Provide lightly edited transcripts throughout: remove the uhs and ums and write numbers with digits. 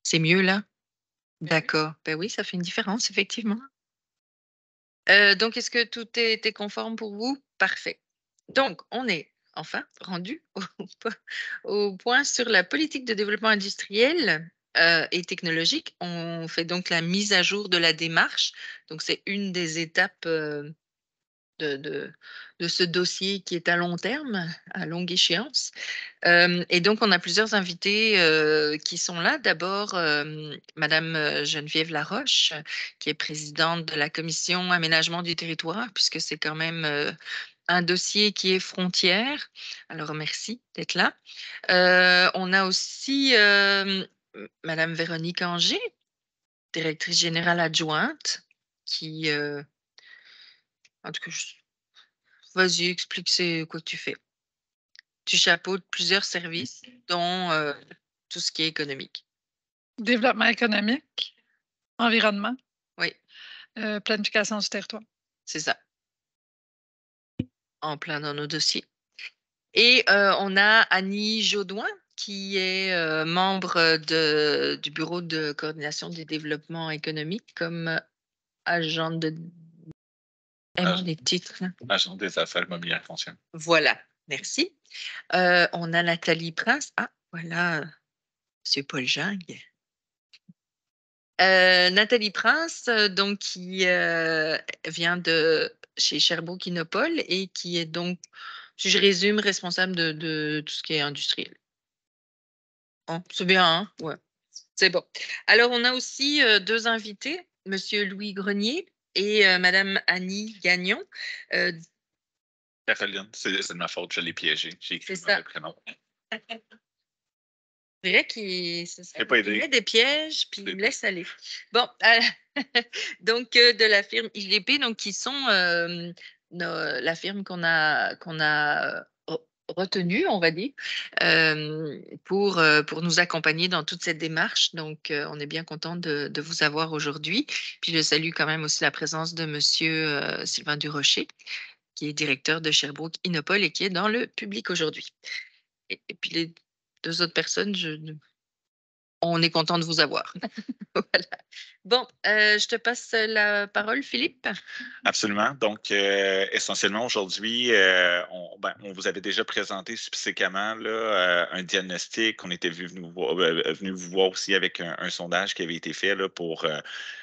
C'est mieux là? D'accord. Ben oui, ça fait une différence, effectivement. Donc, est-ce que tout est conforme pour vous? Parfait. Donc, on est enfin rendu au point sur la politique de développement industriel et technologique. On fait donc la mise à jour de la démarche. Donc, c'est une des étapes de, de, de ce dossier qui est à long terme, à longue échéance. Et donc, on a plusieurs invités qui sont là. D'abord, Madame Geneviève Laroche, qui est présidente de la commission aménagement du territoire, puisque c'est quand même un dossier qui est frontière. Alors, merci d'être là. On a aussi Madame Véronique Anger, directrice générale adjointe, qui, en tout cas, vas-y, explique c'est quoi que tu fais. Tu chapeautes plusieurs services, dont tout ce qui est économique. Développement économique, environnement, Oui, planification du territoire. c'est ça, en plein dans nos dossiers. Et on a Annie Jaudoin, qui est membre du Bureau de coordination du développement économique comme agent de... Aimons les titres, là. Agent des affaires immobilières foncières. Voilà, merci. On a Nathalie Prince. Ah, voilà, M. Paul Jung. Nathalie Prince, donc qui vient de chez Sherbrooke Innopol et qui est donc, si je résume, responsable de tout ce qui est industriel. Hein, c'est bien, hein? Ouais, c'est bon. Alors, on a aussi deux invités, Monsieur Louis Grenier et Madame Annie Gagnon. Euh, Caroline, c'est de ma faute, je l'ai piégé. J'ai écrit c'est ça. le prénom. C'est vrai qu'il Pas il aidé. met des pièges, puis il me laisse aller. Bon, donc de la firme IGP, donc qui sont la firme qu'on a retenue, on va dire, pour nous accompagner dans toute cette démarche. Donc, on est bien content de vous avoir aujourd'hui. Puis, je salue quand même aussi la présence de Monsieur Sylvain Durocher, qui est directeur de Sherbrooke Innopol et qui est dans le public aujourd'hui. Et puis, les deux autres personnes, on est content de vous avoir. Voilà. Bon, je te passe la parole, Philippe. Absolument. Donc, essentiellement, aujourd'hui, on vous avait déjà présenté subséquemment là, un diagnostic. On était venu vous voir aussi avec un sondage qui avait été fait là, pour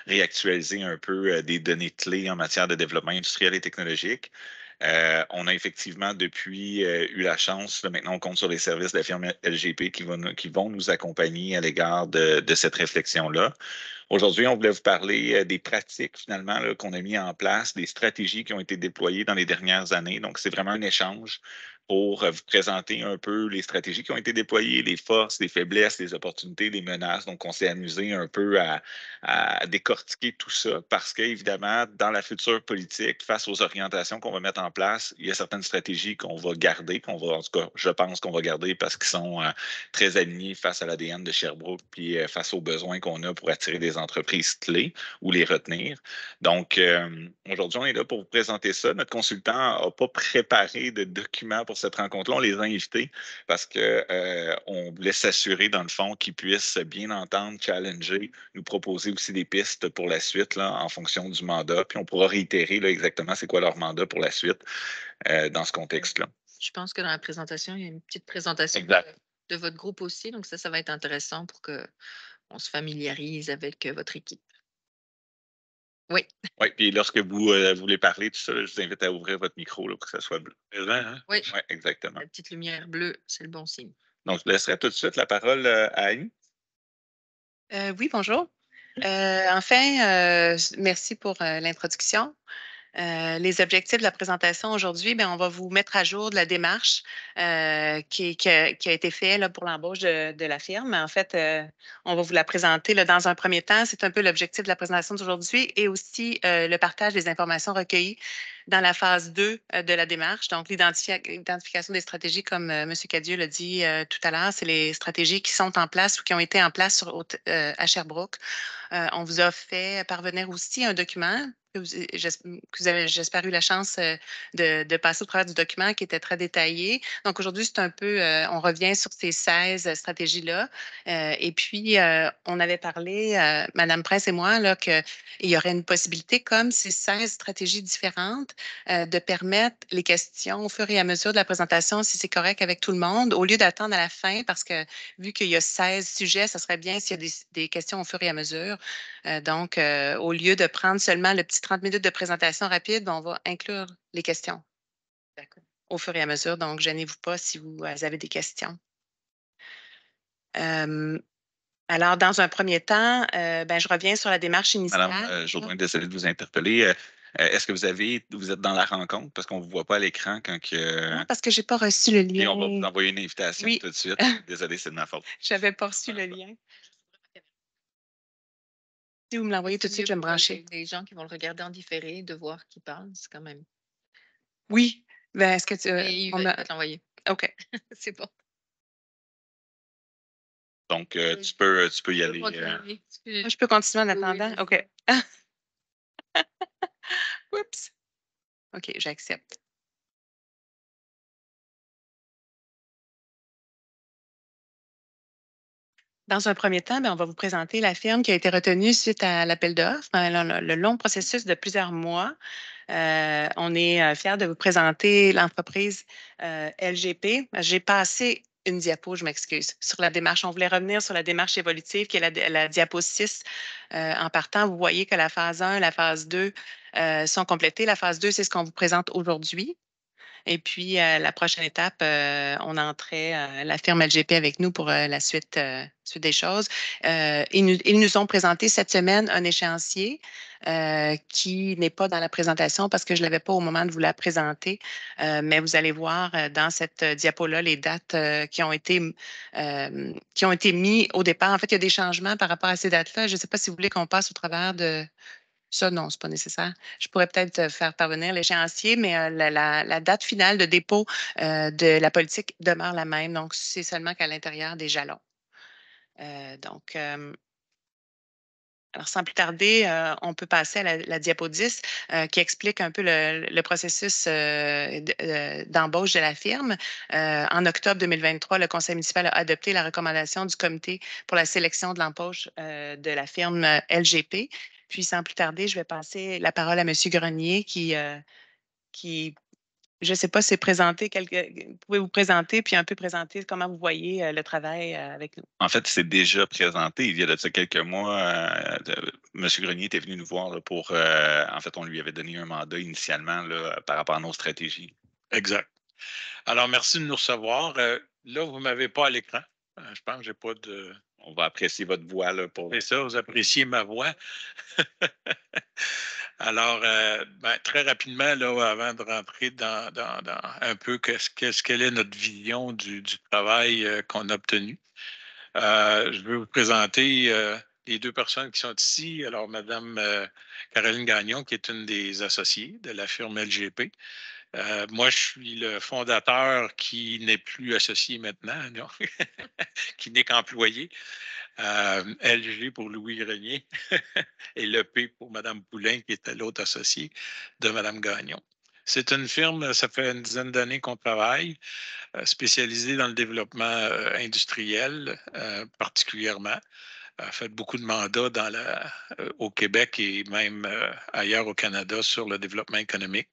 réactualiser un peu des données clés en matière de développement industriel et technologique. On a effectivement depuis eu la chance, là, maintenant on compte sur les services de la firme LGP qui vont nous accompagner à l'égard de cette réflexion-là. Aujourd'hui, on voulait vous parler des pratiques finalement qu'on a mis en place, des stratégies qui ont été déployées dans les dernières années. Donc, c'est vraiment un échange pour vous présenter un peu les stratégies qui ont été déployées, les forces, les faiblesses, les opportunités, les menaces. Donc, on s'est amusé un peu à décortiquer tout ça parce qu'évidemment, dans la future politique, face aux orientations qu'on va mettre en place, il y a certaines stratégies qu'on va garder, en tout cas, je pense qu'on va garder parce qu'ils sont très alignés face à l'ADN de Sherbrooke puis face aux besoins qu'on a pour attirer des entreprises clés ou les retenir. Donc, aujourd'hui, on est là pour vous présenter ça. Notre consultant n'a pas préparé de documents pour cette rencontre-là. On les a invités parce qu'on voulait s'assurer, dans le fond, qu'ils puissent bien entendre, challenger, nous proposer aussi des pistes pour la suite là, en fonction du mandat. Puis on pourra réitérer là, exactement c'est quoi leur mandat pour la suite dans ce contexte-là. Je pense que dans la présentation, il y a une petite présentation de votre groupe aussi. Donc, ça va être intéressant pour qu'on se familiarise avec votre équipe. Oui. Oui, puis lorsque vous voulez parler, tout ça, là, je vous invite à ouvrir votre micro là, pour que ça soit bleu. Hein? Oui. Oui, exactement. La petite lumière bleue, c'est le bon signe. Donc, je laisserai tout de suite la parole à Annie. Oui, bonjour. Merci pour l'introduction. Les objectifs de la présentation aujourd'hui, on va vous mettre à jour de la démarche qui a été faite là, pour l'embauche de la firme. En fait, on va vous la présenter là, dans un premier temps. C'est un peu l'objectif de la présentation d'aujourd'hui et aussi le partage des informations recueillies dans la phase 2 de la démarche. Donc, l'identification des stratégies, comme M. Cadieux l'a dit tout à l'heure, c'est les stratégies qui sont en place ou qui ont été en place à Sherbrooke. On vous a fait parvenir aussi un document vous avez, j'espère, eu la chance de passer au travers du document qui était très détaillé. Donc, aujourd'hui, c'est un peu, on revient sur ces 16 stratégies-là. Et puis, on avait parlé, Madame Presse et moi, là, qu'il y aurait une possibilité, comme ces 16 stratégies différentes, de permettre les questions au fur et à mesure de la présentation, si c'est correct avec tout le monde, au lieu d'attendre à la fin, parce que vu qu'il y a 16 sujets, ça serait bien s'il y a des questions au fur et à mesure. Donc, au lieu de prendre seulement le petit 30 minutes de présentation rapide, on va inclure les questions au fur et à mesure. Donc, gênez-vous pas si vous avez des questions. Alors, dans un premier temps, je reviens sur la démarche initiale. Madame Jourdain, désolé de vous interpeller. Est-ce que vous êtes dans la rencontre parce qu'on ne vous voit pas à l'écran quand que. Non, parce que je n'ai pas reçu le Et lien. on va vous envoyer une invitation Oui. tout de suite. Désolé, c'est de ma faute. Je n'avais pas reçu le lien. Si vous me l'envoyez tout de suite, je vais me brancher. Les gens qui vont le regarder en différé, de voir qui parle, c'est quand même. Oui. Ben, est-ce que tu. Il va te l'envoyer. OK. C'est bon. Donc, tu peux y aller. Je peux continuer en attendant? OK. Oups. OK, j'accepte. Dans un premier temps, on va vous présenter la firme qui a été retenue suite à l'appel d'offres, le long processus de plusieurs mois. On est fiers de vous présenter l'entreprise LGP. J'ai passé une diapo, je m'excuse, sur la démarche. On voulait revenir sur la démarche évolutive qui est la diapo 6. En partant, vous voyez que la phase 1, la phase 2 sont complétées. La phase 2, c'est ce qu'on vous présente aujourd'hui. Et puis, la prochaine étape, on entrait la firme LGP avec nous pour la suite des choses. Ils nous ont présenté cette semaine un échéancier qui n'est pas dans la présentation parce que je ne l'avais pas au moment de vous la présenter. Mais vous allez voir dans cette diapo-là les dates qui ont été mises au départ. En fait, il y a des changements par rapport à ces dates-là. Je ne sais pas si vous voulez qu'on passe au travers de. Ça, non, c'est pas nécessaire. Je pourrais peut-être faire parvenir l'échéancier, mais la date finale de dépôt de la politique demeure la même. Donc, c'est seulement qu'à l'intérieur des jalons. Alors, sans plus tarder, on peut passer à la diapo 10 qui explique un peu le processus d'embauche de la firme. En octobre 2023, le conseil municipal a adopté la recommandation du comité pour la sélection de l'embauche de la firme LGP. Puis, sans plus tarder, je vais passer la parole à M. Grenier qui je ne sais pas, s'est présenté vous pouvez vous présenter puis un peu présenter comment vous voyez le travail avec nous. En fait, c'est déjà présenté. Il y a de ça quelques mois, M. Grenier était venu nous voir là, pour. En fait, on lui avait donné un mandat initialement là, par rapport à nos stratégies. Exact. Alors, merci de nous recevoir. Là, vous ne m'avez pas à l'écran. Je pense que je n'ai pas de. On va apprécier votre voix là, pour. C'est ça, vous appréciez ma voix. Alors, très rapidement, là, avant de rentrer dans un peu quelle est notre vision du travail qu'on a obtenu, je vais vous présenter les deux personnes qui sont ici. Alors, Mme Caroline Gagnon, qui est une des associées de la firme LGP. Moi, je suis le fondateur qui n'est plus associé maintenant, qui n'est qu'employé. LG pour Louis Grenier et le P pour Mme Poulain, qui était l'autre associé de Mme Gagnon. C'est une firme, ça fait une dizaine d'années qu'on travaille, spécialisée dans le développement industriel particulièrement. Fait beaucoup de mandats au Québec et même ailleurs au Canada sur le développement économique.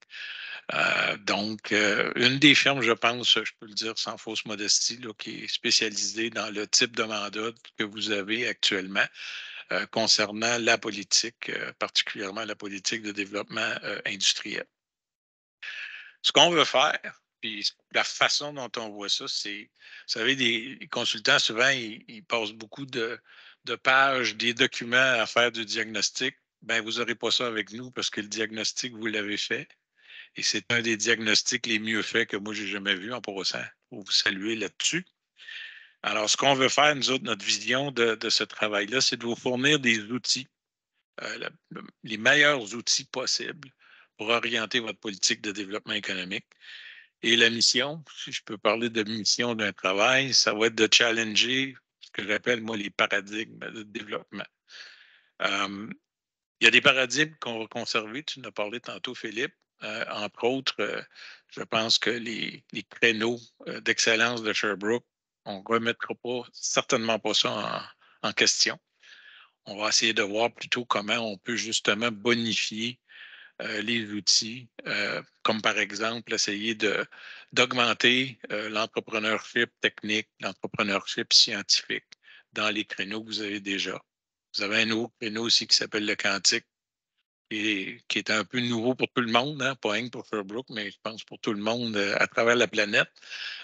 Donc, une des firmes, je pense, je peux le dire sans fausse modestie, là, qui est spécialisée dans le type de mandat que vous avez actuellement concernant la politique, particulièrement la politique de développement industriel. Ce qu'on veut faire, puis la façon dont on voit ça, c'est, vous savez, les consultants, souvent, ils passent beaucoup de pages, des documents à faire du diagnostic. Bien, vous n'aurez pas ça avec nous parce que le diagnostic, vous l'avez fait. Et c'est un des diagnostics les mieux faits que moi, j'ai jamais vu en passant. Pour vous saluer là-dessus. Alors, ce qu'on veut faire, nous autres, notre vision de ce travail-là, c'est de vous fournir des outils, les meilleurs outils possibles pour orienter votre politique de développement économique. Et la mission, si je peux parler de mission d'un travail, ça va être de challenger ce que j'appelle, moi, les paradigmes de développement. Il y a des paradigmes qu'on va conserver. Tu en as parlé tantôt, Philippe. Entre autres, je pense que les créneaux d'excellence de Sherbrooke, on ne remettra certainement pas ça en question. On va essayer de voir plutôt comment on peut justement bonifier les outils, comme par exemple essayer d'augmenter l'entrepreneurship technique, l'entrepreneurship scientifique dans les créneaux que vous avez déjà. Vous avez un nouveau créneau aussi qui s'appelle le quantique, qui est un peu nouveau pour tout le monde, hein, pas rien que pour Sherbrooke, mais je pense pour tout le monde à travers la planète.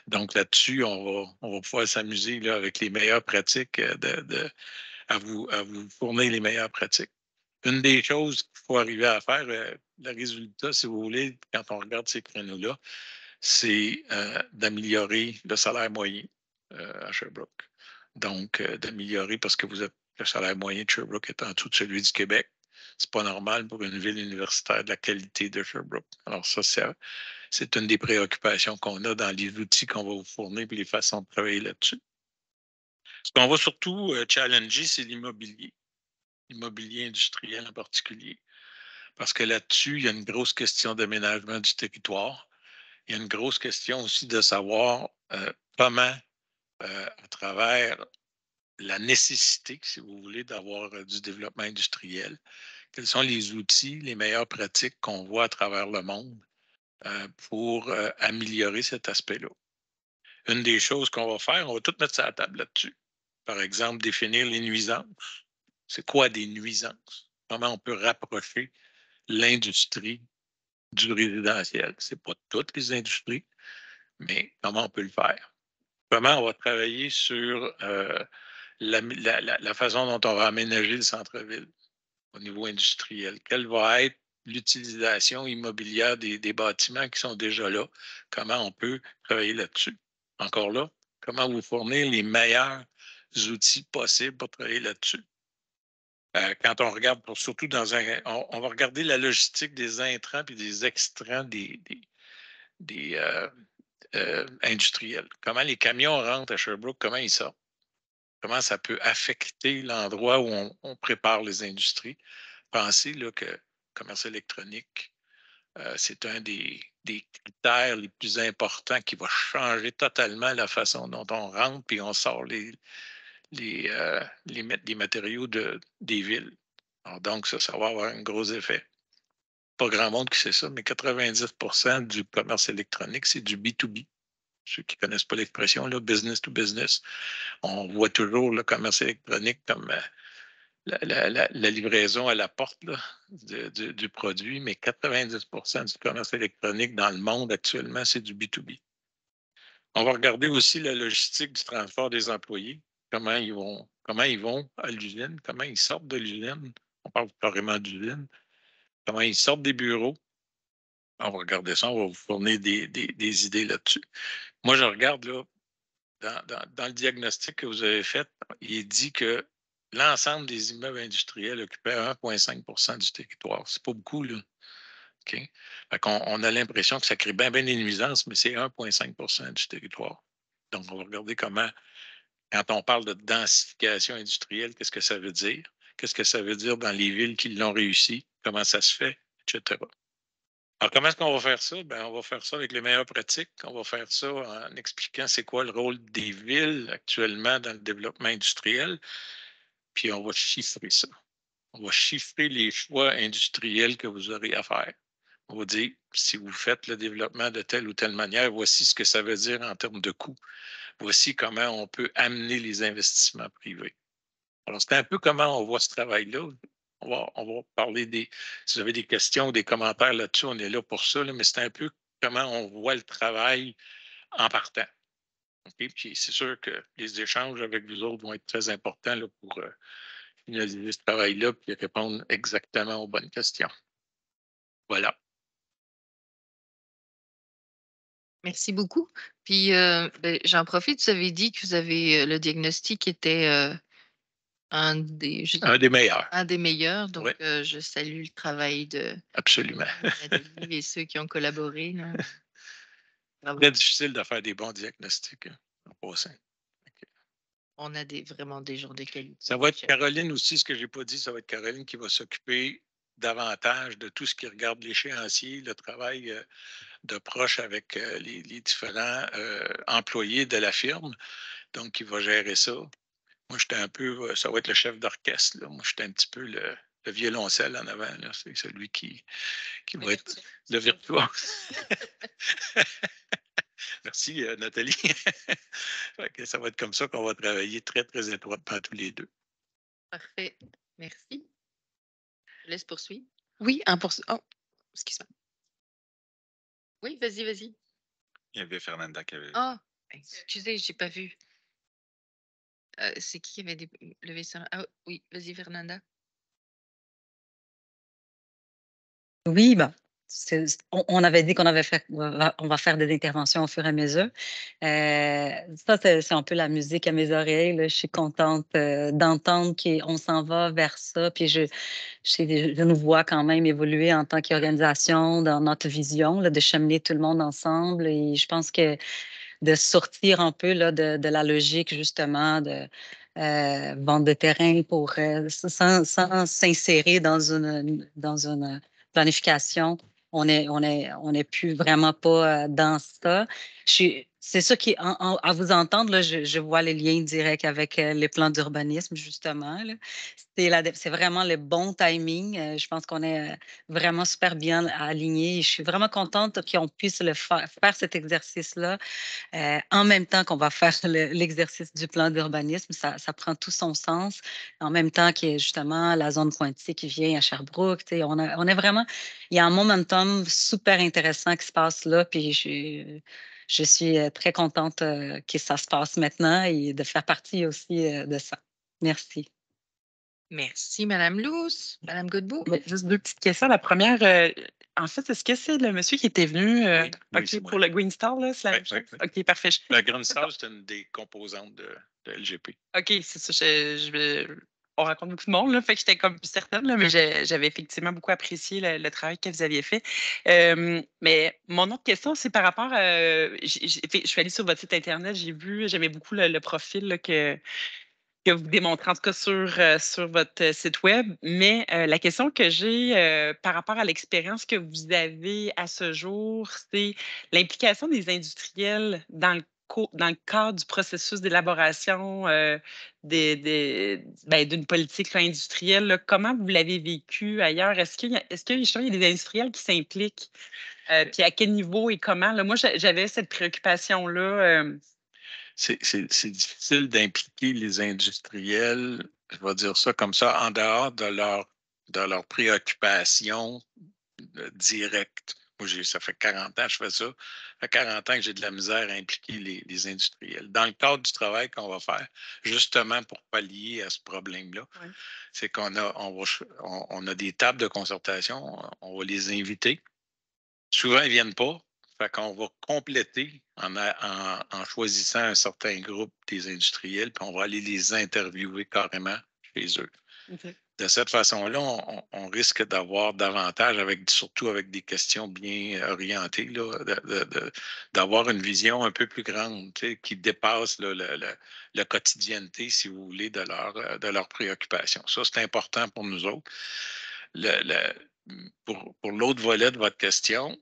Donc là-dessus, on va pouvoir s'amuser là, avec les meilleures pratiques, à vous fournir les meilleures pratiques. Une des choses qu'il faut arriver à faire, le résultat, si vous voulez, quand on regarde ces créneaux-là, c'est d'améliorer le salaire moyen à Sherbrooke. Donc, d'améliorer parce que le salaire moyen de Sherbrooke est en dessous de celui du Québec. C'est pas normal pour une ville universitaire de la qualité de Sherbrooke. Alors, ça, c'est une des préoccupations qu'on a dans les outils qu'on va vous fournir et les façons de travailler là-dessus. Ce qu'on va surtout challenger, c'est l'immobilier industriel en particulier. Parce que là-dessus, il y a une grosse question d'aménagement du territoire. Il y a une grosse question aussi de savoir comment, à travers la nécessité, si vous voulez, d'avoir du développement industriel, quels sont les outils, les meilleures pratiques qu'on voit à travers le monde pour améliorer cet aspect-là. Une des choses qu'on va faire, on va tout mettre sur la table là-dessus. Par exemple, définir les nuisances. C'est quoi des nuisances? Comment on peut rapprocher l'industrie du résidentiel? Ce n'est pas toutes les industries, mais comment on peut le faire? Comment on va travailler sur la façon dont on va aménager le centre-ville au niveau industriel? Quelle va être l'utilisation immobilière des bâtiments qui sont déjà là? Comment on peut travailler là-dessus? Encore là, comment vous fournir les meilleurs outils possibles pour travailler là-dessus? Quand on regarde, surtout on va regarder la logistique des intrants et des extrants des industriels. Comment les camions rentrent à Sherbrooke, comment ils sortent? Comment ça peut affecter l'endroit où on prépare les industries? Pensez là, que le commerce électronique, c'est un des critères les plus importants qui va changer totalement la façon dont on rentre et on sort les matériaux des villes. Alors donc, ça va avoir un gros effet. Pas grand monde qui sait ça, mais 90% du commerce électronique, c'est du B2B. Ceux qui ne connaissent pas l'expression, là, business to business, on voit toujours le commerce électronique comme la livraison à la porte là, du produit, mais 90% du commerce électronique dans le monde actuellement, c'est du B2B. On va regarder aussi la logistique du transport des employés, comment ils vont à l'usine, comment ils sortent de l'usine. On parle carrément d'usine. Comment ils sortent des bureaux. On va regarder ça, on va vous fournir des idées là-dessus. Moi, je regarde là, dans le diagnostic que vous avez fait, il est dit que l'ensemble des immeubles industriels occupait 1,5 du territoire. C'est pas beaucoup, là. Okay? On a l'impression que ça crée bien des nuisances, mais c'est 1,5 du territoire. Donc, on va regarder comment, quand on parle de densification industrielle, qu'est-ce que ça veut dire? Qu'est-ce que ça veut dire dans les villes qui l'ont réussi? Comment ça se fait? Etc. Alors, comment est-ce qu'on va faire ça? Ben, on va faire ça avec les meilleures pratiques. On va faire ça en expliquant c'est quoi le rôle des villes actuellement dans le développement industriel. Puis, on va chiffrer ça. On va chiffrer les choix industriels que vous aurez à faire. On va dire, si vous faites le développement de telle ou telle manière, voici ce que ça veut dire en termes de coûts. Voici comment on peut amener les investissements privés. Alors, c'est un peu comment on voit ce travail-là. On va parler si vous avez des questions ou des commentaires là-dessus, on est là pour ça, là, mais c'est un peu comment on voit le travail en partant. Okay? Puis c'est sûr que les échanges avec vous autres vont être très importants là, pour finaliser ce travail-là et répondre exactement aux bonnes questions. Voilà. Merci beaucoup. Puis, j'en profite, vous avez dit que vous avez le diagnostic était un des meilleurs. Un des meilleurs. Donc, Oui. je salue le travail de Absolument. Nathalie et ceux qui ont collaboré. Là. Très difficile de faire des bons diagnostics en passant. on a vraiment des jours de qualité. Ça va être Caroline aussi, ce que je n'ai pas dit, ça va être Caroline qui va s'occuper davantage de tout ce qui regarde l'échéancier, le travail de proche avec les différents employés de la firme. Donc, il va gérer ça. Moi, j'étais un peu, ça va être le chef d'orchestre. Là. Moi, j'étais un petit peu le violoncelle en avant. Là. C'est celui qui va être le virtuose. Merci, Nathalie. Ça va être comme ça qu'on va travailler très, très étroitement tous les deux. Parfait. Merci. Je laisse poursuivre. Oui, Oh, excuse-moi. Oui, vas-y, vas-y. Il y avait Fernanda qui avait. Ah, excusez, j'ai pas vu. C'est qui avait levé ça? Ah oui, vas-y, Fernanda. Oui, ben, on avait dit qu'on on va faire des interventions au fur et à mesure. Ça, c'est un peu la musique à mes oreilles. Là. Je suis contente d'entendre qu'on s'en va vers ça. Puis je nous vois quand même évoluer en tant qu'organisation dans notre vision, là, de cheminer tout le monde ensemble. Et je pense que de sortir un peu là, de la logique, justement, de vente de terrain pour sans s'insérer dans une planification. On est plus vraiment pas dans ça. C'est ça qui, à vous entendre, là, je vois les liens directs avec les plans d'urbanisme, justement. Là. C'est vraiment le bon timing. Je pense qu'on est vraiment super bien alignés. Je suis vraiment contente qu'on puisse faire cet exercice-là en même temps qu'on va faire l'exercice du plan d'urbanisme. Ça prend tout son sens. En même temps qu'il y a justement la zone pointillée qui vient à Sherbrooke. On est vraiment, il y a un momentum super intéressant qui se passe là. Puis je suis très contente que ça se passe maintenant et de faire partie aussi de ça. Merci. Merci, Madame Luce. Madame Godbout. Juste deux petites questions. La première, en fait, est-ce que c'est le monsieur qui était venu Oui, pour le Green Star? Là, c'est la même chose? OK, parfait. Le Green Star, c'est une des composantes de LGP. OK, c'est ça. On rencontre beaucoup de monde, là, fait que j'étais comme certaine, là, mais j'avais effectivement beaucoup apprécié le travail que vous aviez fait. Mais mon autre question, c'est par rapport à. Je suis allée sur votre site Internet, j'aimais beaucoup le profil là, que vous démontrez, en tout cas sur votre site web. Mais la question que j'ai par rapport à l'expérience que vous avez à ce jour, c'est l'implication des industriels dans le cadre du processus d'élaboration d'une politique là, industrielle. Là. Comment vous l'avez vécu ailleurs? Est-ce qu'il y a des industriels qui s'impliquent? Puis à quel niveau et comment? Là, moi, j'avais cette préoccupation-là. C'est difficile d'impliquer les industriels, je vais dire ça comme ça, en dehors de leur préoccupation directe. Moi, ça fait 40 ans que je fais ça. Ça fait 40 ans que j'ai de la misère à impliquer les industriels. Dans le cadre du travail qu'on va faire, justement pour pallier à ce problème-là, c'est qu'on on a des tables de concertation, on va les inviter. Souvent, ils ne viennent pas. Fait qu'on va compléter en choisissant un certain groupe des industriels, puis on va aller les interviewer carrément chez eux. Okay. De cette façon-là, on risque d'avoir davantage, surtout avec des questions bien orientées, d'avoir une vision un peu plus grande, qui dépasse la quotidienneté, si vous voulez, de leurs préoccupations. Ça, c'est important pour nous autres. Pour l'autre volet de votre question,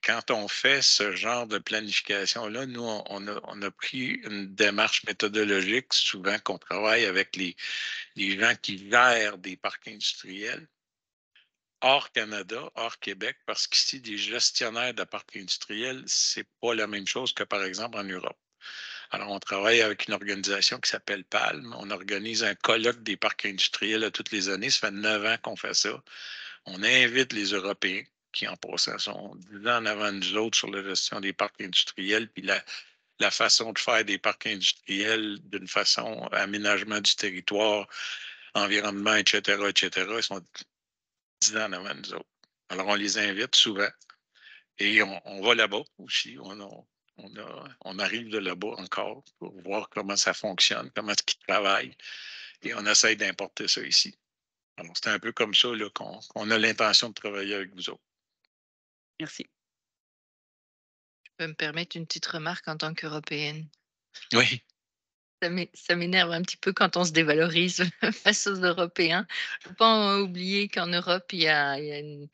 quand on fait ce genre de planification-là, nous, on a pris une démarche méthodologique, souvent qu'on travaille avec les gens qui gèrent des parcs industriels hors Canada, hors Québec, parce qu'ici, des gestionnaires de parcs industriels, c'est pas la même chose que, par exemple, en Europe. Alors, on travaille avec une organisation qui s'appelle PALM. On organise un colloque des parcs industriels à toutes les années. Ça fait 9 ans qu'on fait ça. On invite les Européens qui, en passant, sont 10 ans en avant de nous autres sur la gestion des parcs industriels, puis la façon de faire des parcs industriels d'une façon aménagement du territoire, environnement, etc., etc. Ils sont 10 ans en avant de nous autres. Alors, on les invite souvent et on va là-bas aussi. On arrive de là-bas encore pour voir comment ça fonctionne, comment est-ce qu'ils travaillent et on essaye d'importer ça ici. Alors, c'est un peu comme ça là, qu'on a l'intention de travailler avec vous autres. Merci. Je peux me permettre une petite remarque en tant qu'Européenne. Oui. Ça m'énerve un petit peu quand on se dévalorise face aux Européens. Il ne faut pas oublier qu'en Europe, il y a une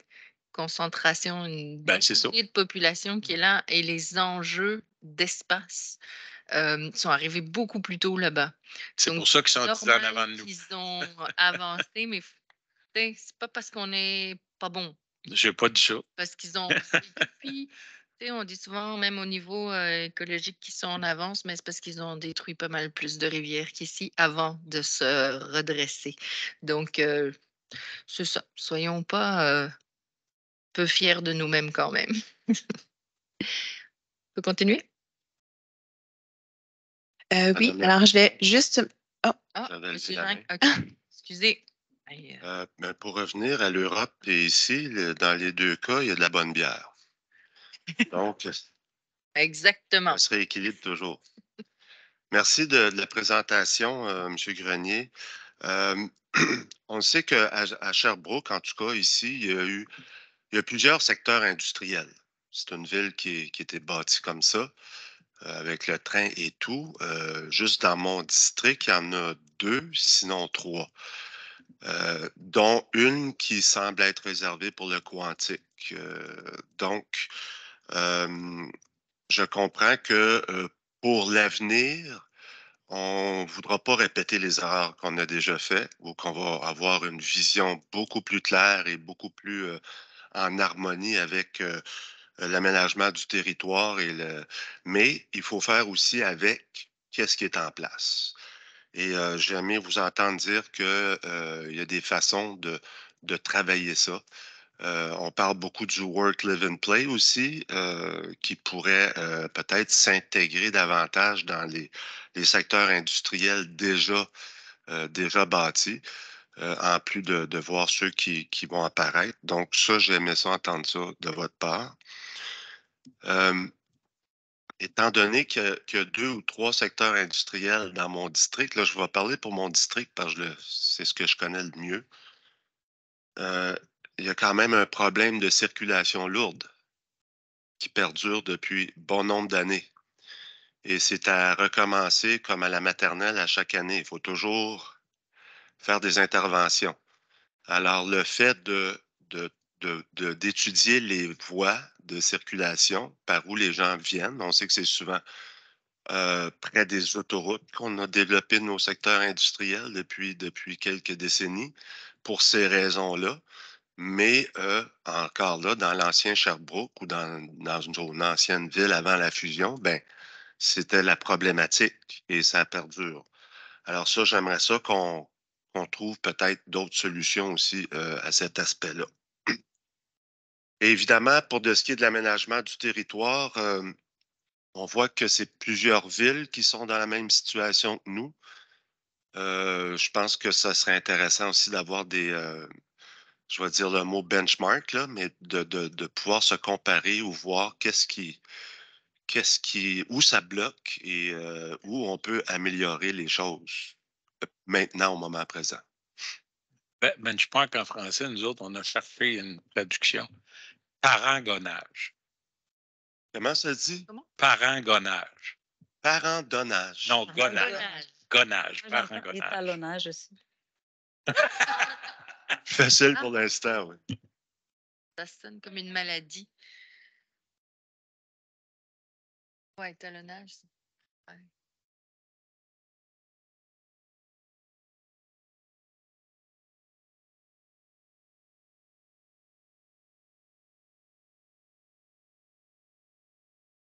concentration, une Ben, c'est ça. densité de population qui est là et les enjeux d'espace sont arrivés beaucoup plus tôt là-bas. C'est Donc, pour ça qu'ils sont 10 ans en avant normal de nous. qu'ils ont avancé, mais c'est pas parce qu'on n'est pas bon, J'ai pas dit ça. parce qu'ils ont. Puis, on dit souvent, même au niveau écologique, qu'ils sont en avance, mais c'est parce qu'ils ont détruit pas mal plus de rivières qu'ici avant de se redresser. Donc, c'est ça. Soyons pas peu fiers de nous-mêmes quand même. On peut continuer? Oui, Madame la alors je vais juste. Oh, Ah, J'avais levé monsieur la Jacques, main. OK. Excusez. Hey, Ben, pour revenir à l'Europe et ici, dans les deux cas, il y a de la bonne bière. Donc, exactement. ça se rééquilibre toujours. Merci de la présentation, M. Grenier. On sait qu'à Sherbrooke, en tout cas ici, il y a plusieurs secteurs industriels. C'est une ville qui était bâtie comme ça, avec le train et tout. Juste dans mon district, il y en a 2, sinon 3. Dont une qui semble être réservée pour le quantique. Donc, je comprends que pour l'avenir, on ne voudra pas répéter les erreurs qu'on a déjà faites ou qu'on va avoir une vision beaucoup plus claire et beaucoup plus en harmonie avec l'aménagement du territoire. Mais il faut faire aussi avec qu'est-ce qui est en place. Et j'ai aimé vous entendre dire qu'il y a des façons de travailler ça. On parle beaucoup du work, live and play aussi, qui pourrait peut-être s'intégrer davantage dans les secteurs industriels déjà bâtis, en plus de voir ceux qui vont apparaître. Donc ça, j'aimais ça entendre ça de votre part. Euh, Étant donné qu'il y a 2 ou 3 secteurs industriels dans mon district, là, je vais parler pour mon district parce que c'est ce que je connais le mieux. Euh, il y a quand même un problème de circulation lourde qui perdure depuis bon nombre d'années. Et c'est à recommencer comme à la maternelle à chaque année. Il faut toujours faire des interventions. Alors, le fait d'étudier les voies de circulation par où les gens viennent, on sait que c'est souvent près des autoroutes qu'on a développé nos secteurs industriels depuis quelques décennies pour ces raisons-là. Mais encore là, dans l'ancien Sherbrooke ou dans une ancienne ville avant la fusion, ben, c'était la problématique et ça perdure. Alors ça, j'aimerais ça qu'on trouve peut-être d'autres solutions aussi à cet aspect-là. Et évidemment, pour de ce qui est de l'aménagement du territoire, on voit que c'est plusieurs villes qui sont dans la même situation que nous. Je pense que ça serait intéressant aussi d'avoir je vais dire le mot benchmark, là, mais de pouvoir se comparer ou voir où ça bloque et où on peut améliorer les choses maintenant, au moment présent. Benchmark en français, nous autres, on a cherché une traduction. Parangonnage. Comment ça se dit? Parangonnage. Parandonnage. Non, gonnage. Gonnage. Moi, j'entends Parangonnage. étalonnage aussi. Facile pour l'instant, oui. Ça sonne comme une maladie. Ouais, étalonnage. Ouais.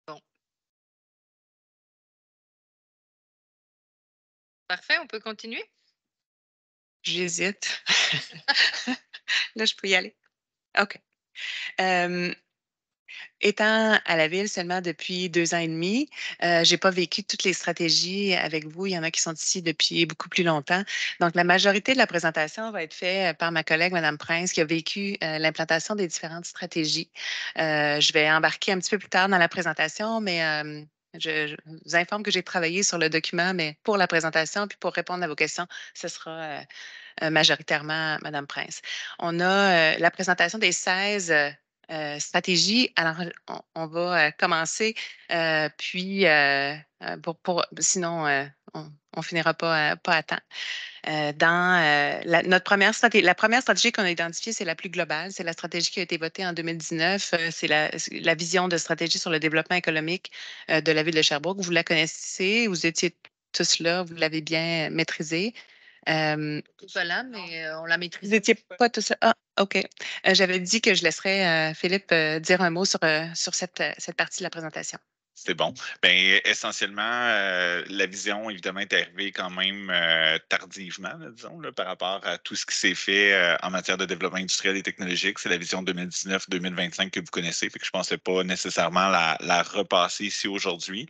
Bon. Parfait, on peut continuer? j'hésite. Là, je peux y aller. OK. Étant à la ville seulement depuis 2 ans et demi, j'ai pas vécu toutes les stratégies avec vous. Il y en a qui sont ici depuis beaucoup plus longtemps. Donc, la majorité de la présentation va être faite par ma collègue, Madame Prince, qui a vécu l'implantation des différentes stratégies. Je vais embarquer un petit peu plus tard dans la présentation, mais je vous informe que j'ai travaillé sur le document, mais pour la présentation, puis pour répondre à vos questions, ce sera majoritairement Madame Prince. On a la présentation des 16 stratégies. Alors, on va commencer, puis sinon, on finira pas à temps. La première stratégie qu'on a identifiée, c'est la plus globale. C'est la stratégie qui a été votée en 2019. C'est la vision de stratégie sur le développement économique de la ville de Sherbrooke. Vous la connaissez, vous étiez tous là, vous l'avez bien maîtrisée. Pas là, mais on l'a Vous maîtrisé. n'étiez pas tous là. Ah, OK. J'avais dit que je laisserais Philippe dire un mot sur cette partie de la présentation. C'est bon. Bien, essentiellement, la vision, évidemment, est arrivée quand même tardivement, là, disons, là, par rapport à tout ce qui s'est fait en matière de développement industriel et technologique. C'est la vision 2019-2025 que vous connaissez, fait que je ne pensais pas nécessairement la repasser ici aujourd'hui.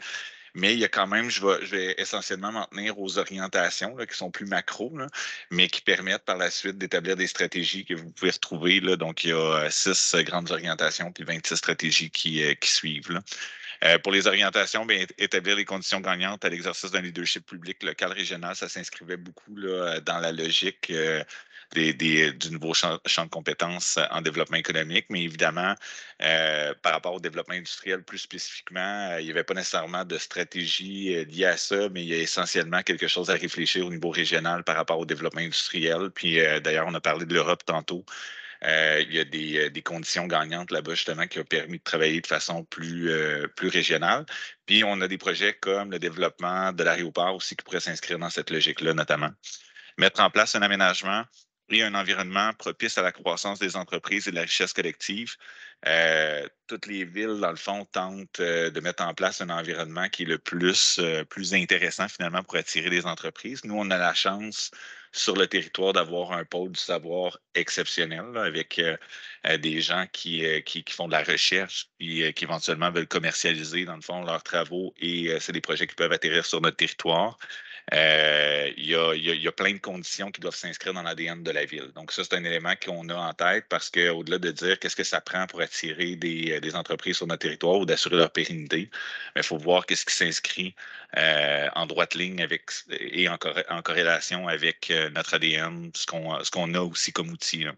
Mais il y a quand même, je vais essentiellement m'en tenir aux orientations là, qui sont plus macro, là, mais qui permettent par la suite d'établir des stratégies que vous pouvez retrouver. Là. Donc, il y a 6 grandes orientations puis 26 stratégies qui suivent. Là. Pour les orientations, bien, établir les conditions gagnantes à l'exercice d'un leadership public local, régional, ça s'inscrivait beaucoup là, dans la logique du nouveau champ de compétences en développement économique. Mais évidemment, par rapport au développement industriel plus spécifiquement, il n'y avait pas nécessairement de stratégie liée à ça, mais il y a essentiellement quelque chose à réfléchir au niveau régional par rapport au développement industriel. Puis d'ailleurs, on a parlé de l'Europe tantôt. Il y a des conditions gagnantes là-bas, justement, qui ont permis de travailler de façon plus régionale. Puis, on a des projets comme le développement de l'aéroport aussi qui pourraient s'inscrire dans cette logique-là, notamment. Mettre en place un aménagement et un environnement propice à la croissance des entreprises et de la richesse collective. Toutes les villes, dans le fond, tentent de mettre en place un environnement qui est le plus intéressant, finalement, pour attirer des entreprises. Nous, on a la chance sur le territoire d'avoir un pôle du savoir exceptionnel là, avec des gens qui font de la recherche et qui éventuellement veulent commercialiser, dans le fond, leurs travaux et c'est des projets qui peuvent atterrir sur notre territoire. Il y a plein de conditions qui doivent s'inscrire dans l'ADN de la ville. Donc, ça, c'est un élément qu'on a en tête parce qu'au-delà de dire qu'est-ce que ça prend pour attirer des entreprises sur notre territoire ou d'assurer leur pérennité, il faut voir qu'est-ce qui s'inscrit en droite ligne et en corrélation avec notre ADN, ce qu'on a aussi comme outil. Là.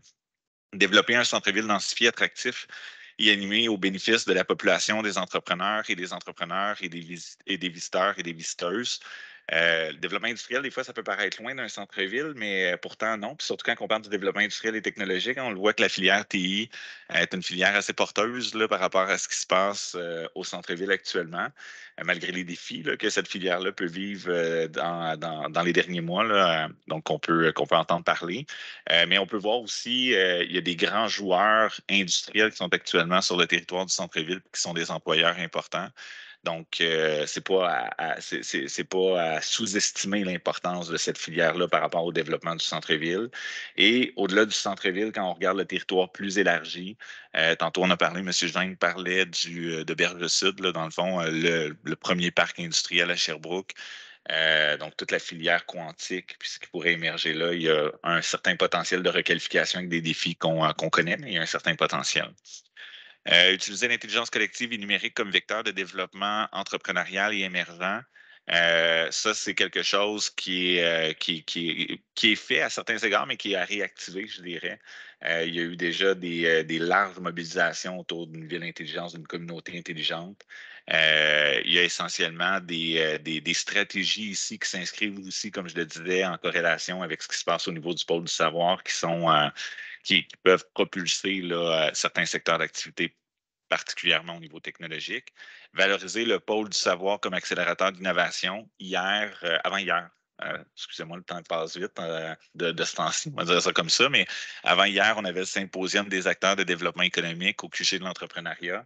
Développer un centre-ville densifié, attractif et animé au bénéfice de la population, des entrepreneurs et des visiteurs et des visiteuses. Le développement industriel, des fois, ça peut paraître loin d'un centre-ville, mais pourtant, non. Puis surtout quand on parle du développement industriel et technologique, on le voit que la filière TI est une filière assez porteuse là, par rapport à ce qui se passe au centre-ville actuellement, malgré les défis là, que cette filière-là peut vivre dans les derniers mois, là, donc qu'on peut entendre parler. Mais on peut voir aussi, il y a des grands joueurs industriels qui sont actuellement sur le territoire du centre-ville qui sont des employeurs importants. Donc, c'est pas à sous-estimer l'importance de cette filière-là par rapport au développement du centre-ville. Et au-delà du centre-ville, quand on regarde le territoire plus élargi, tantôt on a parlé, M. Jeanne parlait de Berge-Sud, là, dans le fond, le premier parc industriel à Sherbrooke. Donc, toute la filière quantique, puis ce qui pourrait émerger là, il y a un certain potentiel de requalification avec des défis qu'on connaît, mais il y a un certain potentiel. Utiliser l'intelligence collective et numérique comme vecteur de développement entrepreneurial et émergent. Ça, c'est quelque chose qui est fait à certains égards, mais qui est à réactiver, je dirais. Il y a eu déjà des larges mobilisations autour d'une ville intelligente, d'une communauté intelligente. Il y a essentiellement des stratégies ici qui s'inscrivent aussi, comme je le disais, en corrélation avec ce qui se passe au niveau du pôle du savoir, qui peuvent propulser là, certains secteurs d'activité, particulièrement au niveau technologique. Valoriser le pôle du savoir comme accélérateur d'innovation. Avant-hier, excusez-moi, le temps passe vite de ce temps-ci, on va dire ça comme ça, mais avant-hier, on avait le symposium des acteurs de développement économique au QG de l'entrepreneuriat.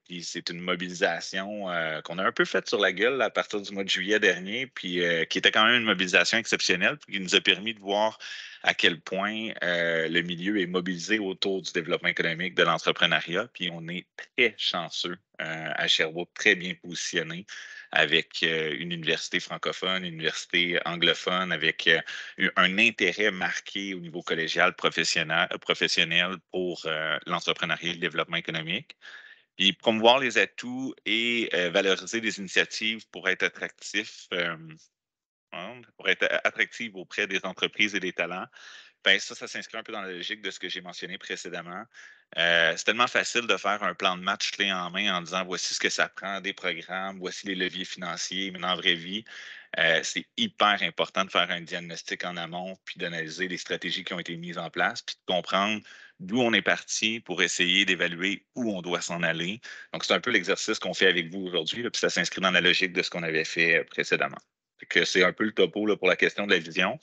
Puis c'est une mobilisation qu'on a un peu faite sur la gueule à partir du mois de juillet dernier, puis qui était quand même une mobilisation exceptionnelle, puis qui nous a permis de voir à quel point le milieu est mobilisé autour du développement économique, de l'entrepreneuriat. Puis on est très chanceux à Sherbrooke, très bien positionné avec une université francophone, une université anglophone, avec un intérêt marqué au niveau collégial professionnel pour l'entrepreneuriat et le développement économique. Puis promouvoir les atouts et valoriser les initiatives pour être attractif auprès des entreprises et des talents. Ben ça s'inscrit un peu dans la logique de ce que j'ai mentionné précédemment. C'est tellement facile de faire un plan de match clé en main en disant voici ce que ça prend, des programmes, voici les leviers financiers, mais dans la vraie vie, c'est hyper important de faire un diagnostic en amont, puis d'analyser les stratégies qui ont été mises en place, puis de comprendre d'où on est parti pour essayer d'évaluer où on doit s'en aller. Donc, c'est un peu l'exercice qu'on fait avec vous aujourd'hui, là, puis ça s'inscrit dans la logique de ce qu'on avait fait précédemment. Fait que c'est un peu le topo là, pour la question de la vision.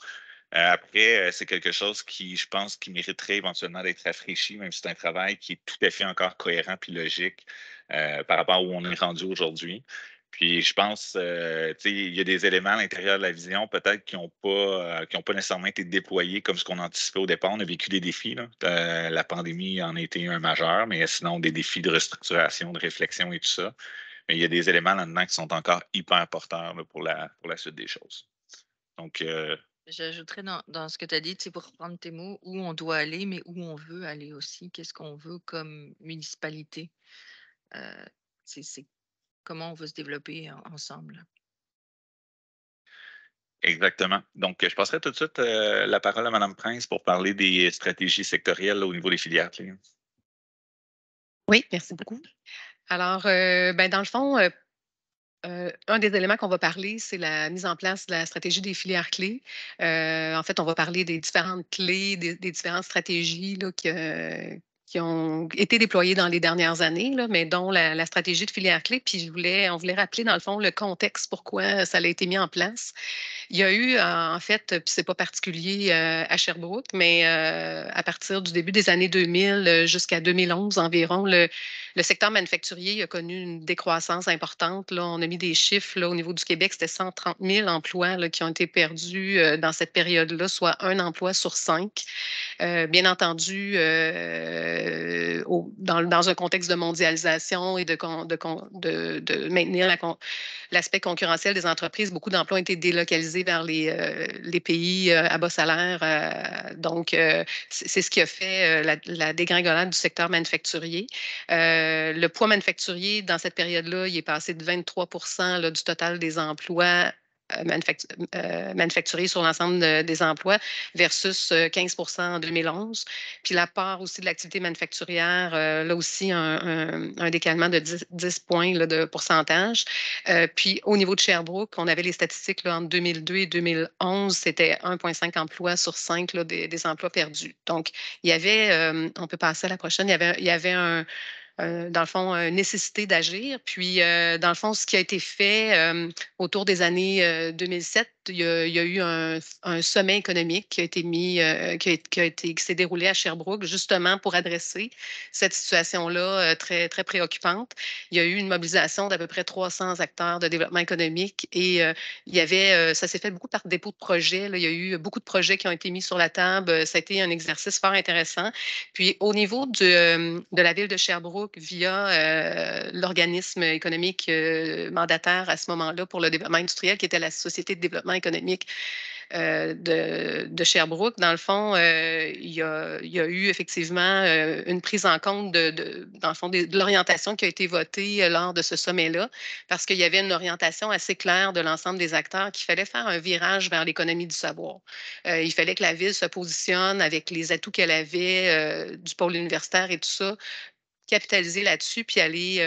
Après, c'est quelque chose qui, je pense, qui mériterait éventuellement d'être rafraîchi, même si c'est un travail qui est tout à fait encore cohérent puis logique par rapport à où on est rendu aujourd'hui. Puis je pense, tu sais, il y a des éléments à l'intérieur de la vision peut-être qui ont pas nécessairement été déployés comme ce qu'on anticipait au départ. On a vécu des défis, là. La pandémie en a été un majeur, mais sinon des défis de restructuration, de réflexion et tout ça. Mais il y a des éléments là-dedans qui sont encore hyper porteurs là, pour la suite des choses. Donc, J'ajouterais dans ce que tu as dit, tu sais, pour reprendre tes mots, où on doit aller, mais où on veut aller aussi. Qu'est-ce qu'on veut comme municipalité? C'est comment on veut se développer ensemble. exactement. Donc, je passerai tout de suite la parole à Mme Prince pour parler des stratégies sectorielles là, au niveau des filières clés. Oui, merci beaucoup. Alors, ben, dans le fond, un des éléments qu'on va parler, c'est la mise en place de la stratégie des filières clés. En fait, on va parler des différentes clés, des différentes stratégies là, qui ont été déployées dans les dernières années, là, mais dont la stratégie de filière clé. Puis on voulait rappeler, dans le fond, le contexte, pourquoi ça a été mis en place. Il y a eu, en fait, puis c'est pas particulier à Sherbrooke, mais à partir du début des années 2000 jusqu'à 2011 environ, le secteur manufacturier a connu une décroissance importante. Là, on a mis des chiffres là, au niveau du Québec, c'était 130 000 emplois là, qui ont été perdus dans cette période-là, soit un emploi sur 5. Bien entendu, dans un contexte de mondialisation et de maintenir l'aspect concurrentiel des entreprises, beaucoup d'emplois ont été délocalisés vers les pays à bas salaire. Donc, c'est ce qui a fait la dégringolade du secteur manufacturier. Le poids manufacturier, dans cette période-là, il est passé de 23 là, du total des emplois manufacturiers sur l'ensemble des emplois versus 15 en 2011. Puis la part aussi de l'activité manufacturière, là aussi, un décalement de 10 points là, de pourcentage. Puis au niveau de Sherbrooke, on avait les statistiques là, entre 2002 et 2011, c'était 1,5 emplois sur 5 là, des emplois perdus. Donc, il y avait, on peut passer à la prochaine, il y avait dans le fond, nécessité d'agir. Puis, dans le fond, ce qui a été fait autour des années 2007, il y a eu un sommet économique qui a été mis, qui s'est déroulé à Sherbrooke, justement pour adresser cette situation-là très, très préoccupante. Il y a eu une mobilisation d'à peu près 300 acteurs de développement économique et il y avait, ça s'est fait beaucoup par dépôt de projets. Là. Il y a eu beaucoup de projets qui ont été mis sur la table. Ça a été un exercice fort intéressant. Puis, au niveau de la ville de Sherbrooke, via l'organisme économique mandataire à ce moment-là pour le développement industriel, qui était la Société de développement économique de Sherbrooke, dans le fond, il y a eu effectivement une prise en compte dans le fond, de l'orientation qui a été votée lors de ce sommet-là, parce qu'il y avait une orientation assez claire de l'ensemble des acteurs qu'il fallait faire un virage vers l'économie du savoir. Il fallait que la ville se positionne avec les atouts qu'elle avait du pôle universitaire et tout ça, capitaliser là-dessus, puis aller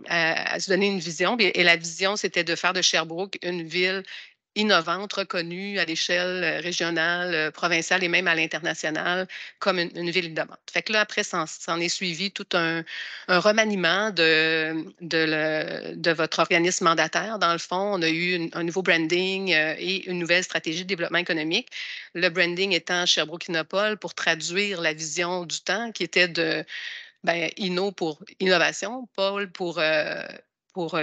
à se donner une vision. Et la vision, c'était de faire de Sherbrooke une ville innovante, reconnue à l'échelle régionale, provinciale et même à l'international comme une ville innovante. Fait que là, après, s'en est suivi tout un remaniement de votre organisme mandataire. Dans le fond, on a eu un nouveau branding et une nouvelle stratégie de développement économique. Le branding étant Sherbrooke Innopol pour traduire la vision du temps qui était de Inno pour innovation, Pôle pour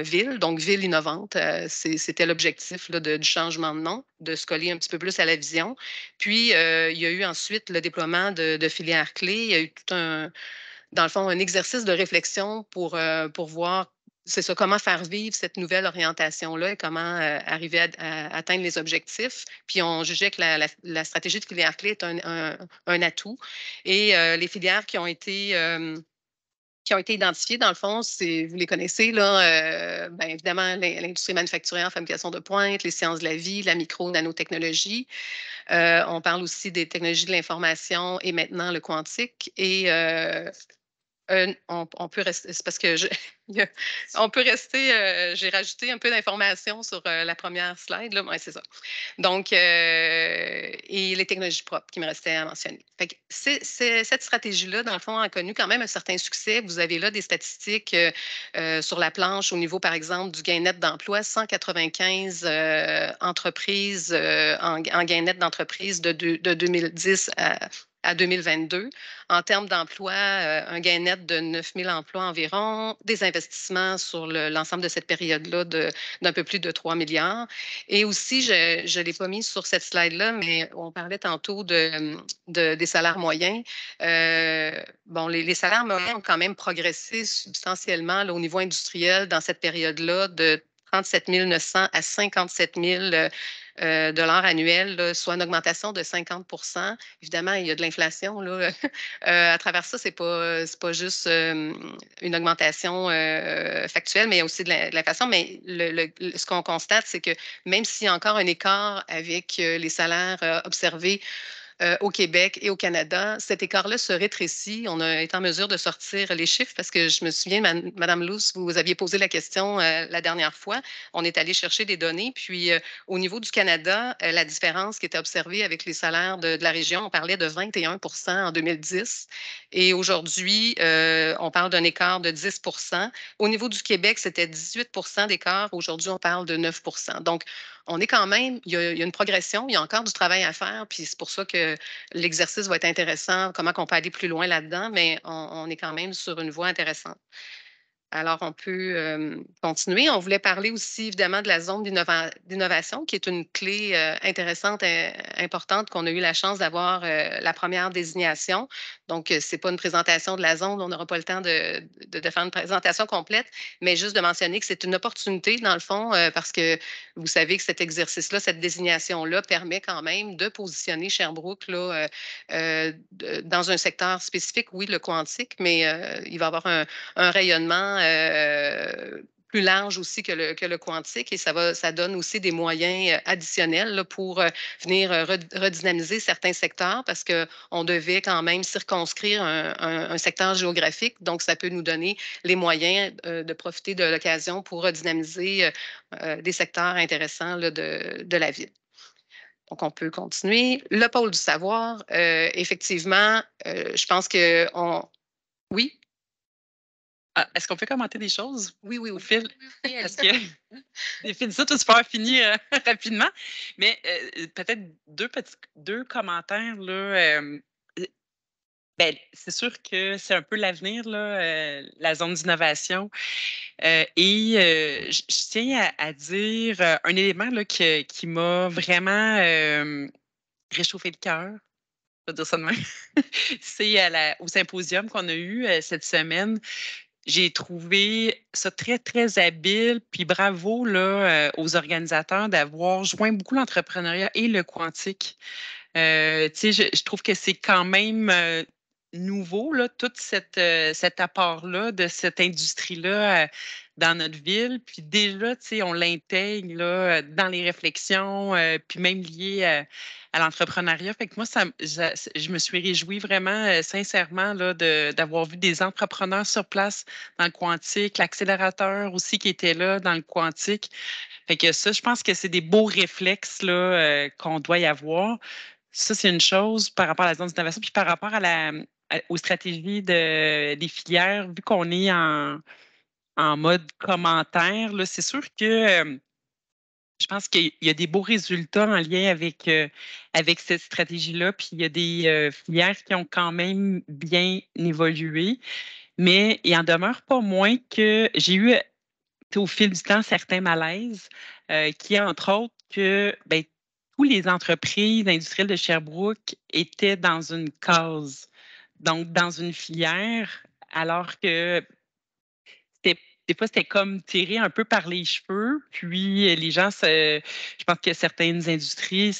ville, donc ville innovante. C'était l'objectif là, du changement de nom, de se coller un petit peu plus à la vision. Puis, il y a eu ensuite le déploiement de filières clés. Il y a eu tout dans le fond, un exercice de réflexion pour voir c'est ça, comment faire vivre cette nouvelle orientation-là et comment arriver à atteindre les objectifs. Puis on jugeait que la stratégie de filière clé est un atout. Et les filières qui ont été qui ont été identifiés, dans le fond, vous les connaissez, là, bien évidemment, l'industrie manufacturière, fabrication de pointe, les sciences de la vie, la micro-nanotechnologie. On parle aussi des technologies de l'information et maintenant le quantique. Et on peut rester, c'est parce que on peut rester, j'ai rajouté un peu d'informations sur la première slide, là, ouais, c'est ça. Donc, et les technologies propres qui me restaient à mentionner. Fait que cette stratégie-là, dans le fond, a connu quand même un certain succès. Vous avez là des statistiques sur la planche au niveau, par exemple, du gain net d'emploi, 195 entreprises en gain net d'entreprise de 2010 à 2022. En termes d'emploi, un gain net de 9 000 emplois environ, des investissements sur l'ensemble de cette période-là d'un peu plus de 3 milliards. Et aussi, je ne l'ai pas mis sur cette slide-là, mais on parlait tantôt des salaires moyens. Bon, les salaires moyens ont quand même progressé substantiellement là, au niveau industriel dans cette période-là de 37 900 à 57 000 dollars annuels, là, soit une augmentation de 50 %. Évidemment, il y a de l'inflation. Là. À travers ça, ce n'est pas juste une augmentation factuelle, mais il y a aussi de l'inflation. Mais ce qu'on constate, c'est que même s'il y a encore un écart avec les salaires observés au Québec et au Canada, cet écart-là se rétrécit. On a été en mesure de sortir les chiffres parce que je me souviens, Madame Luce, vous aviez posé la question la dernière fois. On est allé chercher des données. Puis, au niveau du Canada, la différence qui était observée avec les salaires de la région, on parlait de 21 % en 2010. Et aujourd'hui, on parle d'un écart de 10 %. Au niveau du Québec, c'était 18 % d'écart. Aujourd'hui, on parle de 9 %. Donc, on est quand même, il y a une progression, il y a encore du travail à faire, puis c'est pour ça que l'exercice va être intéressant, comment on peut aller plus loin là-dedans, mais on est quand même sur une voie intéressante. Alors, on peut continuer. On voulait parler aussi, évidemment, de la zone d'innovation, qui est une clé intéressante et importante qu'on a eu la chance d'avoir la première désignation. Donc, ce n'est pas une présentation de la zone, on n'aura pas le temps de faire une présentation complète, mais juste de mentionner que c'est une opportunité, dans le fond, parce que vous savez que cet exercice-là, cette désignation-là, permet quand même de positionner Sherbrooke là, dans un secteur spécifique, oui, le quantique, mais il va y avoir un rayonnement plus large aussi que le quantique et ça donne aussi des moyens additionnels là, pour venir redynamiser certains secteurs parce qu'on devait quand même circonscrire un secteur géographique. Donc, ça peut nous donner les moyens de profiter de l'occasion pour redynamiser des secteurs intéressants là, de la ville. Donc, on peut continuer. Le pôle du savoir, effectivement, je pense que Oui? Est-ce qu'on peut commenter des choses Oui, au fil? Parce que j'ai fini ça, tout se faire finir rapidement. Mais peut-être deux commentaires. Là, ben, c'est sûr que c'est un peu l'avenir, là, la zone d'innovation. Et je tiens à dire un élément là, qui m'a vraiment réchauffé le cœur. Je vais dire ça de même. C'est au symposium qu'on a eu cette semaine. J'ai trouvé ça très, très habile. Puis bravo là, aux organisateurs d'avoir joint beaucoup l'entrepreneuriat et le quantique. Tu sais, je trouve que c'est quand même nouveau, là, tout cet apport-là de cette industrie-là dans notre ville. Puis déjà, tu sais, on l'intègre là, dans les réflexions, puis même lié à l'entrepreneuriat. Fait que moi, je me suis réjouie vraiment, sincèrement, là, d'avoir vu des entrepreneurs sur place dans le quantique, l'accélérateur aussi qui était là dans le quantique. Fait que ça, je pense que c'est des beaux réflexes là, qu'on doit y avoir. Ça, c'est une chose par rapport à la zone d'innovation. Puis par rapport aux stratégies des filières, vu qu'on est en mode commentaire, là, c'est sûr que je pense qu'il y a des beaux résultats en lien avec cette stratégie-là. Puis il y a des filières qui ont quand même bien évolué. Mais il en demeure pas moins que j'ai eu au fil du temps certains malaises qui, entre autres, que ben, tous les entreprises industrielles de Sherbrooke étaient dans une case, donc dans une filière, alors que des fois, c'était comme tiré un peu par les cheveux. Puis les gens, je pense que certaines industries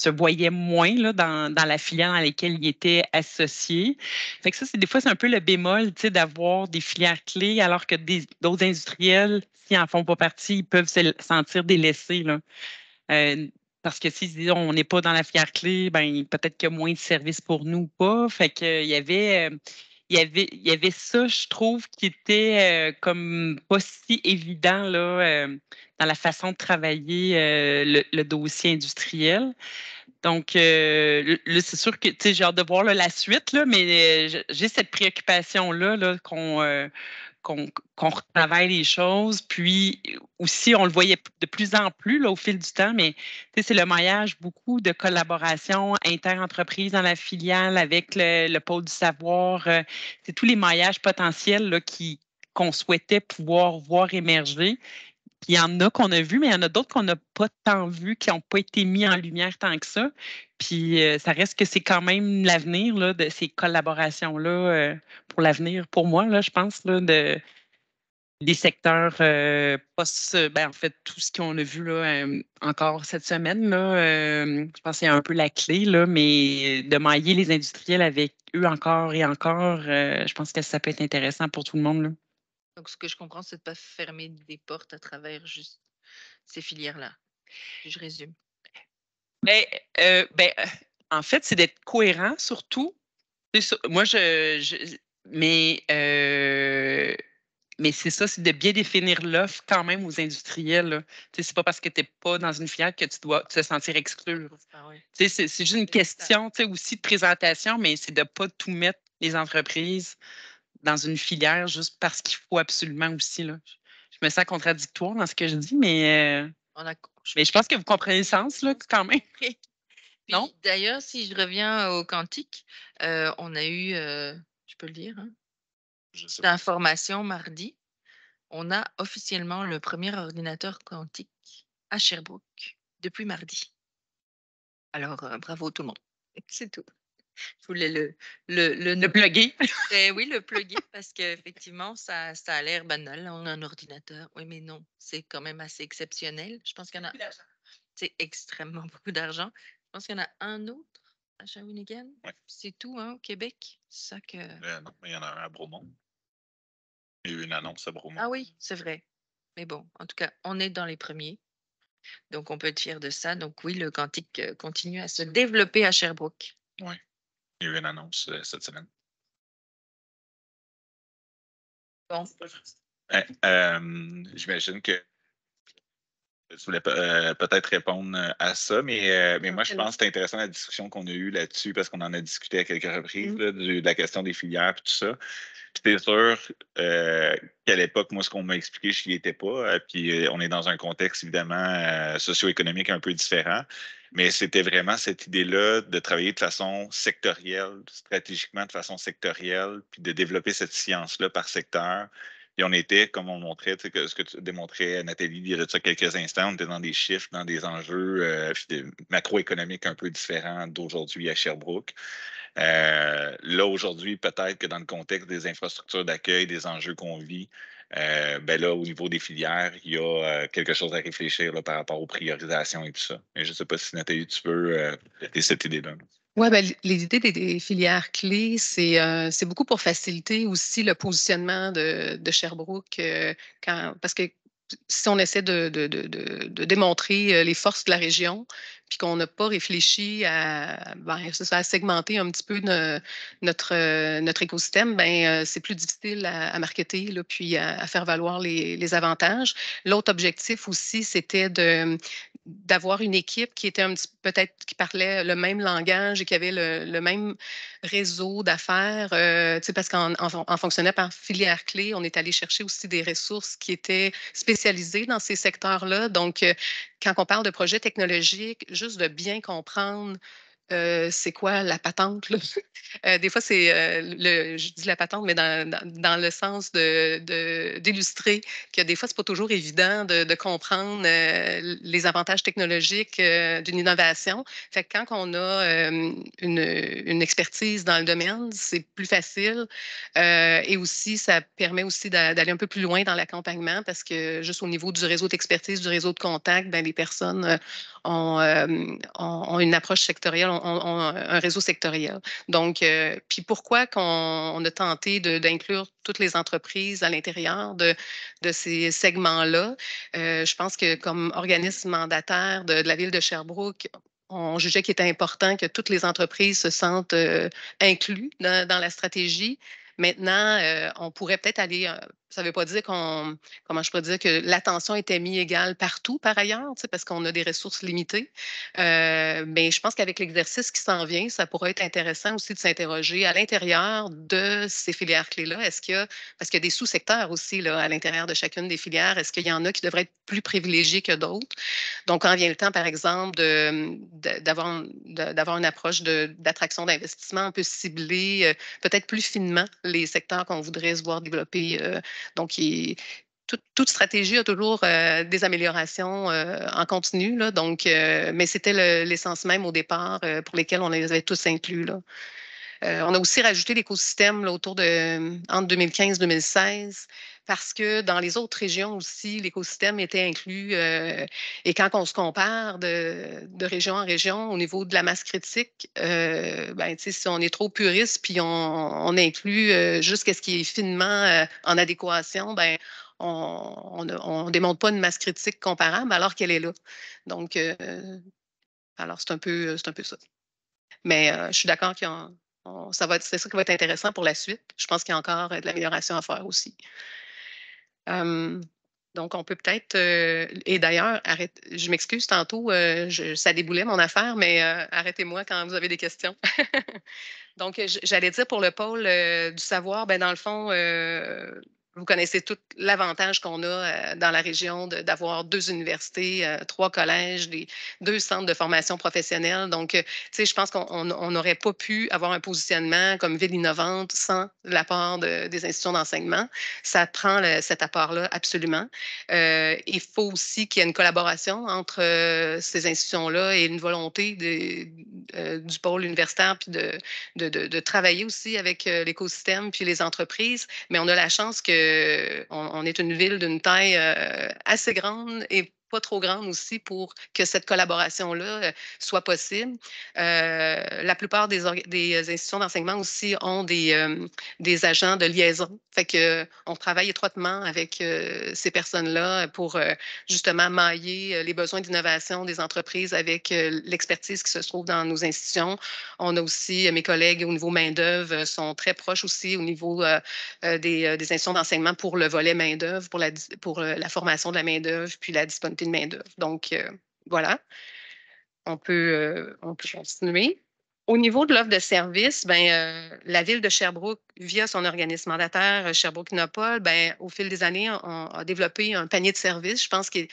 se voyait moins là, dans la filière dans laquelle il était associé. Fait que ça, des fois, c'est un peu le bémol, tu sais, d'avoir des filières clés, alors que d'autres industriels, s'ils n'en font pas partie, ils peuvent se sentir délaissés, là. Euh, Parce que si on n'est pas dans la filière clé, ben peut-être qu'il y a moins de services pour nous ou pas. Fait que il y avait ça, je trouve, qui était comme pas si évident là, dans la façon de travailler le dossier industriel. Donc, là, c'est sûr que tu sais, j'ai hâte de voir là, la suite, là, mais j'ai cette préoccupation-là là, qu'on retravaille les choses. Puis aussi, on le voyait de plus en plus là, au fil du temps, mais tu sais, c'est le maillage beaucoup de collaboration inter-entreprise dans la filiale avec le pôle du savoir. C'est tous les maillages potentiels là, qu'on souhaitait pouvoir voir émerger. Puis il y en a qu'on a vu, mais il y en a d'autres qu'on n'a pas tant vu, qui n'ont pas été mis en lumière tant que ça. Puis ça reste que c'est quand même l'avenir là, de ces collaborations-là pour l'avenir, pour moi, là, je pense, là, des secteurs ben, en fait, tout ce qu'on a vu là, encore cette semaine, là, je pense que c'est un peu la clé, là, mais de mailler les industriels avec eux encore et encore, je pense que ça peut être intéressant pour tout le monde, là. Donc, ce que je comprends, c'est de pas fermer des portes à travers juste ces filières-là. Si je résume. Ben, en fait, c'est d'être cohérent surtout. C'est ça. Moi, mais c'est ça, c'est de bien définir l'offre quand même aux industriels, là. Tu sais, c'est pas parce que tu n'es pas dans une filière que tu dois te sentir exclu. Ah ouais. Tu sais, c'est juste une question, tu sais, aussi de présentation, mais c'est de ne pas tout mettre les entreprises dans une filière juste parce qu'il faut absolument aussi, là. Je me sens contradictoire dans ce que je dis, On a... mais je pense que vous comprenez le sens, là, quand même. Non? Puis d'ailleurs, si je reviens au quantique, on a eu, je peux le dire, hein, Je sais pas. d'information mardi. On a officiellement le premier ordinateur quantique à Sherbrooke depuis mardi. Alors, bravo tout le monde. C'est tout. Je voulais Le plugger. oui, le plugger parce qu'effectivement, ça a l'air banal. On a un ordinateur. Oui, mais non, c'est quand même assez exceptionnel. Je pense qu'il y en a. C'est extrêmement beaucoup d'argent. Je pense qu'il y en a un autre à Shawinigan. Ouais. C'est tout, hein, au Québec. C'est ça que. Non, mais il y en a un à Bromont. Il y a eu une annonce à Bromont. Ah oui, c'est vrai. Mais bon, en tout cas, on est dans les premiers. Donc, on peut être fier de ça. Donc, oui, le quantique continue à se développer à Sherbrooke. Oui. Il y a eu une annonce cette semaine. Bon. J'imagine que tu voulais peut-être répondre à ça, mais moi, je pense que c'est intéressant la discussion qu'on a eue là-dessus parce qu'on en a discuté à quelques reprises, là, de la question des filières et tout ça. Puis c'est sûr qu'à l'époque, moi, ce qu'on m'a expliqué, je n'y étais pas. Puis on est dans un contexte, évidemment, socio-économique un peu différent. Mais c'était vraiment cette idée-là de travailler de façon sectorielle, stratégiquement de façon sectorielle, puis de développer cette science-là par secteur. Puis on était, comme on montrait, tu sais, ce que tu démontrais, Nathalie, il y a de ça quelques instants, on était dans des chiffres, dans des enjeux macroéconomiques un peu différents d'aujourd'hui à Sherbrooke. Là, aujourd'hui, peut-être que dans le contexte des infrastructures d'accueil, des enjeux qu'on vit, ben là, au niveau des filières, il y a quelque chose à réfléchir là, par rapport aux priorisations et tout ça. Mais je ne sais pas si, Nathalie, tu peux traiter cette idée-là. Oui, ben, les idées des filières clés, c'est beaucoup pour faciliter aussi le positionnement de Sherbrooke parce que si on essaie de démontrer les forces de la région, puis qu'on n'a pas réfléchi c'est ça, à segmenter un petit peu notre écosystème, c'est plus difficile à marketer, là, puis à faire valoir les avantages. L'autre objectif aussi, c'était d'avoir une équipe qui était peut-être qui parlait le même langage et qui avait le même réseau d'affaires, tu sais, parce qu'en fonctionnait par filière clé, on est allé chercher aussi des ressources qui étaient spécialisées dans ces secteurs-là. Donc, quand on parle de projets technologiques, juste de bien comprendre c'est quoi la patente, là? Des fois, c'est, je dis la patente, mais dans le sens d'illustrer que des fois, c'est pas toujours évident de comprendre les avantages technologiques d'une innovation. Fait que quand on a une expertise dans le domaine, c'est plus facile. Et aussi, ça permet aussi d'aller un peu plus loin dans l'accompagnement parce que juste au niveau du réseau d'expertise, du réseau de contact, ben, les personnes ont une approche sectorielle, ont un réseau sectoriel. Donc, puis pourquoi on a tenté d'inclure toutes les entreprises à l'intérieur de ces segments-là? Je pense que comme organisme mandataire de la ville de Sherbrooke, on jugeait qu'il était important que toutes les entreprises se sentent inclus dans la stratégie. Maintenant, on pourrait peut-être aller, ça ne veut pas dire comment je pourrais dire, que l'attention était mise égale partout par ailleurs, parce qu'on a des ressources limitées. Mais je pense qu'avec l'exercice qui s'en vient, ça pourrait être intéressant aussi de s'interroger à l'intérieur de ces filières clés-là. Parce qu'il y a des sous-secteurs aussi là, à l'intérieur de chacune des filières, est-ce qu'il y en a qui devraient être plus privilégiés que d'autres? Donc, quand vient le temps, par exemple, d'avoir une approche d'attraction d'investissement, on peut cibler peut-être plus finement les secteurs qu'on voudrait se voir développer. Donc, toute stratégie a toujours des améliorations en continu. Là, donc, mais c'était l'essence même au départ pour lesquels on les avait tous inclus. Là. On a aussi rajouté l'écosystème autour de entre 2015 et 2016 parce que dans les autres régions aussi, l'écosystème était inclus. Et quand on se compare de région en région au niveau de la masse critique, ben, si on est trop puriste puis on inclut juste ce qui est finement en adéquation, ben, on ne démontre pas une masse critique comparable alors qu'elle est là. Donc, alors c'est un peu ça. Mais je suis d'accord qu'il y a c'est ça qui va être intéressant pour la suite. Je pense qu'il y a encore de l'amélioration à faire aussi. Donc, on peut peut-être, et d'ailleurs, je m'excuse tantôt, ça déboulait mon affaire, mais arrêtez-moi quand vous avez des questions. Donc, j'allais dire pour le pôle du savoir, ben, dans le fond, vous connaissez tout l'avantage qu'on a dans la région d'avoir 2 universités, 3 collèges, 2 centres de formation professionnelle. Donc, tu sais, je pense qu'on n'aurait pas pu avoir un positionnement comme ville innovante sans l'apport des institutions d'enseignement. Ça prend cet apport-là absolument. Il faut aussi qu'il y ait une collaboration entre ces institutions-là et une volonté du pôle universitaire puis de travailler aussi avec l'écosystème puis les entreprises. Mais on a la chance qu'on est une ville d'une taille assez grande et pas trop grande aussi pour que cette collaboration-là soit possible. La plupart des institutions d'enseignement aussi ont des agents de liaison. Fait que on travaille étroitement avec ces personnes-là pour justement mailler les besoins d'innovation des entreprises avec l'expertise qui se trouve dans nos institutions. On a aussi, mes collègues au niveau main-d'œuvre sont très proches aussi au niveau des institutions d'enseignement pour le volet main-d'œuvre, pour la formation de la main-d'œuvre, puis la disponibilité de main-d'œuvre. Donc, voilà, on peut continuer. Au niveau de l'offre de service, ben, la ville de Sherbrooke, via son organisme mandataire Sherbrooke Innopol, ben, au fil des années, on a développé un panier de services, je pense, qui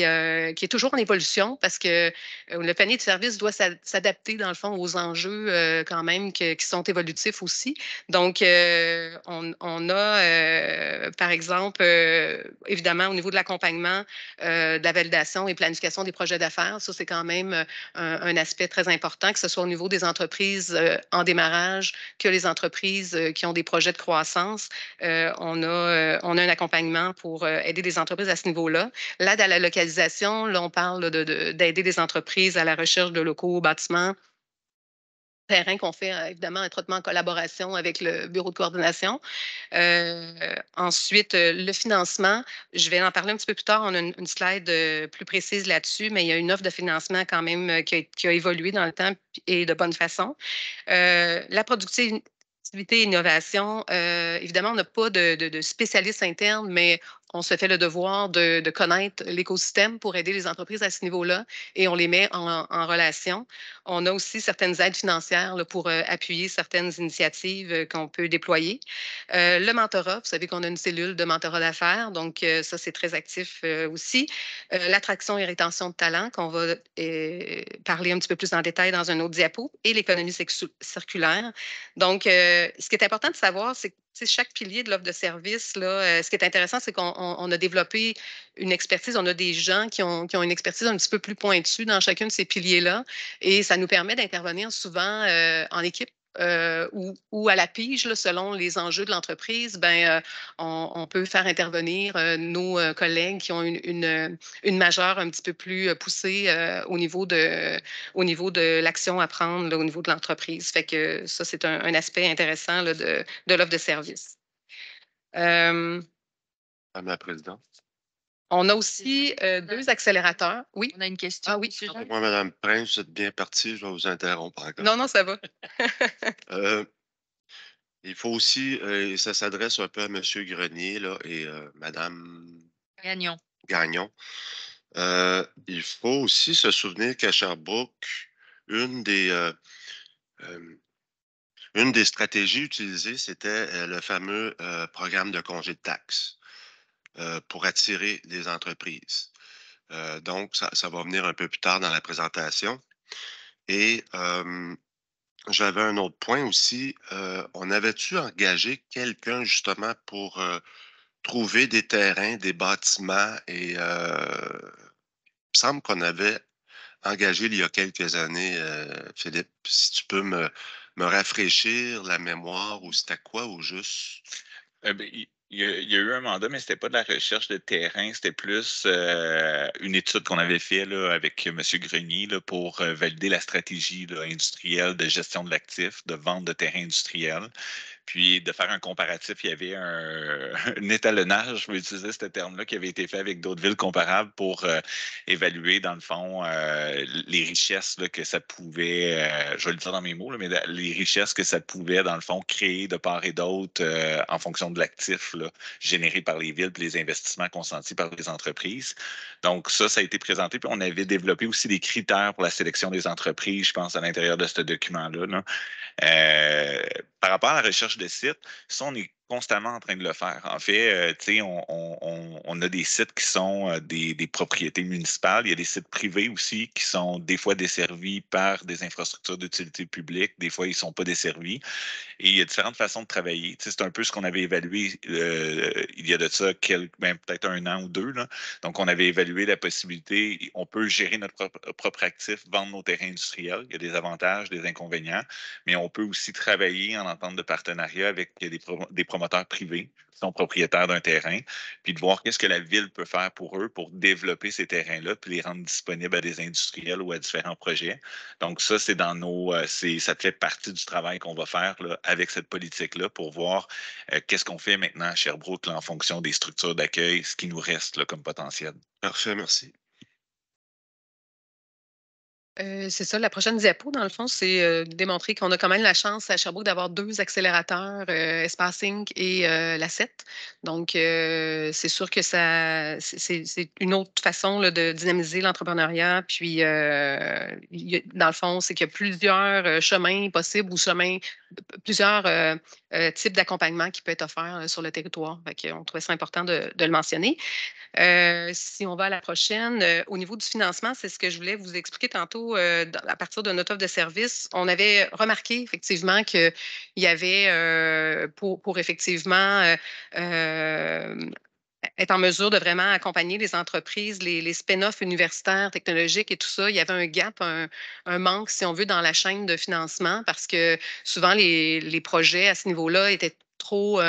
est toujours en évolution parce que le panier de services doit s'adapter, dans le fond, aux enjeux quand même qui sont évolutifs aussi. Donc, on a, par exemple, évidemment, au niveau de l'accompagnement, de la validation et planification des projets d'affaires, ça, c'est quand même un aspect très important, que ce soit au niveau des entreprises en démarrage que les entreprises qui ont des projets de croissance. On a un accompagnement pour aider les entreprises à ce niveau-là. L'aide à la localisation, là, on parle d'aider les entreprises à la recherche de locaux, bâtiments, terrain qu'on fait évidemment étroitement en collaboration avec le bureau de coordination. Ensuite, le financement, je vais en parler un petit peu plus tard. On a une slide plus précise là-dessus, mais il y a une offre de financement quand même qui a évolué dans le temps et de bonne façon. La productivité et innovation, évidemment, on n'a pas de spécialistes internes, mais on se fait le devoir de connaître l'écosystème pour aider les entreprises à ce niveau-là et on les met en relation. On a aussi certaines aides financières là, pour appuyer certaines initiatives qu'on peut déployer. Le mentorat, vous savez qu'on a une cellule de mentorat d'affaires, donc ça, c'est très actif aussi. L'attraction et rétention de talent, qu'on va parler un petit peu plus en détail dans un autre diapo, et l'économie circulaire. Donc, ce qui est important de savoir, c'est que chaque pilier de l'offre de service, là, ce qui est intéressant, c'est qu'on a développé une expertise. On a des gens qui ont une expertise un petit peu plus pointue dans chacun de ces piliers-là. Et ça nous permet d'intervenir souvent en équipe. Ou à la pige, là, selon les enjeux de l'entreprise, on peut faire intervenir nos collègues qui ont une majeure un petit peu plus poussée au niveau de l'action à prendre, là, au niveau de l'entreprise. Fait que ça, c'est un aspect intéressant là, de l'offre de service. Madame la présidente. On a aussi 2 accélérateurs. Oui. On a une question. Ah oui. Moi, Madame Prince, vous êtes bien partie, je vais vous interrompre encore. Non, ça va. Il faut aussi, et ça s'adresse un peu à M. Grenier là, et Mme Gagnon. Gagnon. Il faut aussi se souvenir qu'à Sherbrooke, une des stratégies utilisées, c'était le fameux programme de congé de taxes pour attirer les entreprises. Donc, ça va venir un peu plus tard dans la présentation. Et j'avais un autre point aussi. On avait-tu engagé quelqu'un justement pour trouver des terrains, des bâtiments et il me semble qu'on avait engagé il y a quelques années, Philippe, si tu peux me rafraîchir la mémoire ou c'était quoi ou juste? Il y a eu un mandat, mais c'était pas de la recherche de terrain, c'était plus une étude qu'on avait faite avec M. Grenier là, pour valider la stratégie là, industrielle de gestion de l'actif, de vente de terrain industriel. Puis de faire un comparatif, il y avait un étalonnage, je vais utiliser ce terme-là, qui avait été fait avec d'autres villes comparables pour évaluer, dans le fond, les richesses là, que ça pouvait, je vais le dire dans mes mots, là, mais les richesses que ça pouvait, dans le fond, créer de part et d'autre en fonction de l'actif là, généré par les villes et les investissements consentis par les entreprises. Donc ça a été présenté. Puis on avait développé aussi des critères pour la sélection des entreprises, je pense, à l'intérieur de ce document-là. Là. Par rapport à la recherche de sites, ça, on est constamment en train de le faire. En fait, on a des sites qui sont des propriétés municipales. Il y a des sites privés aussi qui sont des fois desservis par des infrastructures d'utilité publique. Des fois, ils ne sont pas desservis. Et il y a différentes façons de travailler. C'est un peu ce qu'on avait évalué il y a de ça peut-être 1 an ou 2. Là. Donc, on avait évalué la possibilité, on peut gérer notre propre actif, vendre nos terrains industriels. Il y a des avantages, des inconvénients, mais on peut aussi travailler en entente de partenariat avec des promoteurs privés qui sont propriétaires d'un terrain, puis de voir qu'est-ce que la ville peut faire pour eux pour développer ces terrains-là, puis les rendre disponibles à des industriels ou à différents projets. Donc, ça, c'est dans ça fait partie du travail qu'on va faire là, avec cette politique-là pour voir qu'est-ce qu'on fait maintenant à Sherbrooke là, en fonction des structures d'accueil, ce qui nous reste là, comme potentiel. Parfait, merci. C'est ça, la prochaine diapo, dans le fond, c'est démontrer qu'on a quand même la chance à Sherbrooke d'avoir 2 accélérateurs, Espace Inc. et l'A7. Donc, c'est sûr que c'est une autre façon là, de dynamiser l'entrepreneuriat. Puis, dans le fond, c'est qu'il y a plusieurs chemins possibles ou plusieurs types d'accompagnement qui peuvent être offerts sur le territoire. On trouvait ça important de le mentionner. Si on va à la prochaine, au niveau du financement, c'est ce que je voulais vous expliquer tantôt à partir de notre offre de service. On avait remarqué effectivement qu'il y avait pour effectivement être en mesure de vraiment accompagner les entreprises, les spin-offs universitaires, technologiques et tout ça, il y avait un gap, un manque, si on veut, dans la chaîne de financement parce que souvent les projets à ce niveau-là étaient trop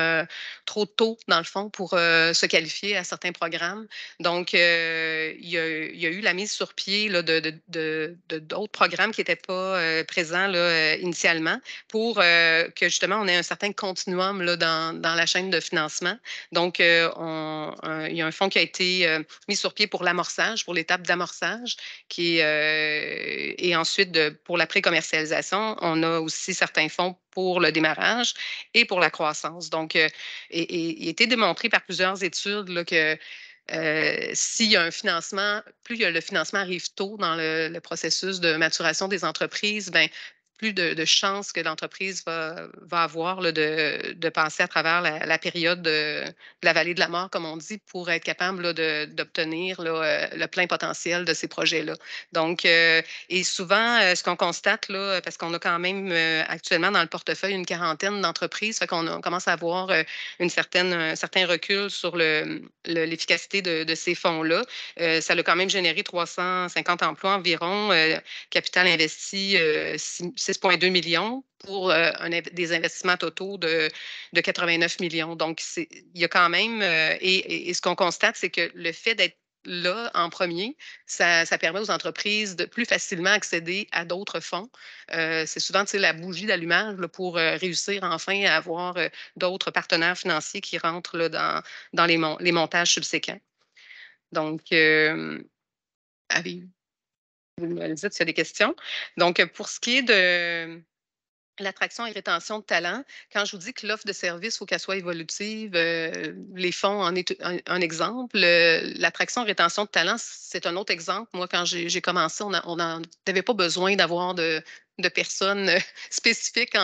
tôt, dans le fond, pour se qualifier à certains programmes. Donc, il y a eu la mise sur pied là, d'autres programmes qui n'étaient pas présents là, initialement pour que justement on ait un certain continuum là, dans la chaîne de financement. Donc, il y a un fonds qui a été mis sur pied pour l'amorçage, pour l'étape d'amorçage, et ensuite pour la pré-commercialisation, on a aussi certains fonds pour le démarrage et pour la croissance. Donc, il a été démontré par plusieurs études là, que s'il y a un financement, plus le financement arrive tôt dans le processus de maturation des entreprises, ben, plus de chances que l'entreprise va avoir là, de passer à travers la période de la vallée de la mort, comme on dit, pour être capable là, d'obtenir le plein potentiel de ces projets-là. Donc, et souvent, ce qu'on constate, là, parce qu'on a quand même actuellement dans le portefeuille une quarantaine d'entreprises, fait qu'on commence à avoir un certain recul sur l'efficacité de ces fonds-là. Ça a quand même généré 350 emplois environ, capital investi 6,2 millions pour des investissements totaux de 89 millions. Donc, il y a quand même, et ce qu'on constate, c'est que le fait d'être là en premier, ça permet aux entreprises de plus facilement accéder à d'autres fonds. C'est souvent la bougie d'allumage là, pour réussir enfin à avoir d'autres partenaires financiers qui rentrent là, dans les montages subséquents. Donc, vous me dites s'il y a des questions. Donc, pour ce qui est de l'attraction et rétention de talent, quand je vous dis que l'offre de service, il faut qu'elle soit évolutive, les fonds en est un exemple. L'attraction et rétention de talent, c'est un autre exemple. Moi, quand j'ai commencé, on n'avait pas besoin d'avoir de personnes spécifiques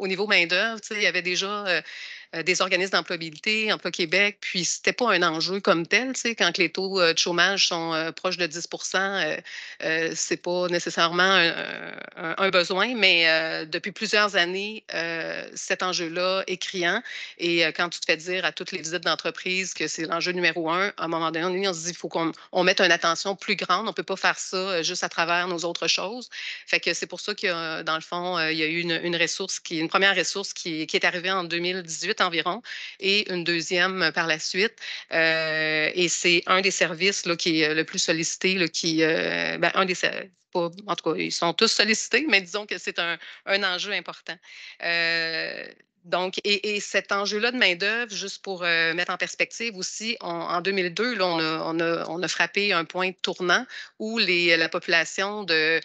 au niveau main-d'œuvre. Il y avait déjà des organismes d'employabilité, Emploi Québec, puis c'était pas un enjeu comme tel. Quand les taux de chômage sont proches de 10 c'est pas nécessairement un besoin, mais depuis plusieurs années, cet enjeu-là est criant. Et quand tu te fais dire à toutes les visites d'entreprise que c'est l'enjeu numéro un, à un moment donné, on se dit qu'il faut qu'on mette une attention plus grande. On ne peut pas faire ça juste à travers nos autres choses. Fait que c'est pour ça que, dans le fond, il y a eu une première ressource qui est arrivée en 2018 environ et une deuxième par la suite. Et c'est un des services là, qui est le plus sollicité, là, un des en tout cas, ils sont tous sollicités, mais disons que c'est un enjeu important. Donc, et cet enjeu-là de main-d'œuvre, juste pour mettre en perspective aussi, en 2002, là, on a frappé un point tournant où la population de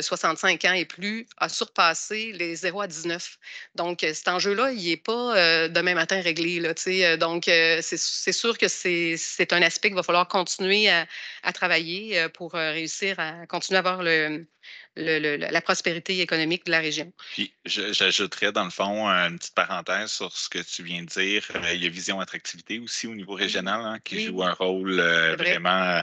65 ans et plus a surpassé les 0 à 19. Donc, cet enjeu-là, il n'est pas demain matin réglé. Là, donc, c'est sûr que c'est un aspect qu'il va falloir continuer à travailler pour réussir à continuer à avoir la prospérité économique de la région. Puis, j'ajouterais, dans le fond, une petite parenthèse sur ce que tu viens de dire. Il y a Vision Attractivité aussi au niveau régional qui joue un rôle vraiment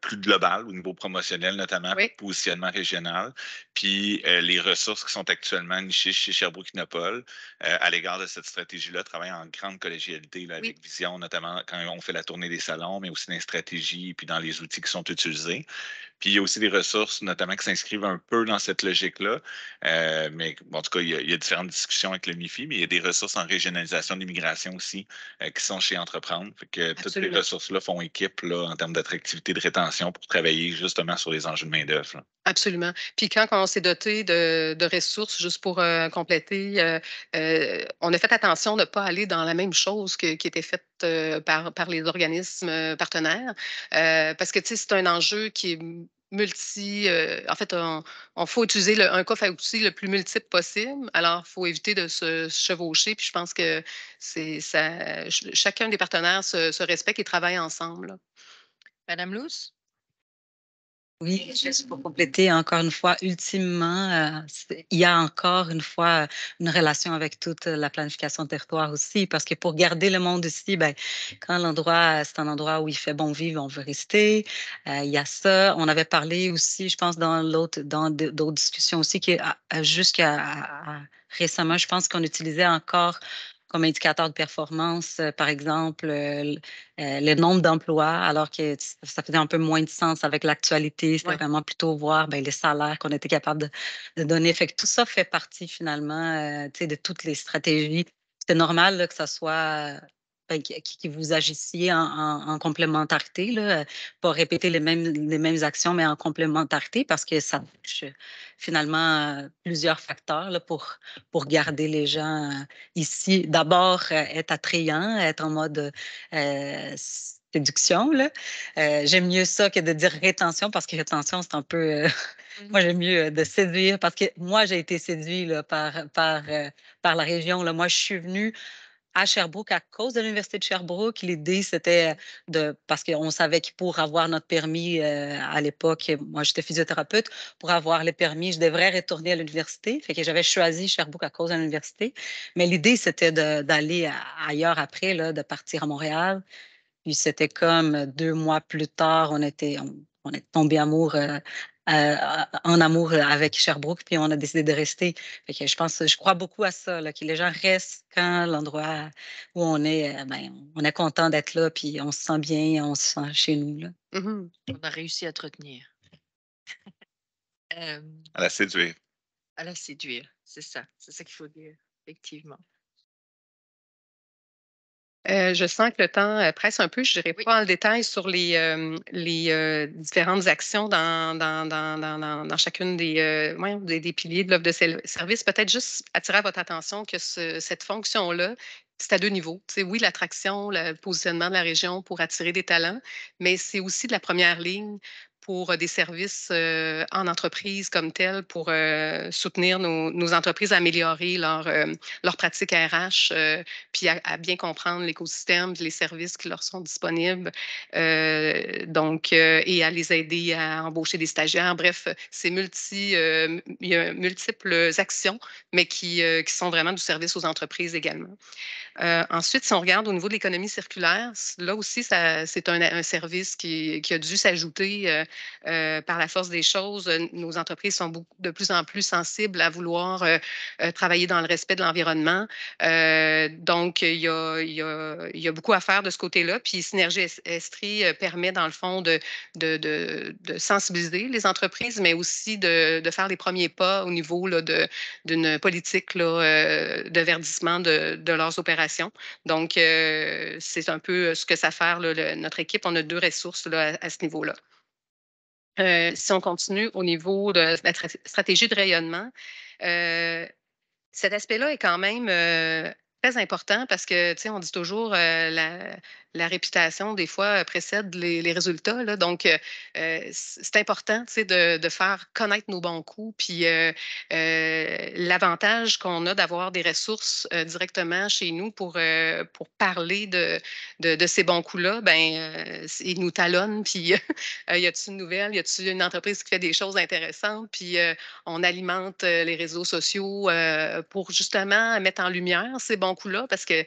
plus global au niveau promotionnel, notamment positionnement régional. Puis, les ressources qui sont actuellement nichées chez Sherbrooke Innopol à l'égard de cette stratégie-là travaillent en grande collégialité là, avec Vision, notamment quand on fait la tournée des salons, mais aussi dans les stratégies puis dans les outils qui sont utilisés. Puis il y a aussi des ressources, notamment, qui s'inscrivent un peu dans cette logique-là. Mais en tout cas, il y a différentes discussions avec le MIFI, mais il y a des ressources en régionalisation de l'immigration aussi qui sont chez Entreprendre. Fait que toutes ces ressources-là font équipe là, en termes d'attractivité, de rétention pour travailler justement sur les enjeux de main-d'œuvre. Absolument. Puis quand on s'est doté de ressources, juste pour compléter, on a fait attention de ne pas aller dans la même chose qui était faite par les organismes partenaires. Parce que c'est un enjeu qui est en fait, on faut utiliser un coffre à outils le plus multiple possible. Alors, il faut éviter de se chevaucher. Puis je pense que chacun des partenaires se respecte et travaille ensemble. Madame Luce? Oui, juste pour compléter encore une fois, ultimement, il y a encore une fois une relation avec toute la planification de territoire aussi, parce que pour garder le monde ici, ben, quand c'est un endroit où il fait bon vivre, on veut rester. Il y a ça. On avait parlé aussi, je pense, dans d'autres discussions aussi, jusqu'à récemment, je pense qu'on utilisait encore comme indicateur de performance, par exemple, le nombre d'emplois, alors que ça faisait un peu moins de sens avec l'actualité. C'était vraiment plutôt voir les salaires qu'on était capable de donner. Fait que tout ça fait partie finalement de toutes les stratégies. C'est normal là, que ça soit qui vous agissiez en complémentarité, là, pas répéter les mêmes actions, mais en complémentarité, parce que ça touche finalement plusieurs facteurs là, pour garder les gens ici. D'abord, être attrayant, être en mode séduction. Là. J'aime mieux ça que de dire rétention, parce que rétention, c'est un peu... moi, j'aime mieux de séduire, parce que moi, j'ai été séduite là, par la région. Là. Moi, je suis venue à Sherbrooke à cause de l'Université de Sherbrooke. L'idée, c'était parce qu'on savait que pour avoir notre permis à l'époque, moi j'étais physiothérapeute, pour avoir le permis, je devrais retourner à l'université. Fait que j'avais choisi Sherbrooke à cause de l'université. Mais l'idée, c'était d'aller ailleurs après, là, de partir à Montréal. Puis c'était comme 2 mois plus tard, on est tombé en amour avec Sherbrooke, puis on a décidé de rester. Fait que je crois beaucoup à ça, là, que les gens restent quand l'endroit où on est, ben, on est content d'être là, puis on se sent bien, on se sent chez nous. Là. On a réussi à te retenir. À la séduire. À la séduire, c'est ça qu'il faut dire, effectivement. Je sens que le temps presse un peu. Je n'irai Oui. pas en détail sur les différentes actions dans chacune des piliers de l'offre de service. Peut-être juste attirer à votre attention que cette fonction-là, c'est à 2 niveaux. C'est oui, l'attraction, le positionnement de la région pour attirer des talents, mais c'est aussi de la première ligne pour des services en entreprise comme tel, pour soutenir nos entreprises à améliorer leurs pratiques RH, puis à bien comprendre l'écosystème, les services qui leur sont disponibles, et à les aider à embaucher des stagiaires. Bref, il y a multiples actions, mais qui sont vraiment du service aux entreprises également. Ensuite, si on regarde au niveau de l'économie circulaire, là aussi, c'est un service qui a dû s'ajouter par la force des choses. Nos entreprises sont de plus en plus sensibles à vouloir travailler dans le respect de l'environnement. Donc, il y a beaucoup à faire de ce côté-là. Puis, Synergie Estrie permet, dans le fond, de sensibiliser les entreprises, mais aussi de faire les premiers pas au niveau là, d'une politique là, de verdissement de leurs opérations. Donc, c'est un peu ce que ça fait là, notre équipe. On a 2 ressources là, à ce niveau-là. Si on continue au niveau de la stratégie de rayonnement, cet aspect-là est quand même très important parce que, tu sais, on dit toujours la réputation, des fois, précède les résultats. Là. Donc, c'est important, tu sais, de faire connaître nos bons coups. Puis, l'avantage qu'on a d'avoir des ressources directement chez nous pour parler de ces bons coups-là, ben, ils nous talonnent. Puis, y a-t-il une nouvelle? Y a-t-il une entreprise qui fait des choses intéressantes? Puis, on alimente les réseaux sociaux pour justement mettre en lumière ces bons coups-là parce que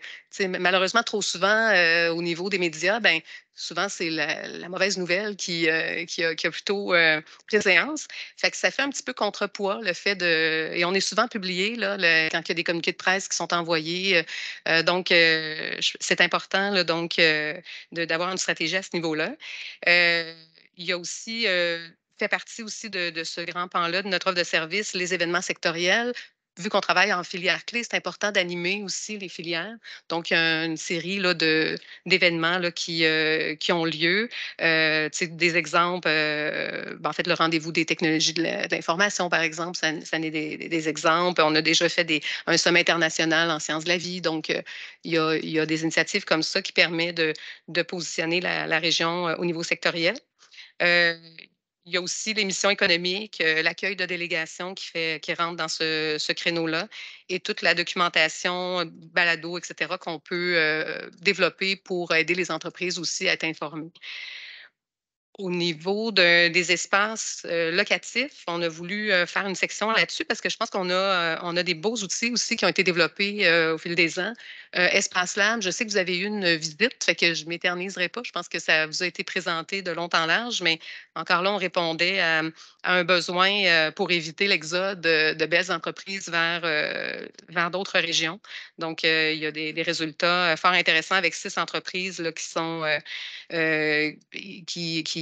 malheureusement, trop souvent, au niveau des médias, ben, souvent, c'est la mauvaise nouvelle qui a plutôt préséance. Fait que ça fait un petit peu contrepoids le fait de... Et on est souvent publié là, quand il y a des communiqués de presse qui sont envoyés. Donc, c'est important là, donc, d'avoir une stratégie à ce niveau-là. Il y a aussi fait partie aussi de ce grand pan-là de notre offre de service, les événements sectoriels. Vu qu'on travaille en filière clé, c'est important d'animer aussi les filières. Donc, il y a une série là, d'événements là, qui ont lieu. Des exemples, en fait, le rendez-vous des technologies de l'information, par exemple, ça en est des exemples. On a déjà fait un sommet international en sciences de la vie. Donc, il y a des initiatives comme ça qui permettent de positionner la région au niveau sectoriel. Il y a aussi les missions économiques, l'accueil de délégations qui rentre dans ce créneau-là et toute la documentation, balado, etc., qu'on peut développer pour aider les entreprises aussi à être informées. Au niveau des espaces locatifs, on a voulu faire une section là-dessus parce que je pense qu'on a des beaux outils aussi qui ont été développés au fil des ans. Espace Lab, je sais que vous avez eu une visite, fait que je ne m'éterniserai pas. Je pense que ça vous a été présenté de long en large, mais encore là, on répondait à un besoin pour éviter l'exode de belles entreprises vers d'autres régions. Donc, il y a des résultats fort intéressants avec 6 entreprises là, qui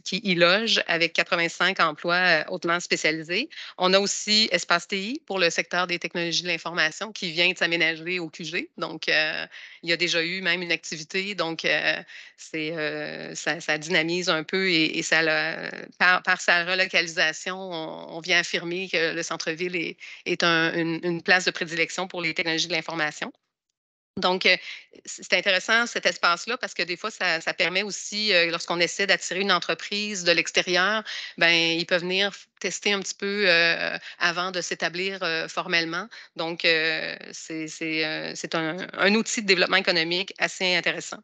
qui y loge avec 85 emplois hautement spécialisés. On a aussi Espace TI pour le secteur des technologies de l'information qui vient de s'aménager au QG. Donc, il y a déjà eu même une activité. Donc, ça dynamise un peu et par sa relocalisation, on vient affirmer que le centre-ville est une place de prédilection pour les technologies de l'information. Donc, c'est intéressant cet espace-là parce que des fois, ça permet aussi, lorsqu'on essaie d'attirer une entreprise de l'extérieur, ben ils peuvent venir tester un petit peu avant de s'établir formellement. Donc, c'est un outil de développement économique assez intéressant.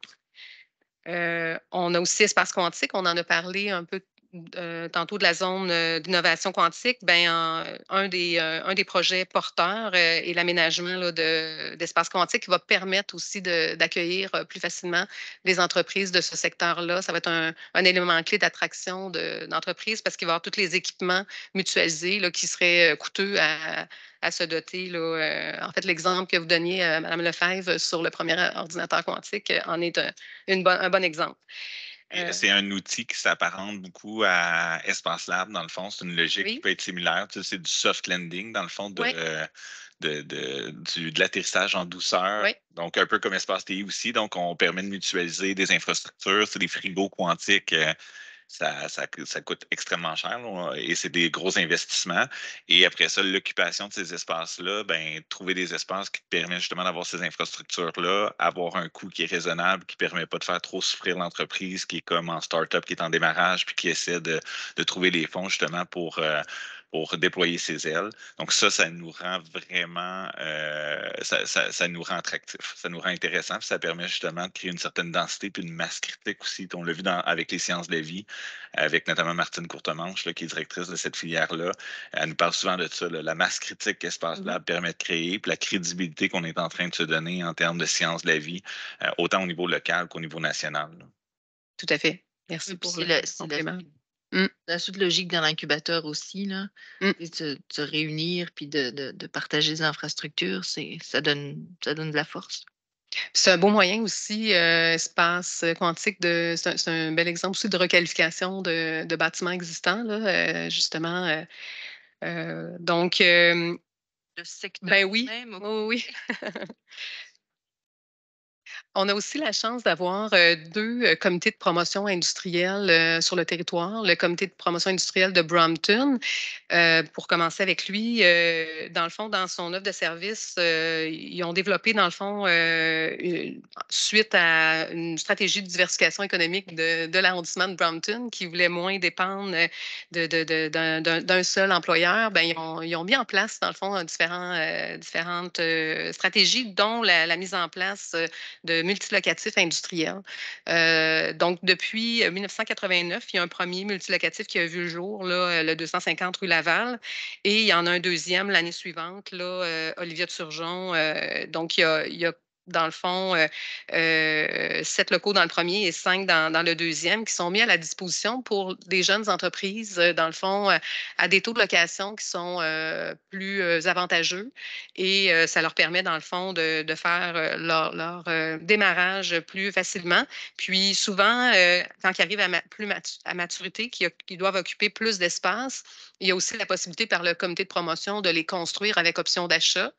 On a aussi Espace quantique, on en a parlé un peu tantôt de la zone d'innovation quantique. Ben, un des projets porteurs est l'aménagement d'espace quantique qui va permettre aussi d'accueillir plus facilement les entreprises de ce secteur-là. Ça va être un élément clé d'attraction d'entreprises parce qu'il va y avoir tous les équipements mutualisés là, qui seraient coûteux à se doter. En fait, l'exemple que vous donniez, Mme Lefebvre, sur le premier ordinateur quantique en est un bon exemple. C'est un outil qui s'apparente beaucoup à Espace Lab, dans le fond. C'est une logique qui Oui. peut être similaire. Tu sais, c'est du soft landing, dans le fond, Oui. de l'atterrissage en douceur. Oui. Donc, un peu comme Espace TI aussi. Donc, on permet de mutualiser des infrastructures. C'est des frigos quantiques. Ça coûte extrêmement cher là, et c'est des gros investissements. Et après ça, l'occupation de ces espaces-là, ben, trouver des espaces qui te permettent justement d'avoir ces infrastructures-là, avoir un coût qui est raisonnable, qui ne permet pas de faire trop souffrir l'entreprise qui est comme en start-up, qui est en démarrage, puis qui essaie de trouver les fonds justement pour déployer ses ailes. Donc ça nous rend vraiment, ça nous rend attractif, ça nous rend intéressant, puis ça permet justement de créer une certaine densité puis une masse critique aussi. On l'a vu avec les sciences de la vie, avec notamment Martine Courtemanche, là, qui est directrice de cette filière-là. Elle nous parle souvent de ça, là, la masse critique qu'Espace Lab permet de créer, puis la crédibilité qu'on est en train de se donner en termes de sciences de la vie, autant au niveau local qu'au niveau national. Là. Tout à fait. Merci Oui, puis pour le complément. La suite logique dans l'incubateur aussi, là, Mm. de se réunir puis de partager les infrastructures, ça donne de la force. C'est un beau moyen aussi, espace quantique, c'est un bel exemple aussi de requalification de bâtiments existants, là, justement. Donc, Le secteur ben oui, même, oui, oui. On a aussi la chance d'avoir 2 comités de promotion industrielle sur le territoire. Le comité de promotion industrielle de Brampton, pour commencer avec lui, dans le fond, dans son offre de service, ils ont développé, dans le fond, suite à une stratégie de diversification économique de l'arrondissement de Brampton qui voulait moins dépendre d'un seul employeur, ben, ils ont mis en place, dans le fond, différentes stratégies, dont la mise en place de multilocatifs industriels. Donc, depuis 1989, il y a un premier multilocatif qui a vu le jour, là, le 250 rue Laval, et il y en a un deuxième l'année suivante, là, Olivia de Surgeon. Donc, il y a dans le fond, 7 locaux dans le premier et 5 dans le deuxième qui sont mis à la disposition pour des jeunes entreprises, dans le fond, à des taux de location qui sont plus avantageux et ça leur permet, dans le fond, de faire leur démarrage plus facilement. Puis souvent, quand ils arrivent à maturité, qu'ils doivent occuper plus d'espace, il y a aussi la possibilité par le comité de promotion de les construire avec option d'achat.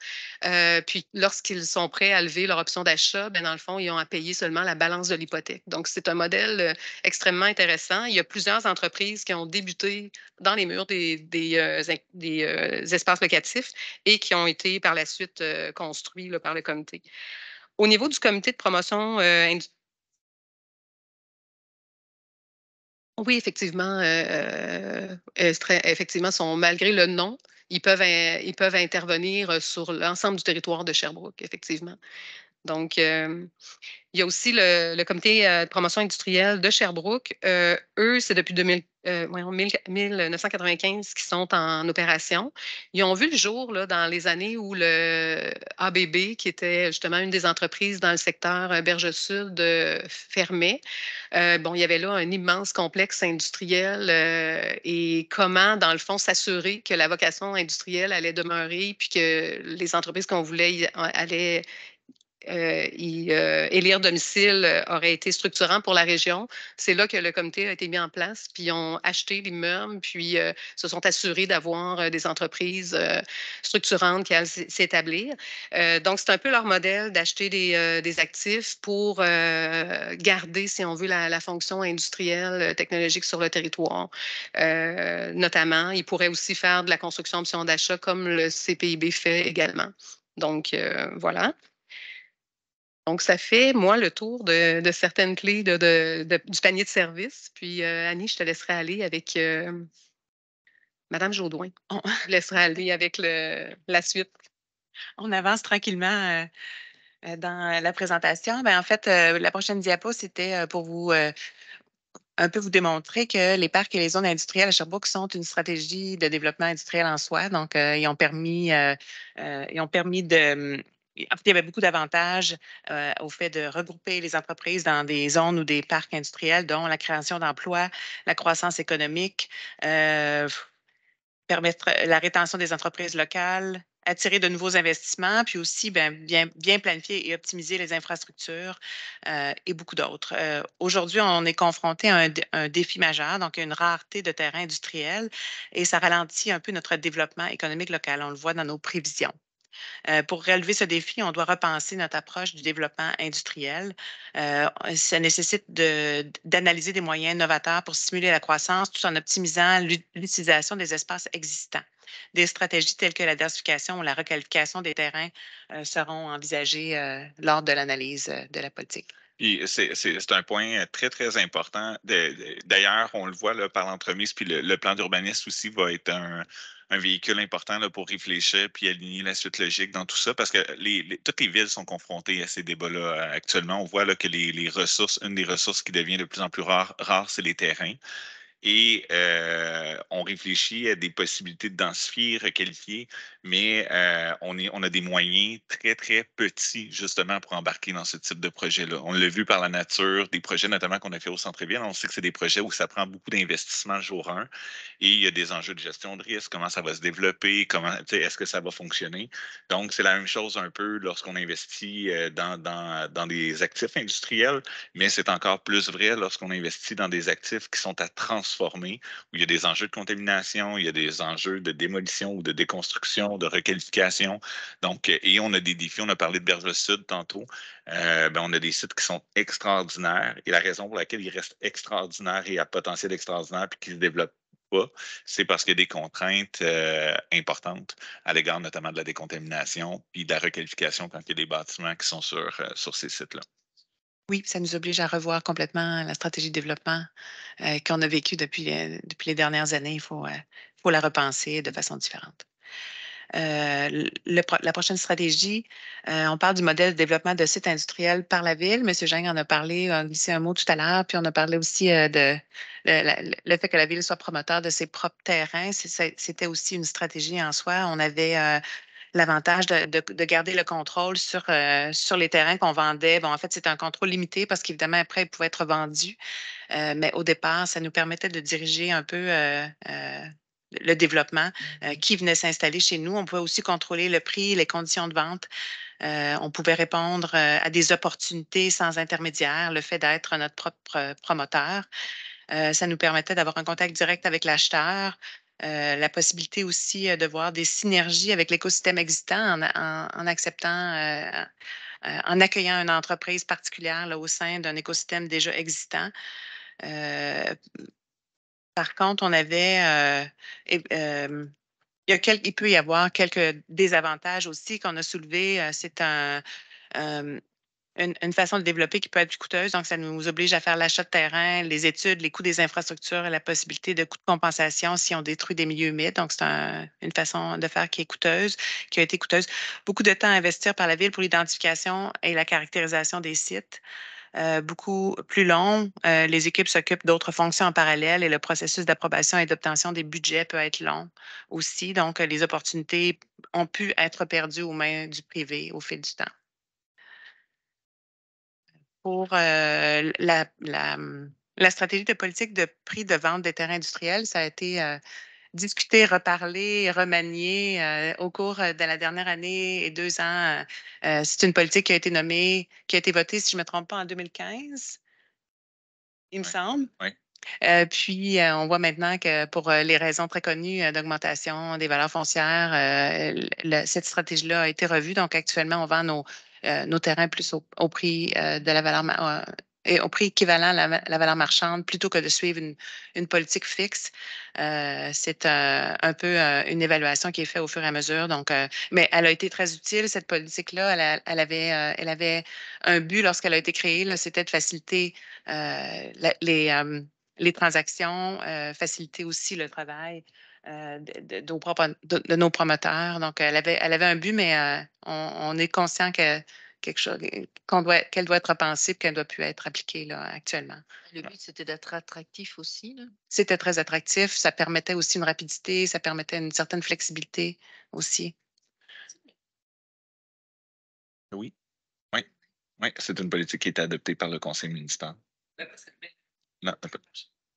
Puis lorsqu'ils sont prêts à lever leur option d'achat, ben, dans le fond, ils ont à payer seulement la balance de l'hypothèque. Donc, c'est un modèle extrêmement intéressant. Il y a plusieurs entreprises qui ont débuté dans les murs des espaces locatifs et qui ont été par la suite construits là, par le comité. Au niveau du comité de promotion oui, effectivement, effectivement, malgré le nom, ils peuvent intervenir sur l'ensemble du territoire de Sherbrooke, effectivement. Donc, il y a aussi le comité de promotion industrielle de Sherbrooke. Eux, c'est depuis 1995 qu'ils sont en opération. Ils ont vu le jour là, dans les années où le ABB, qui était justement une des entreprises dans le secteur Berge-Sud, fermait. Bon, il y avait là un immense complexe industriel et comment, dans le fond, s'assurer que la vocation industrielle allait demeurer puis que les entreprises qu'on voulait allaient élire domicile aurait été structurant pour la région. C'est là que le comité a été mis en place, puis ils ont acheté l'immeuble, puis se sont assurés d'avoir des entreprises structurantes qui allaient s'établir. Donc, c'est un peu leur modèle d'acheter des actifs pour garder, si on veut, la fonction industrielle, technologique sur le territoire. Notamment, ils pourraient aussi faire de la construction option d'achat comme le CPIB fait également. Donc, voilà. Donc, ça fait, moi, le tour de certaines clés du panier de services. Puis, Annie, je te laisserai aller avec Madame Jaudoin. Je laisserai aller avec la suite. On avance tranquillement dans la présentation. En fait, la prochaine diapo, c'était pour vous un peu vous démontrer que les parcs et les zones industrielles à Sherbrooke sont une stratégie de développement industriel en soi. Donc, ils ont permis de... En fait, il y avait beaucoup d'avantages au fait de regrouper les entreprises dans des zones ou des parcs industriels, dont la création d'emplois, la croissance économique, permettre la rétention des entreprises locales, attirer de nouveaux investissements, puis aussi bien planifier et optimiser les infrastructures et beaucoup d'autres. Aujourd'hui, on est confronté à un défi majeur, donc une rareté de terrain industriel, et ça ralentit un peu notre développement économique local. On le voit dans nos prévisions. Pour relever ce défi, on doit repenser notre approche du développement industriel. Ça nécessite d'analyser des moyens novateurs pour stimuler la croissance tout en optimisant l'utilisation des espaces existants. Des stratégies telles que la densification ou la requalification des terrains seront envisagées lors de l'analyse de la politique. Puis c'est un point très, très important. D'ailleurs, on le voit là, par l'entremise, puis le plan d'urbanisme aussi va être un véhicule important là, pour réfléchir puis aligner la suite logique dans tout ça, parce que toutes les villes sont confrontées à ces débats-là actuellement. On voit là, que les ressources, une des ressources qui devient de plus en plus rare, c'est les terrains. Et on réfléchit à des possibilités de densifier, requalifier, mais on a des moyens très, très petits justement pour embarquer dans ce type de projet-là. On l'a vu par la nature, des projets notamment qu'on a fait au centre-ville. On sait que c'est des projets où ça prend beaucoup d'investissement le jour 1 et il y a des enjeux de gestion de risque, comment ça va se développer, est-ce que ça va fonctionner. Donc, c'est la même chose un peu lorsqu'on investit dans des actifs industriels, mais c'est encore plus vrai lorsqu'on investit dans des actifs qui sont à transformer, où il y a des enjeux de contamination, il y a des enjeux de démolition ou de déconstruction, de requalification. Donc, et on a des défis, on a parlé de Berge-Sud tantôt, on a des sites qui sont extraordinaires et la raison pour laquelle ils restent extraordinaires et à potentiel extraordinaire puis qu'ils se développent pas, c'est parce qu'il y a des contraintes importantes à l'égard notamment de la décontamination puis de la requalification quand il y a des bâtiments qui sont sur ces sites-là. Oui, ça nous oblige à revoir complètement la stratégie de développement qu'on a vécue depuis les dernières années. Il faut la repenser de façon différente. La prochaine stratégie, on parle du modèle de développement de sites industriels par la ville. M. Geng en a parlé, a glissé un mot tout à l'heure, puis on a parlé aussi de le fait que la ville soit promoteur de ses propres terrains. C'était aussi une stratégie en soi. On avait l'avantage de garder le contrôle sur les terrains qu'on vendait. Bon, en fait, c'est un contrôle limité parce qu'évidemment, après, ils pouvaient être vendus. Mais au départ, ça nous permettait de diriger un peu le développement qui venait s'installer chez nous. On pouvait aussi contrôler le prix, les conditions de vente. On pouvait répondre à des opportunités sans intermédiaire, le fait d'être notre propre promoteur. Ça nous permettait d'avoir un contact direct avec l'acheteur. La possibilité aussi de voir des synergies avec l'écosystème existant en acceptant, en accueillant une entreprise particulière là, au sein d'un écosystème déjà existant. Par contre, on avait, il peut y avoir quelques désavantages aussi qu'on a soulevés. C'est une façon de développer qui peut être plus coûteuse. Donc, ça nous oblige à faire l'achat de terrain, les études, les coûts des infrastructures et la possibilité de coûts de compensation si on détruit des milieux humides. Donc, c'est une façon de faire qui est coûteuse, qui a été coûteuse. Beaucoup de temps à investir par la ville pour l'identification et la caractérisation des sites. Beaucoup plus long. Les équipes s'occupent d'autres fonctions en parallèle et le processus d'approbation et d'obtention des budgets peut être long aussi. Donc, les opportunités ont pu être perdues aux mains du privé au fil du temps. Pour la stratégie de politique de prix de vente des terrains industriels, ça a été discuté, reparlé, remanié au cours de la dernière année et 2 ans. C'est une politique qui a été nommée, qui a été votée, si je ne me trompe pas, en 2015, il me semble. Oui. Puis, on voit maintenant que pour les raisons très connues d'augmentation des valeurs foncières, cette stratégie-là a été revue. Donc, actuellement, on vend nos terrains plus au prix de la valeur et au prix équivalent à la valeur marchande plutôt que de suivre une politique fixe. C'est un peu une évaluation qui est faite au fur et à mesure. Donc, mais elle a été très utile, cette politique-là. Elle avait un but lorsqu'elle a été créée, là, c'était de faciliter les transactions, faciliter aussi le travail de nos promoteurs. Donc, elle avait un but, mais on est conscient que qu'elle doit être repensée et qu'elle ne doit plus être appliquée là, actuellement. Le but, c'était d'être attractif aussi, là. C'était très attractif. Ça permettait aussi une rapidité, ça permettait une certaine flexibilité aussi. Oui. Oui. Oui, c'est une politique qui a été adoptée par le conseil municipal. Non,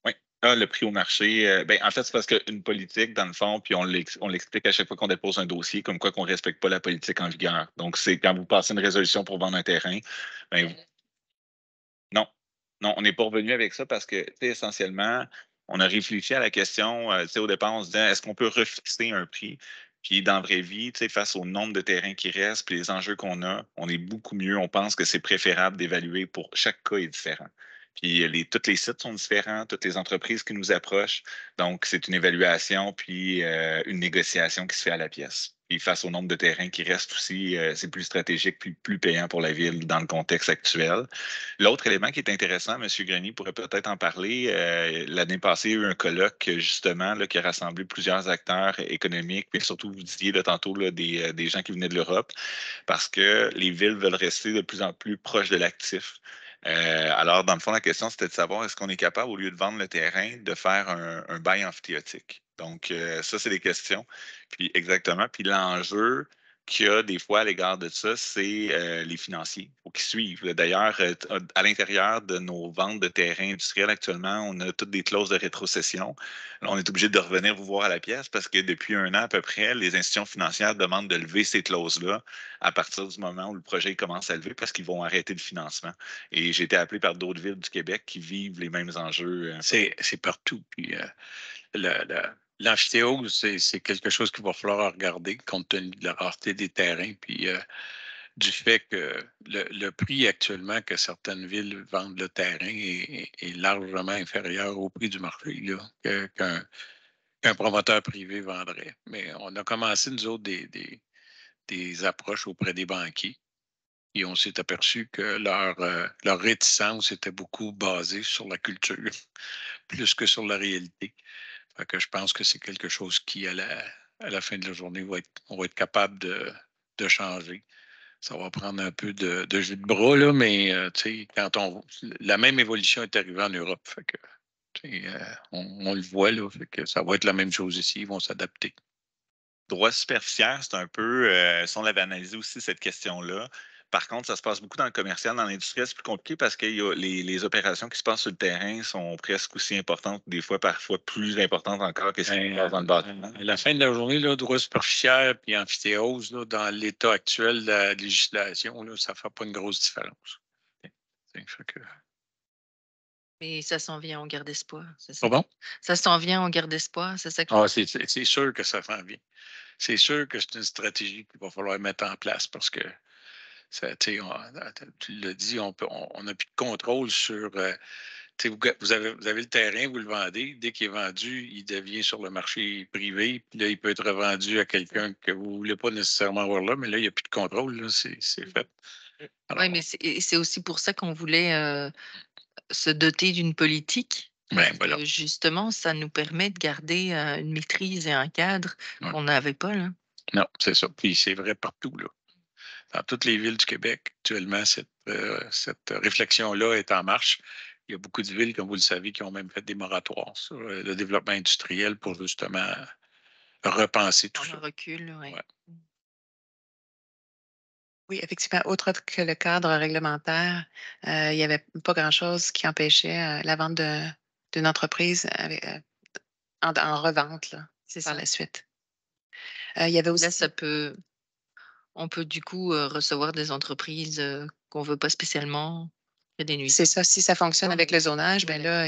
oui. Ah, le prix au marché, ben, en fait, c'est parce qu'une politique, dans le fond, puis on l'explique à chaque fois qu'on dépose un dossier, comme quoi qu'on ne respecte pas la politique en vigueur. Donc, c'est quand vous passez une résolution pour vendre un terrain, ben, non. Non, on n'est pas revenu avec ça parce que, tu sais, essentiellement, on a réfléchi à la question, tu sais, au départ, on se disait, est-ce qu'on peut refixer un prix? Puis dans la vraie vie, tu sais, face au nombre de terrains qui restent, puis les enjeux qu'on a, on est beaucoup mieux. On pense que c'est préférable d'évaluer pour chaque cas est différent. Puis tous les sites sont différents, toutes les entreprises qui nous approchent. Donc, c'est une évaluation puis une négociation qui se fait à la pièce. Puis face au nombre de terrains qui restent aussi, c'est plus stratégique puis plus payant pour la ville dans le contexte actuel. L'autre élément qui est intéressant, M. Grenier pourrait peut-être en parler. L'année passée, il y a eu un colloque, justement, là, qui a rassemblé plusieurs acteurs économiques, mais surtout, vous disiez là, tantôt là, des gens qui venaient de l'Europe, parce que les villes veulent rester de plus en plus proches de l'actif. Alors, dans le fond, la question, c'était de savoir est-ce qu'on est capable, au lieu de vendre le terrain, de faire un bail amphithéotique. Donc, ça, c'est des questions. Puis, exactement. Puis, l'enjeu qu'il y a des fois à l'égard de ça, c'est les financiers. Il faut qu'ils suivent. D'ailleurs, à l'intérieur de nos ventes de terrains industriels actuellement, on a toutes des clauses de rétrocession. On est obligé de revenir vous voir à la pièce parce que depuis un an à peu près, les institutions financières demandent de lever ces clauses-là à partir du moment où le projet commence à lever parce qu'ils vont arrêter le financement. Et j'ai été appelé par d'autres villes du Québec qui vivent les mêmes enjeux. C'est partout. Puis l'amphithéose, c'est quelque chose qu'il va falloir regarder compte tenu de la rareté des terrains, puis du fait que le prix actuellement que certaines villes vendent le terrain est largement inférieur au prix du marché là, qu'un promoteur privé vendrait. Mais on a commencé, nous autres, des approches auprès des banquiers. Et on s'est aperçu que leur réticence était beaucoup basée sur la culture, plus que sur la réalité. Fait que je pense que c'est quelque chose qui, à la fin de la journée, on va être capable de changer. Ça va prendre un peu de jus de bras, là, mais la même évolution est arrivée en Europe. Fait que, on le voit, là, fait que ça va être la même chose ici. Ils vont s'adapter. Droit superficiaire, c'est un peu, si on l'avait analysé aussi cette question-là. Par contre, ça se passe beaucoup dans le commercial, dans l'industrie, c'est plus compliqué parce que les opérations qui se passent sur le terrain sont presque aussi importantes, des fois, parfois plus importantes encore que ce qui se passe dans le bâtiment. À la fin de la journée, là, droit superficiaire puis amphithéose, là, dans l'état actuel de la législation, là, ça ne fait pas une grosse différence. Fait que... Mais ça s'en vient, on garde espoir. Pardon? Ça s'en vient, on garde espoir, c'est ça que c'est sûr que ça s'en vient. C'est sûr que c'est une stratégie qu'il va falloir mettre en place parce que ça, tu l'as dit, on n'a plus de contrôle sur. Vous avez le terrain, vous le vendez. Dès qu'il est vendu, il devient sur le marché privé. Puis là, il peut être revendu à quelqu'un que vous ne voulez pas nécessairement avoir là, mais là, il n'y a plus de contrôle. Là, c'est fait. Oui, mais c'est aussi pour ça qu'on voulait se doter d'une politique. Ben, voilà. Justement, ça nous permet de garder une maîtrise et un cadre qu'on n'avait pas, là. Non, c'est ça. Puis c'est vrai partout, là. Dans toutes les villes du Québec, actuellement, cette réflexion-là est en marche. Il y a beaucoup de villes, comme vous le savez, qui ont même fait des moratoires sur le développement industriel pour justement repenser tout ça. Un recul, oui. Ouais. Oui, effectivement, autre que le cadre réglementaire, il n'y avait pas grand-chose qui empêchait la vente d'une entreprise en revente, là. C'est par ça. la suite. Il y avait aussi... Là, on peut du coup recevoir des entreprises qu'on veut pas spécialement, des nuits. C'est ça, si ça fonctionne avec le zonage, ben Ouais. là,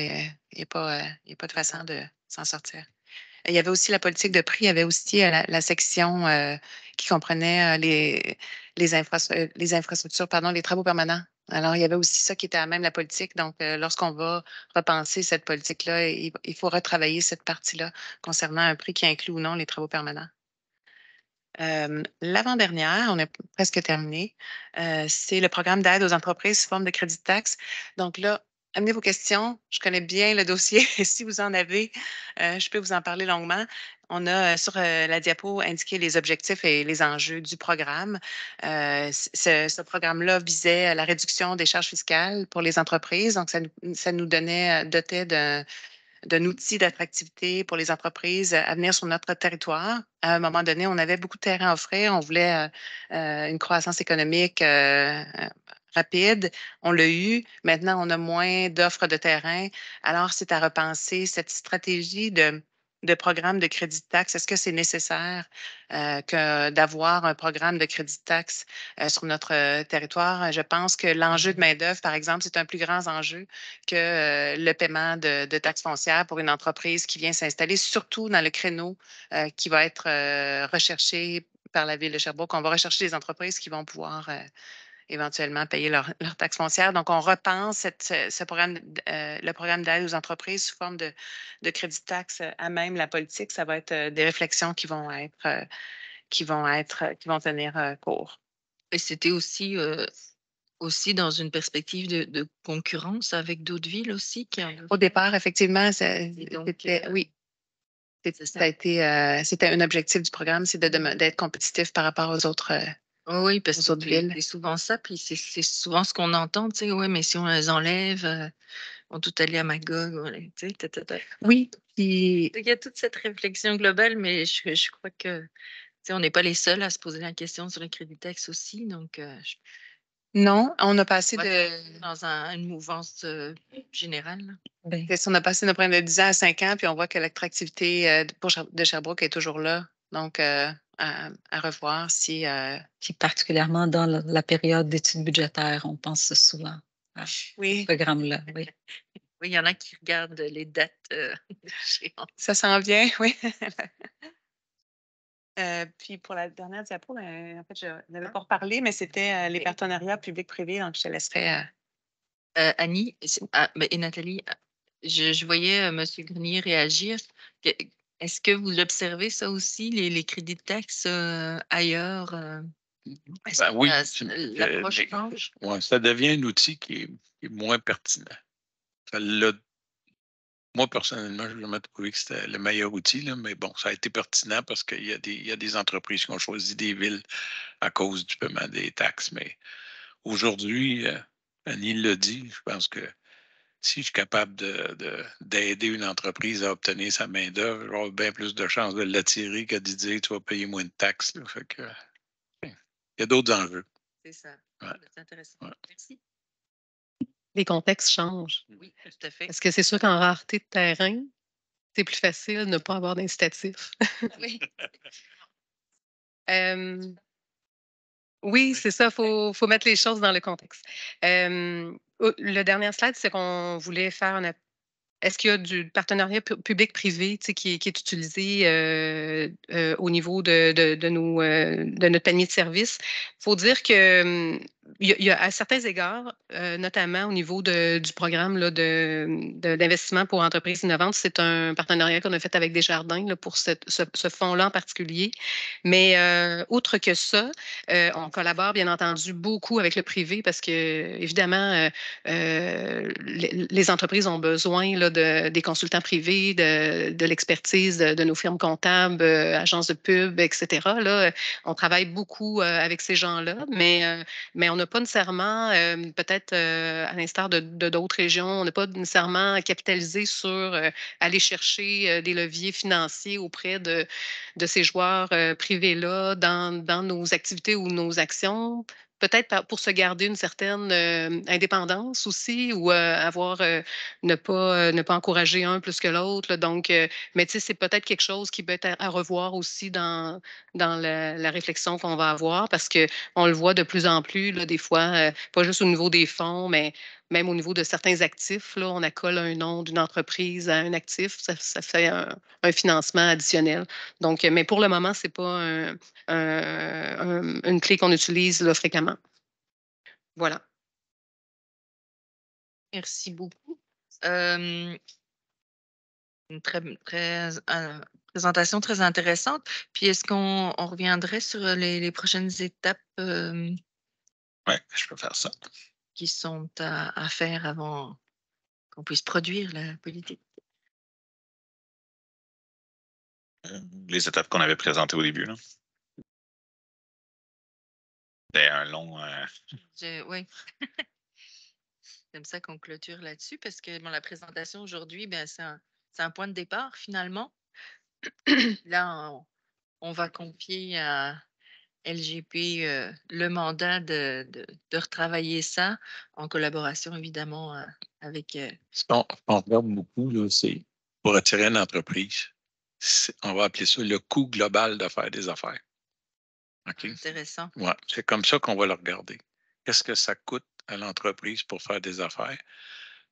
il n'y a pas de façon de s'en sortir. Il y avait aussi la politique de prix, il y avait aussi la section qui comprenait les infrastructures, pardon, les travaux permanents. Alors, il y avait aussi ça qui était à même la politique. Donc, lorsqu'on va repenser cette politique-là, il faut retravailler cette partie-là concernant un prix qui inclut ou non les travaux permanents. L'avant-dernière, on est presque terminé, c'est le programme d'aide aux entreprises sous forme de crédit de taxe. Donc là, amenez vos questions. Je connais bien le dossier. Si vous en avez, je peux vous en parler longuement. On a sur la diapo indiqué les objectifs et les enjeux du programme. Ce programme-là visait la réduction des charges fiscales pour les entreprises. Donc, ça nous dotait d'un outil d'attractivité pour les entreprises à venir sur notre territoire. À un moment donné, on avait beaucoup de terrain à offrir. On voulait une croissance économique rapide. On l'a eu. Maintenant, on a moins d'offres de terrain. Alors, c'est à repenser cette stratégie de programme de crédit de taxe. Est-ce que c'est nécessaire d'avoir un programme de crédit de taxe sur notre territoire? Je pense que l'enjeu de main-d'œuvre, par exemple, c'est un plus grand enjeu que le paiement de taxes foncières pour une entreprise qui vient s'installer, surtout dans le créneau qui va être recherché par la Ville de Sherbrooke. On va rechercher des entreprises qui vont pouvoir éventuellement payer leurs taxes foncières. Donc, on repense le programme d'aide aux entreprises sous forme de crédit de taxe à même la politique. Ça va être des réflexions qui vont tenir cours. Et c'était aussi dans une perspective de concurrence avec d'autres villes aussi. Au départ, effectivement, oui. C'était un objectif du programme, c'est d'être compétitif par rapport aux autres. Oui, parce que villes. c'est souvent ça, puis c'est souvent ce qu'on entend, tu sais, ouais, mais si on les enlève, on tout aller à Magog, tu sais, Oui, puis... Il y a toute cette réflexion globale, mais je crois que, tu sais, on n'est pas les seuls à se poser la question sur le crédit taxe aussi, donc non, on a passé dans une mouvance générale. On a passé notre programme de 10 ans à 5 ans, puis on voit que l'attractivité de Sherbrooke est toujours là. Donc, à revoir si... Puis particuliéèrement dans la période d'études budgétaires, on pense souvent à ce programme-là. Oui. Oui, il y en a qui regardent les dates d'échéance. Ça s'en vient, oui. Puis pour la dernière diapo, en fait, je n'avais pas reparlé, mais c'était les partenariats publics-privés, donc je te laisserai... Annie et Nathalie, je voyais M. Grenier réagir. Est-ce que vous observez ça aussi, les crédits de taxes ailleurs? Ben oui, l'approche change? Ouais, ça devient un outil qui est moins pertinent. Moi, personnellement, je n'ai jamais trouvé que c'était le meilleur outil, là, mais bon, ça a été pertinent parce qu'il y a des entreprises qui ont choisi des villes à cause du paiement des taxes. Mais aujourd'hui, Annie l'a dit, je pense que si je suis capable d'aider une entreprise à obtenir sa main-d'œuvre, j'aurai bien plus de chances de l'attirer que de dire tu vas payer moins de taxes. Là. Fait que, il y a d'autres enjeux. C'est ça. Ouais. C'est intéressant. Ouais. Merci. Les contextes changent. Oui, tout à fait. Parce que c'est sûr qu'en rareté de terrain, c'est plus facile de ne pas avoir d'incitatif. Oui. Oui, c'est ça, il faut mettre les choses dans le contexte. Le dernier slide, c'est qu'on voulait faire est-ce qu'il y a du partenariat public-privé qui est utilisé au niveau de notre panier de services? Il faut dire que il y a à certains égards, notamment au niveau du programme là, d'investissement pour entreprises innovantes, c'est un partenariat qu'on a fait avec Desjardins là, pour ce fonds-là en particulier. Mais outre que ça, on collabore bien entendu beaucoup avec le privé parce que, évidemment, les entreprises ont besoin là, des consultants privés, de l'expertise de nos firmes comptables, agences de pub, etc. Là, on travaille beaucoup avec ces gens-là, mais on n'a pas nécessairement, peut-être à l'instar de d'autres régions, on n'a pas nécessairement capitalisé sur aller chercher des leviers financiers auprès de ces joueurs privés-là dans nos activités ou nos actions. peut-être pour se garder une certaine indépendance aussi ou ne pas encourager un plus que l'autre. Donc, mais tu sais, c'est peut-être quelque chose qui peut être à revoir aussi dans la réflexion qu'on va avoir parce qu'on le voit de plus en plus, là, des fois, pas juste au niveau des fonds, mais même au niveau de certains actifs, là, on accole un nom d'une entreprise à un actif, ça fait un financement additionnel. Donc, mais pour le moment, c'est pas une clé qu'on utilise là, fréquemment. Voilà. Merci beaucoup. Une présentation très intéressante. Puis est-ce qu'on reviendrait sur les prochaines étapes Oui, je peux faire ça. qui sont à faire avant qu'on puisse produire la politique? Les étapes qu'on avait présentées au début, là. C'était un long. Oui. J'aime ça qu'on clôture là-dessus parce que bon, la présentation aujourd'hui, ben, c'est un point de départ finalement. Là, on va confier à LGP le mandat de retravailler ça en collaboration évidemment avec. Ce qu'on regarde beaucoup, là, c'est pour attirer une entreprise, on va appeler ça le coût global de faire des affaires. OK? Intéressant. Ouais, c'est comme ça qu'on va le regarder. Qu'est-ce que ça coûte à l'entreprise pour faire des affaires?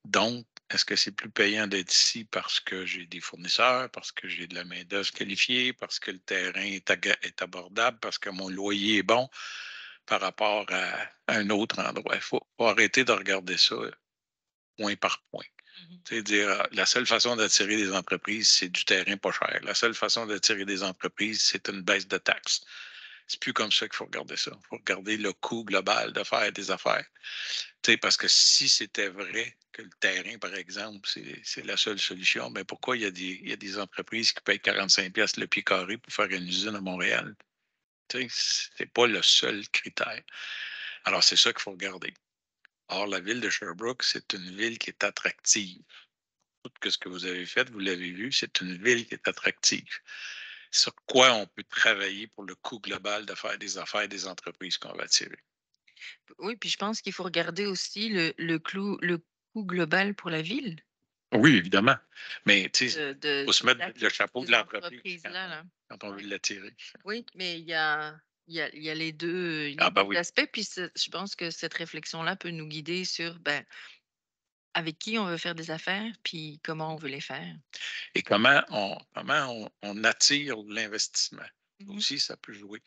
Donc, est-ce que c'est plus payant d'être ici parce que j'ai des fournisseurs, parce que j'ai de la main-d'œuvre qualifiée, parce que le terrain est abordable, parce que mon loyer est bon par rapport à un autre endroit? Il faut arrêter de regarder ça point par point. Tu sais, dire, la seule façon d'attirer des entreprises, c'est du terrain pas cher. La seule façon d'attirer des entreprises, c'est une baisse de taxes. C'est plus comme ça qu'il faut regarder ça. Il faut regarder le coût global de faire des affaires. Tu sais, parce que si c'était vrai que le terrain, par exemple, c'est la seule solution, mais pourquoi il y a des entreprises qui payent 45$ le pied carré pour faire une usine à Montréal? Tu sais, c'est pas le seul critère. Alors, c'est ça qu'il faut regarder. Or, la ville de Sherbrooke, c'est une ville qui est attractive. Tout ce que vous avez fait, vous l'avez vu, c'est une ville qui est attractive. Sur quoi on peut travailler pour le coût global de faire des affaires des entreprises qu'on va attirer? Oui, puis je pense qu'il faut regarder aussi le coût global pour la ville Oui, évidemment. Mais tu sais, il faut se mettre le chapeau de ces l'entreprise entreprises-là. Là. quand on veut l'attirer. Oui, mais il y a les deux, Ah, ben oui. aspects. Puis je pense que cette réflexion-là peut nous guider sur ben, avec qui on veut faire des affaires, puis comment on veut les faire. Et comment on attire l'investissement. Mhm. Aussi, ça peut jouer.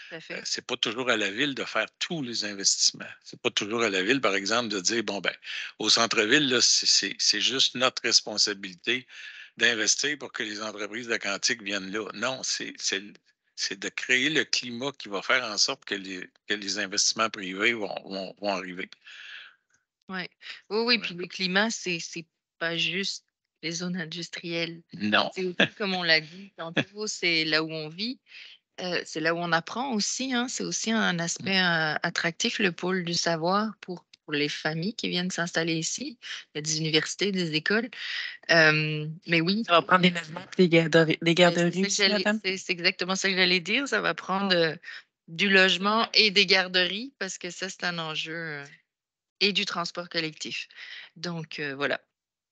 Tout à fait. C'est pas toujours à la ville de faire tous les investissements. C'est pas toujours à la ville, par exemple, de dire, bon, ben, au centre-ville, là, c'est juste notre responsabilité d'investir pour que les entreprises de Quantique viennent là. Non, c'est de créer le climat qui va faire en sorte que les investissements privés vont arriver. Ouais. Oui, Ouais. puis le climat, c'est pas juste les zones industrielles. Non. C'est aussi, comme on l'a dit tantôt, c'est là où on vit, c'est là où on apprend aussi, hein. C'est aussi un aspect attractif, le pôle du savoir pour les familles qui viennent s'installer ici. Il y a des universités, des écoles. Mais oui, Ça va prendre des logements et des garderies aussi, madame? c'est exactement ça que j'allais dire. Ça va prendre du logement et des garderies parce que ça, c'est un enjeu et du transport collectif. Donc, voilà.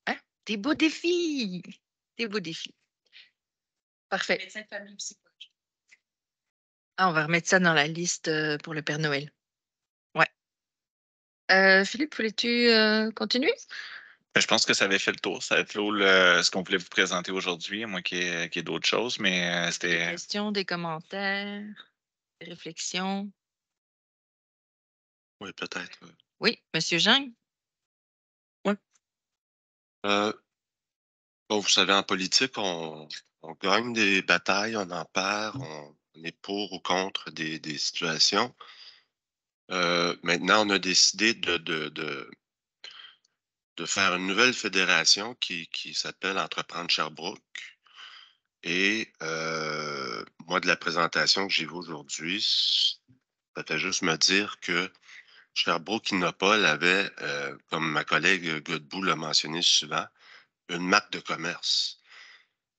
Hein? Des beaux défis! Des beaux défis. Parfait. Médecin de famille, psychologue. Ah, on va remettre ça dans la liste pour le Père Noël. Ouais. Philippe, voulais-tu continuer? Je pense que ça avait fait le tour. Ça avait fait ce qu'on voulait vous présenter aujourd'hui, à moins qu'il y ait d'autres choses, mais Des c'était. questions, des commentaires, des réflexions. Oui, peut-être. Oui, Monsieur Jean? Euh, bon, vous savez, en politique, on gagne des batailles, on en perd, on est pour ou contre des situations. Maintenant, on a décidé de faire une nouvelle fédération qui s'appelle Entreprendre Sherbrooke. Et moi, de la présentation que j'ai vue aujourd'hui, ça fait juste me dire que Sherbrooke Innopol avait, comme ma collègue Godbout l'a mentionné souvent, une marque de commerce.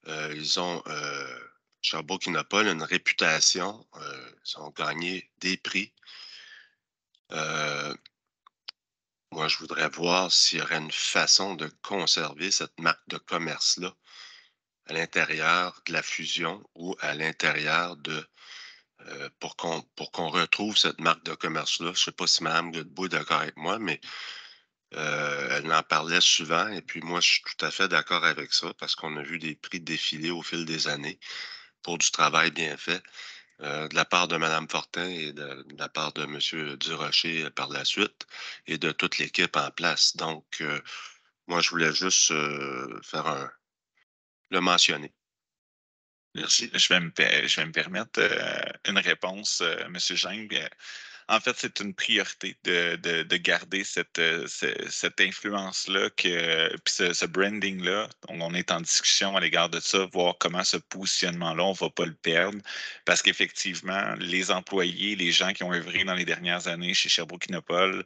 Ils ont, Sherbrooke Innopol, une réputation. Ils ont gagné des prix. Moi, je voudrais voir s'il y aurait une façon de conserver cette marque de commerce-là à l'intérieur de la fusion ou à l'intérieur de pour qu'on retrouve cette marque de commerce-là. Je ne sais pas si Mme Godbout est d'accord avec moi, mais elle en parlait souvent et puis moi, je suis tout à fait d'accord avec ça parce qu'on a vu des prix défiler au fil des années pour du travail bien fait de la part de Mme Fortin et de la part de M. Durocher par la suite et de toute l'équipe en place. Donc, moi, je voulais juste le mentionner. Merci. Je vais me permettre une réponse, M. Gingres. En fait, c'est une priorité de garder cette influence-là, puis ce branding-là. On est en discussion à l'égard de ça, voir comment ce positionnement-là, on ne va pas le perdre. Parce qu'effectivement, les employés, les gens qui ont œuvré dans les dernières années chez Sherbrooke Innopol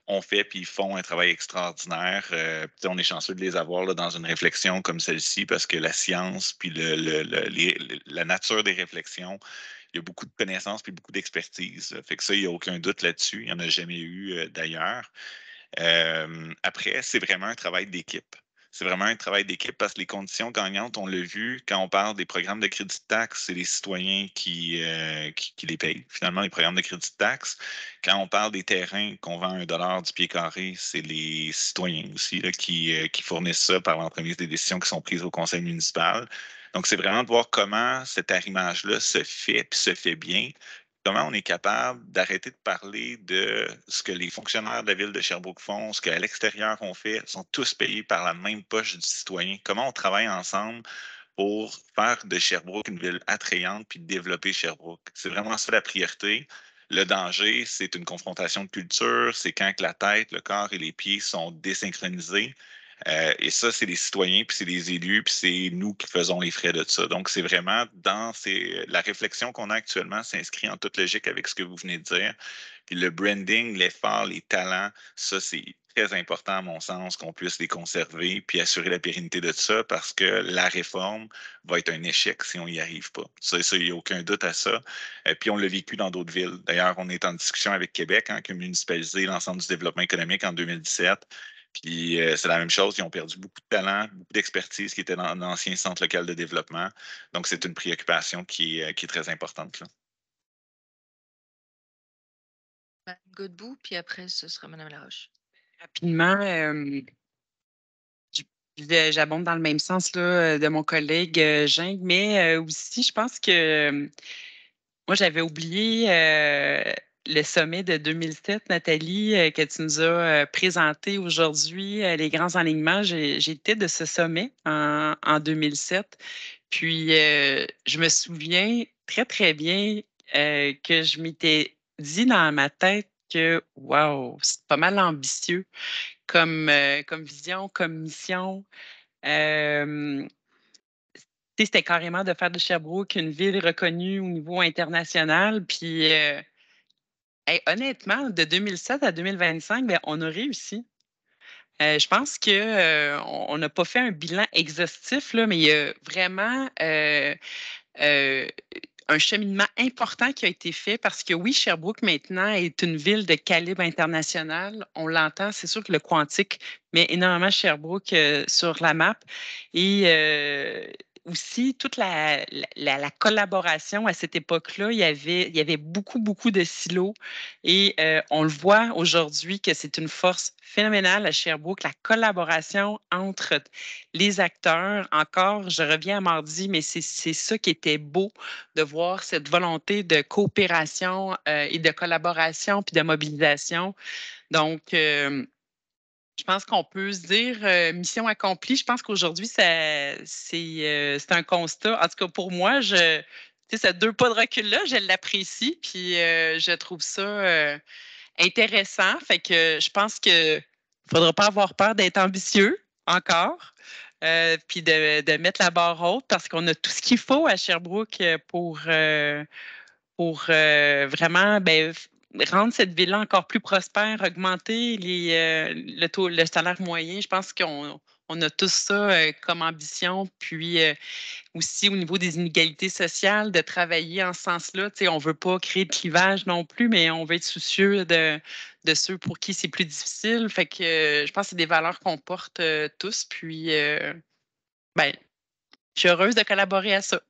ont fait puis ils font un travail extraordinaire. Puis on est chanceux de les avoir là, dans une réflexion comme celle-ci parce que la science puis la nature des réflexions, il y a beaucoup de connaissances puis beaucoup d'expertise. Fait que ça, il n'y a aucun doute là-dessus. Il n'y en a jamais eu d'ailleurs. Après, c'est vraiment un travail d'équipe. C'est vraiment un travail d'équipe parce que les conditions gagnantes, on l'a vu, quand on parle des programmes de crédit de taxe, c'est les citoyens qui les payent, finalement, les programmes de crédit de taxe. Quand on parle des terrains qu'on vend à $1 du pied carré, c'est les citoyens aussi là, qui fournissent ça par l'entremise des décisions qui sont prises au conseil municipal. Donc, c'est vraiment de voir comment cet arrimage-là se fait, puis se fait bien, comment on est capable d'arrêter de parler de ce que les fonctionnaires de la ville de Sherbrooke font, ce qu'à l'extérieur on fait, sont tous payés par la même poche du citoyen. Comment on travaille ensemble pour faire de Sherbrooke une ville attrayante puis développer Sherbrooke. C'est vraiment ça la priorité. Le danger, c'est une confrontation de culture, c'est quand que la tête, le corps et les pieds sont désynchronisés. Et ça, c'est les citoyens, puis c'est les élus, puis c'est nous qui faisons les frais de ça. Donc, c'est vraiment la réflexion qu'on a actuellement s'inscrit en toute logique avec ce que vous venez de dire. Puis le branding, l'effort, les talents, ça, c'est très important à mon sens qu'on puisse les conserver puis assurer la pérennité de ça parce que la réforme va être un échec si on n'y arrive pas. Ça, il n'y a aucun doute à ça. Puis on l'a vécu dans d'autres villes. D'ailleurs, on est en discussion avec Québec, qui a municipalisé l'ensemble du développement économique en 2017. Puis c'est la même chose, ils ont perdu beaucoup de talent, beaucoup d'expertise qui était dans l'ancien centre local de développement. Donc, c'est une préoccupation qui est très importante, là. Mme Godbout, puis après, ce sera Mme Laroche. Rapidement, j'abonde dans le même sens là, de mon collègue Gingres, mais aussi, je pense que moi, j'avais oublié le sommet de 2007, Nathalie, que tu nous as présenté aujourd'hui, les grands alignements. J'étais de ce sommet en 2007. Puis, je me souviens très, très bien que je m'étais dit dans ma tête que, wow, c'est pas mal ambitieux comme vision, comme mission. Euh, C'était carrément de faire de Sherbrooke une ville reconnue au niveau international. Puis, hey, honnêtement, de 2007 à 2025, ben, on a réussi. Je pense qu'on n'a pas fait un bilan exhaustif, là, mais il y a vraiment euh, un cheminement important qui a été fait parce que oui, Sherbrooke maintenant est une ville de calibre international. On l'entend, c'est sûr que le Quantique met énormément Sherbrooke sur la map. Et aussi, toute la collaboration à cette époque-là, il y avait beaucoup, beaucoup de silos. Et on le voit aujourd'hui que c'est une force phénoménale à Sherbrooke, la collaboration entre les acteurs. Encore, je reviens à mardi, mais c'est ça qui était beau de voir cette volonté de coopération et de collaboration puis de mobilisation. Donc, je pense qu'on peut se dire mission accomplie. Je pense qu'aujourd'hui, c'est un constat. En tout cas, pour moi, tu sais, ces 2 pas de recul-là, je l'apprécie, puis je trouve ça intéressant. Fait que je pense qu'il ne faudra pas avoir peur d'être ambitieux encore, puis de mettre la barre haute parce qu'on a tout ce qu'il faut à Sherbrooke pour vraiment ben, rendre cette ville-là encore plus prospère, augmenter le salaire moyen. Je pense qu'on a tous ça comme ambition. Puis aussi au niveau des inégalités sociales, de travailler en ce sens-là. On ne veut pas créer de clivage non plus, mais on veut être soucieux de ceux pour qui c'est plus difficile. Fait que je pense que c'est des valeurs qu'on porte tous. Puis ben, je suis heureuse de collaborer à ça.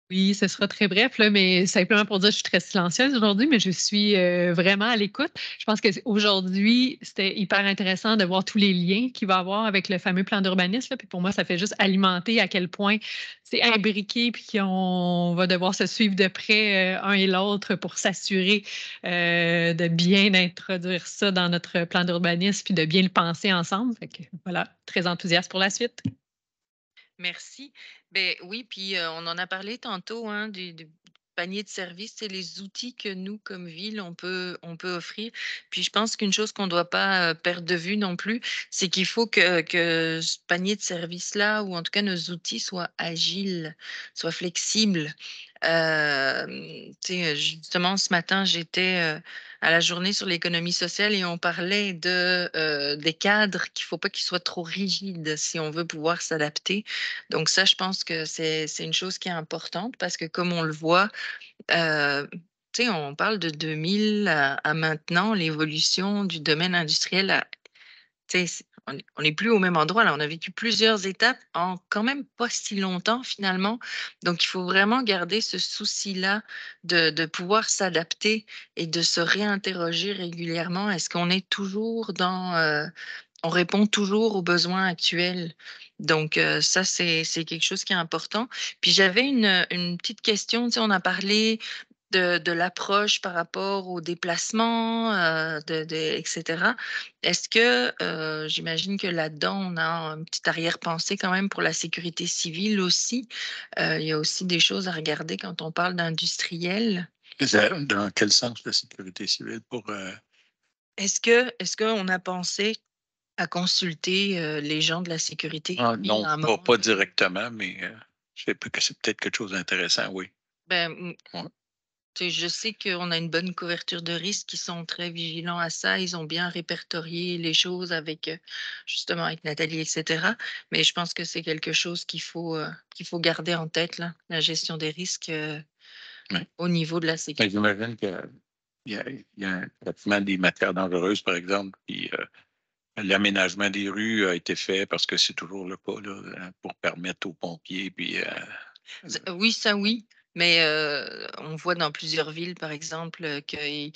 Oui, ce sera très bref, là, mais simplement pour dire que je suis très silencieuse aujourd'hui, mais je suis vraiment à l'écoute. Je pense qu'aujourd'hui, c'était hyper intéressant de voir tous les liens qu'il va y avoir avec le fameux plan d'urbanisme. Puis pour moi, ça fait juste alimenter à quel point c'est imbriqué, puis qu'on va devoir se suivre de près un et l'autre pour s'assurer de bien introduire ça dans notre plan d'urbanisme, puis de bien le penser ensemble. Fait que, voilà, très enthousiaste pour la suite. Merci. Ben oui, puis on en a parlé tantôt, hein, du panier de services, c'est les outils que nous, comme ville, on peut offrir. Puis je pense qu'une chose qu'on ne doit pas perdre de vue non plus, c'est qu'il faut que ce panier de services-là, ou en tout cas nos outils, soient agiles, soient flexibles. Justement, ce matin, j'étais à la journée sur l'économie sociale et on parlait des cadres qu'il ne faut pas qu'ils soient trop rigides si on veut pouvoir s'adapter. Donc ça, je pense que c'est une chose qui est importante parce que comme on le voit, on parle de 2000 à maintenant, l'évolution du domaine industriel, on n'est plus au même endroit. Là, on a vécu plusieurs étapes en quand même pas si longtemps finalement. Donc, il faut vraiment garder ce souci-là de pouvoir s'adapter et de se réinterroger régulièrement. Est-ce qu'on est toujours on répond toujours aux besoins actuels. Donc, ça, c'est quelque chose qui est important. Puis, j'avais une petite question. On a parlé de l'approche par rapport aux déplacements, etc. Est-ce que, j'imagine que là-dedans, on a un petit arrière-pensée quand même pour la sécurité civile aussi. Il y a aussi des choses à regarder quand on parle d'industriel. Dans quel sens la sécurité civile Est-ce qu'on a pensé à consulter les gens de la sécurité civile non, à un moment pas donné? directement, mais c'est peut-être quelque chose d'intéressant, oui. Ben, Ouais. je sais qu'on a une bonne couverture de risque, ils sont très vigilants à ça, ils ont bien répertorié les choses avec, justement avec Nathalie, etc. Mais je pense que c'est quelque chose qu'il faut garder en tête, là, la gestion des risques Oui. au niveau de la sécurité. J'imagine qu'il y a un traitement des matières dangereuses, par exemple, puis l'aménagement des rues a été fait parce que c'est toujours le cas là, pour permettre aux pompiers. Puis, Oui, ça oui, mais on voit dans plusieurs villes, par exemple, et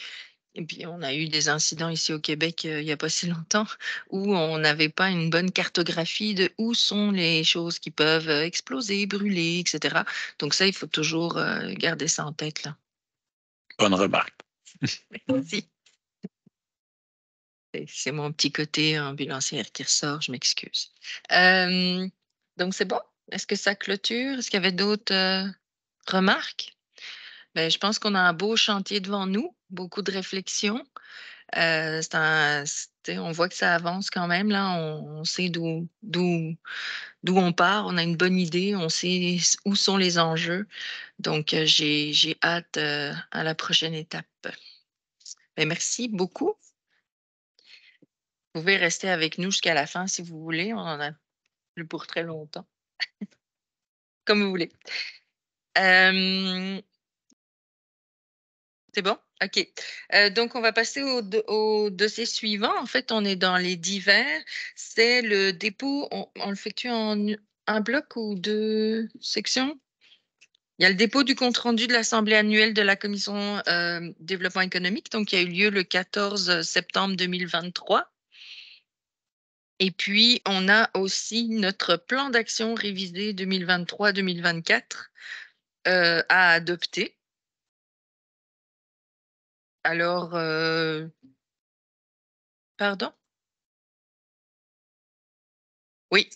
puis on a eu des incidents ici au Québec il n'y a pas si longtemps où on n'avait pas une bonne cartographie de où sont les choses qui peuvent exploser, brûler, etc. Donc ça, il faut toujours garder ça en tête, là. bonne remarque. Merci. C'est mon petit côté ambulancière qui ressort, je m'excuse. Donc c'est bon? Est-ce que ça clôture? Est-ce qu'il y avait d'autres remarques? Ben, je pense qu'on a un beau chantier devant nous, beaucoup de réflexions. On voit que ça avance quand même, là. On sait d'où on part, on a une bonne idée, on sait où sont les enjeux. Donc, j'ai hâte à la prochaine étape. Ben, merci beaucoup. Vous pouvez rester avec nous jusqu'à la fin si vous voulez. On en a plus pour très longtemps. Comme vous voulez. C'est bon? OK. Donc, on va passer au dossier suivant. En fait, on est dans les divers. C'est le dépôt. On le fait-tu en un bloc ou deux sections? Il y a le dépôt du compte-rendu de l'Assemblée annuelle de la Commission développement économique, donc qui a eu lieu le 14 septembre 2023. Et puis, on a aussi notre plan d'action révisé 2023-2024 à adopter. Alors, pardon? Oui.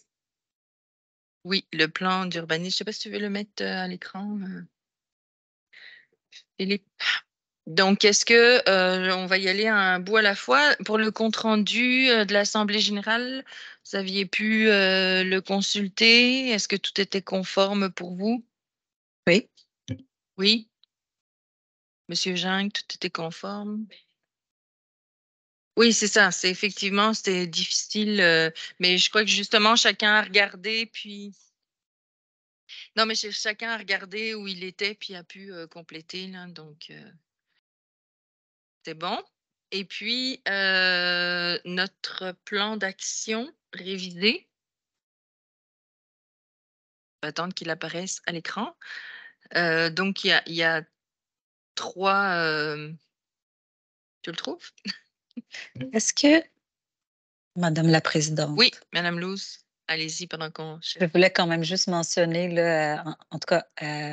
Oui, le plan d'urbanisme. Je ne sais pas si tu veux le mettre à l'écran, Philippe. Donc, est-ce que on va y aller un bout à la fois? Pour le compte-rendu de l'Assemblée générale, vous aviez pu le consulter? Est-ce que tout était conforme pour vous? Oui. Oui. Monsieur Jung, tout était conforme. Oui, c'est ça. C'est effectivement, c'était difficile, mais je crois que justement, chacun a regardé, puis... Non, mais chacun a regardé où il était, puis a pu compléter, là, donc c'est bon. Et puis, notre plan d'action révisé, on va attendre qu'il apparaisse à l'écran. Donc, il y a 3... tu le trouves? Est-ce que, Madame la Présidente, Oui, Madame Louz, allez-y pendant qu'on... je voulais quand même juste mentionner, là, en tout cas,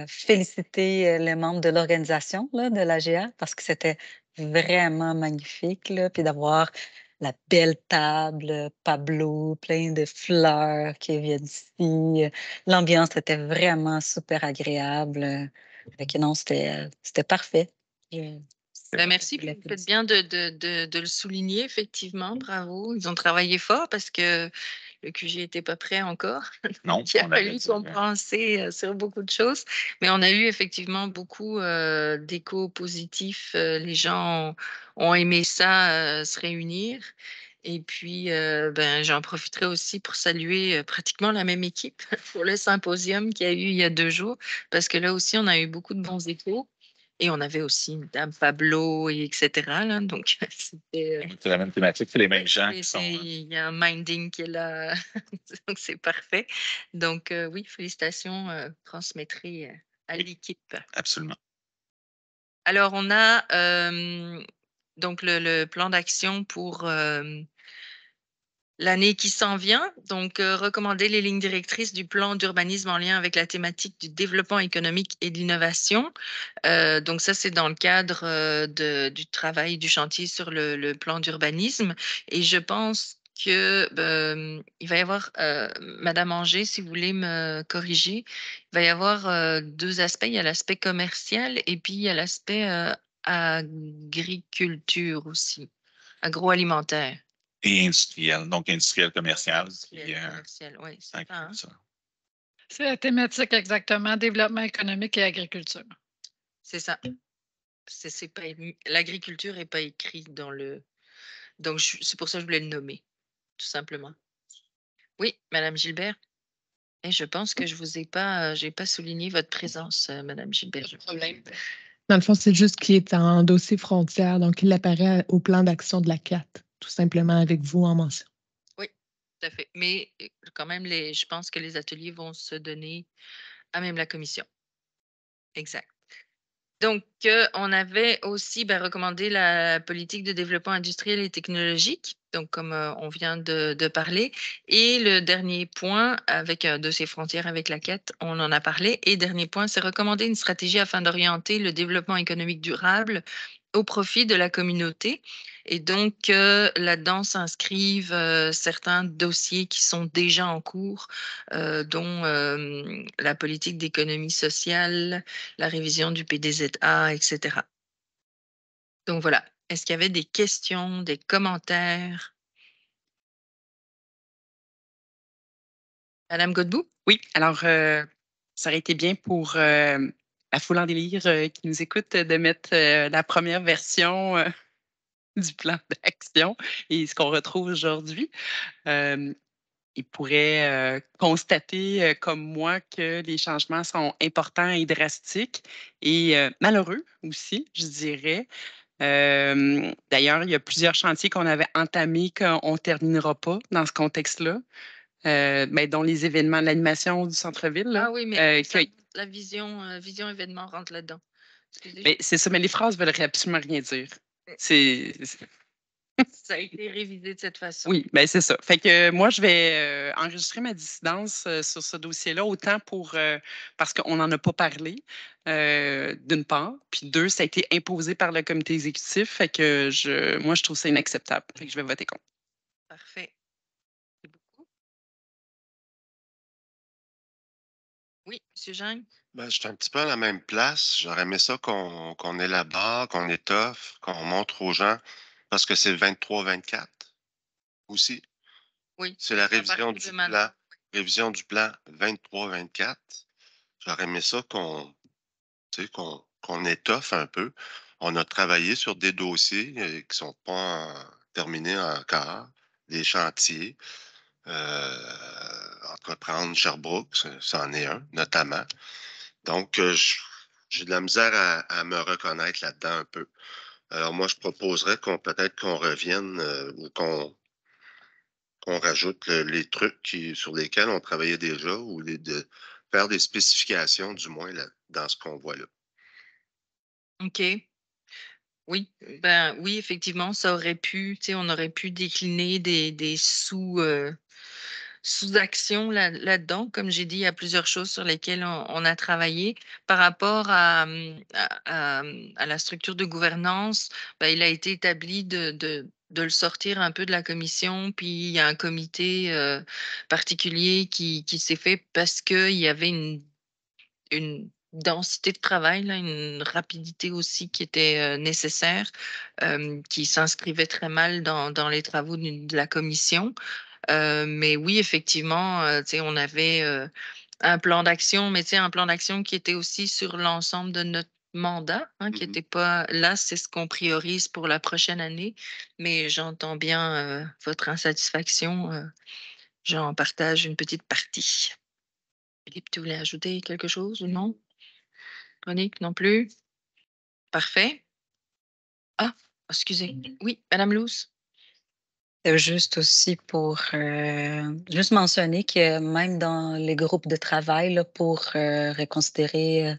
féliciter les membres de l'organisation là, de l'AGA parce que c'était vraiment magnifique, là, puis d'avoir la belle table, Pablo, plein de fleurs qui viennent ici. L'ambiance était vraiment super agréable. Fait que non, c'était parfait. Je- Ben, merci, je puis voulais vous faites féliciter. bien de le souligner, effectivement, bravo. Ils ont travaillé fort parce que le QG n'était pas prêt encore. Non, Il a on avait fallu dit, qu'on pensait sur beaucoup de choses, mais on a eu effectivement beaucoup d'échos positifs. Les gens ont aimé ça, se réunir. Et puis, ben, j'en profiterai aussi pour saluer pratiquement la même équipe pour le symposium qu'il y a eu il y a 2 jours, parce que là aussi, on a eu beaucoup de bons échos. Et on avait aussi une dame Pablo, et etc. Là, donc, c'était... c'est la même thématique, c'est les mêmes gens et qui sont. il y a un minding qui est là, donc c'est parfait. Donc, oui, félicitations, transmettrez à Oui. l'équipe. Absolument. Alors, on a donc le plan d'action pour l'année qui s'en vient. Donc, recommander les lignes directrices du plan d'urbanisme en lien avec la thématique du développement économique et de l'innovation. Donc, ça, c'est dans le cadre du travail du chantier sur le plan d'urbanisme. Et je pense que il va y avoir, Madame Anger, si vous voulez me corriger, il va y avoir 2 aspects. Il y a l'aspect commercial et puis il y a l'aspect agriculture aussi, agroalimentaire. Et industriel, donc industriel commercial. Industriel, commercial, oui, c'est ça. Hein? agriculture. C'est la thématique exactement, développement économique et agriculture. C'est ça. C'est pas l'agriculture n'est pas écrit dans le... Donc, c'est pour ça que je voulais le nommer, tout simplement. Oui, Madame Gilbert. Et je pense que je vous ai pas, j'ai pas souligné votre présence, Madame Gilbert. Pas de problème. Dans le fond, c'est juste qu'il est en dossier frontière, donc il apparaît au plan d'action de la CAT, tout simplement avec vous en mention. Oui, tout à fait. Mais quand même, je pense que les ateliers vont se donner à même la commission. Exact. Donc, on avait aussi recommandé la politique de développement industriel et technologique, donc comme on vient de parler. Et le dernier point, avec de ces frontières avec la quête, on en a parlé. Et dernier point, c'est recommander une stratégie afin d'orienter le développement économique durable au profit de la communauté. Et donc, là-dedans s'inscrivent certains dossiers qui sont déjà en cours, dont la politique d'économie sociale, la révision du PDZA, etc. Donc voilà. Est-ce qu'il y avait des questions, des commentaires? Madame Godbout? Oui, alors, ça aurait été bien pour la foule en délire qui nous écoute de mettre la première version du plan d'action et ce qu'on retrouve aujourd'hui. Ils pourraient constater, comme moi, que les changements sont importants et drastiques et malheureux aussi, je dirais. D'ailleurs, il y a plusieurs chantiers qu'on avait entamés qu'on ne terminera pas dans ce contexte-là, dont les événements de l'animation du centre-ville. Là, Ah oui, mais qui a- la vision événement rentre là-dedans. Excusez. mais c'est ça, mais les phrases veulent absolument rien dire. Ça a été révisé de cette façon. Oui, ben c'est ça. Fait que moi, je vais enregistrer ma dissidence sur ce dossier-là, autant parce qu'on n'en a pas parlé, d'une part, puis deux, ça a été imposé par le comité exécutif, fait que moi, je trouve ça inacceptable. Fait que je vais voter contre. Parfait. Merci beaucoup. Oui, M. Jean? Ben, je suis un petit peu à la même place. J'aurais aimé ça qu'on élabore, qu'on étoffe, qu'on montre aux gens, parce que c'est le 23-24 aussi. Oui. C'est la à partir révision de du maintenant. plan 23-24. J'aurais aimé ça tu sais, qu'on étoffe un peu. On a travaillé sur des dossiers qui ne sont pas terminés encore, des chantiers. Entreprendre Sherbrooke, c'en est un, notamment. Donc, j'ai de la misère à me reconnaître là-dedans un peu. Alors, moi, je proposerais peut-être qu'on revienne ou qu'on rajoute les trucs sur lesquels on travaillait déjà ou de faire des spécifications, du moins, là, dans ce qu'on voit là. OK. Oui, ben oui, effectivement, ça aurait pu, tu sais, on aurait pu décliner des sous-actions là-dedans. Comme j'ai dit, il y a plusieurs choses sur lesquelles on a travaillé. Par rapport à la structure de gouvernance, ben, il a été établi de le sortir un peu de la commission, puis il y a un comité particulier qui s'est fait parce qu'il y avait une densité de travail, là, une rapidité aussi qui était nécessaire, qui s'inscrivait très mal dans les travaux de la commission. Mais oui, effectivement, tu sais, on avait un plan d'action, mais tu sais, un plan d'action qui était aussi sur l'ensemble de notre mandat, hein, qui n'était pas là, c'est ce qu'on priorise pour la prochaine année. Mais j'entends bien votre insatisfaction. J'en partage une petite partie. Philippe, tu voulais ajouter quelque chose ou non? Monique, non plus? Parfait. Ah, excusez. Oui, Madame Luce. Juste aussi pour juste mentionner que même dans les groupes de travail là, pour reconsidérer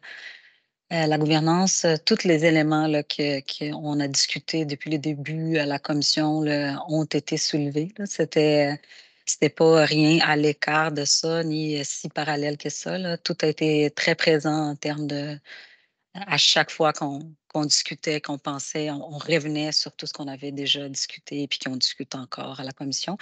la gouvernance, tous les éléments là, qu'on a discutés depuis le début à la commission là, ont été soulevés. Là. C'était pas rien à l'écart de ça, ni si parallèle que ça. Là. Tout a été très présent en termes de à chaque fois qu'on discutait, qu'on pensait, on revenait sur tout ce qu'on avait déjà discuté et puis qu'on discute encore à la commission.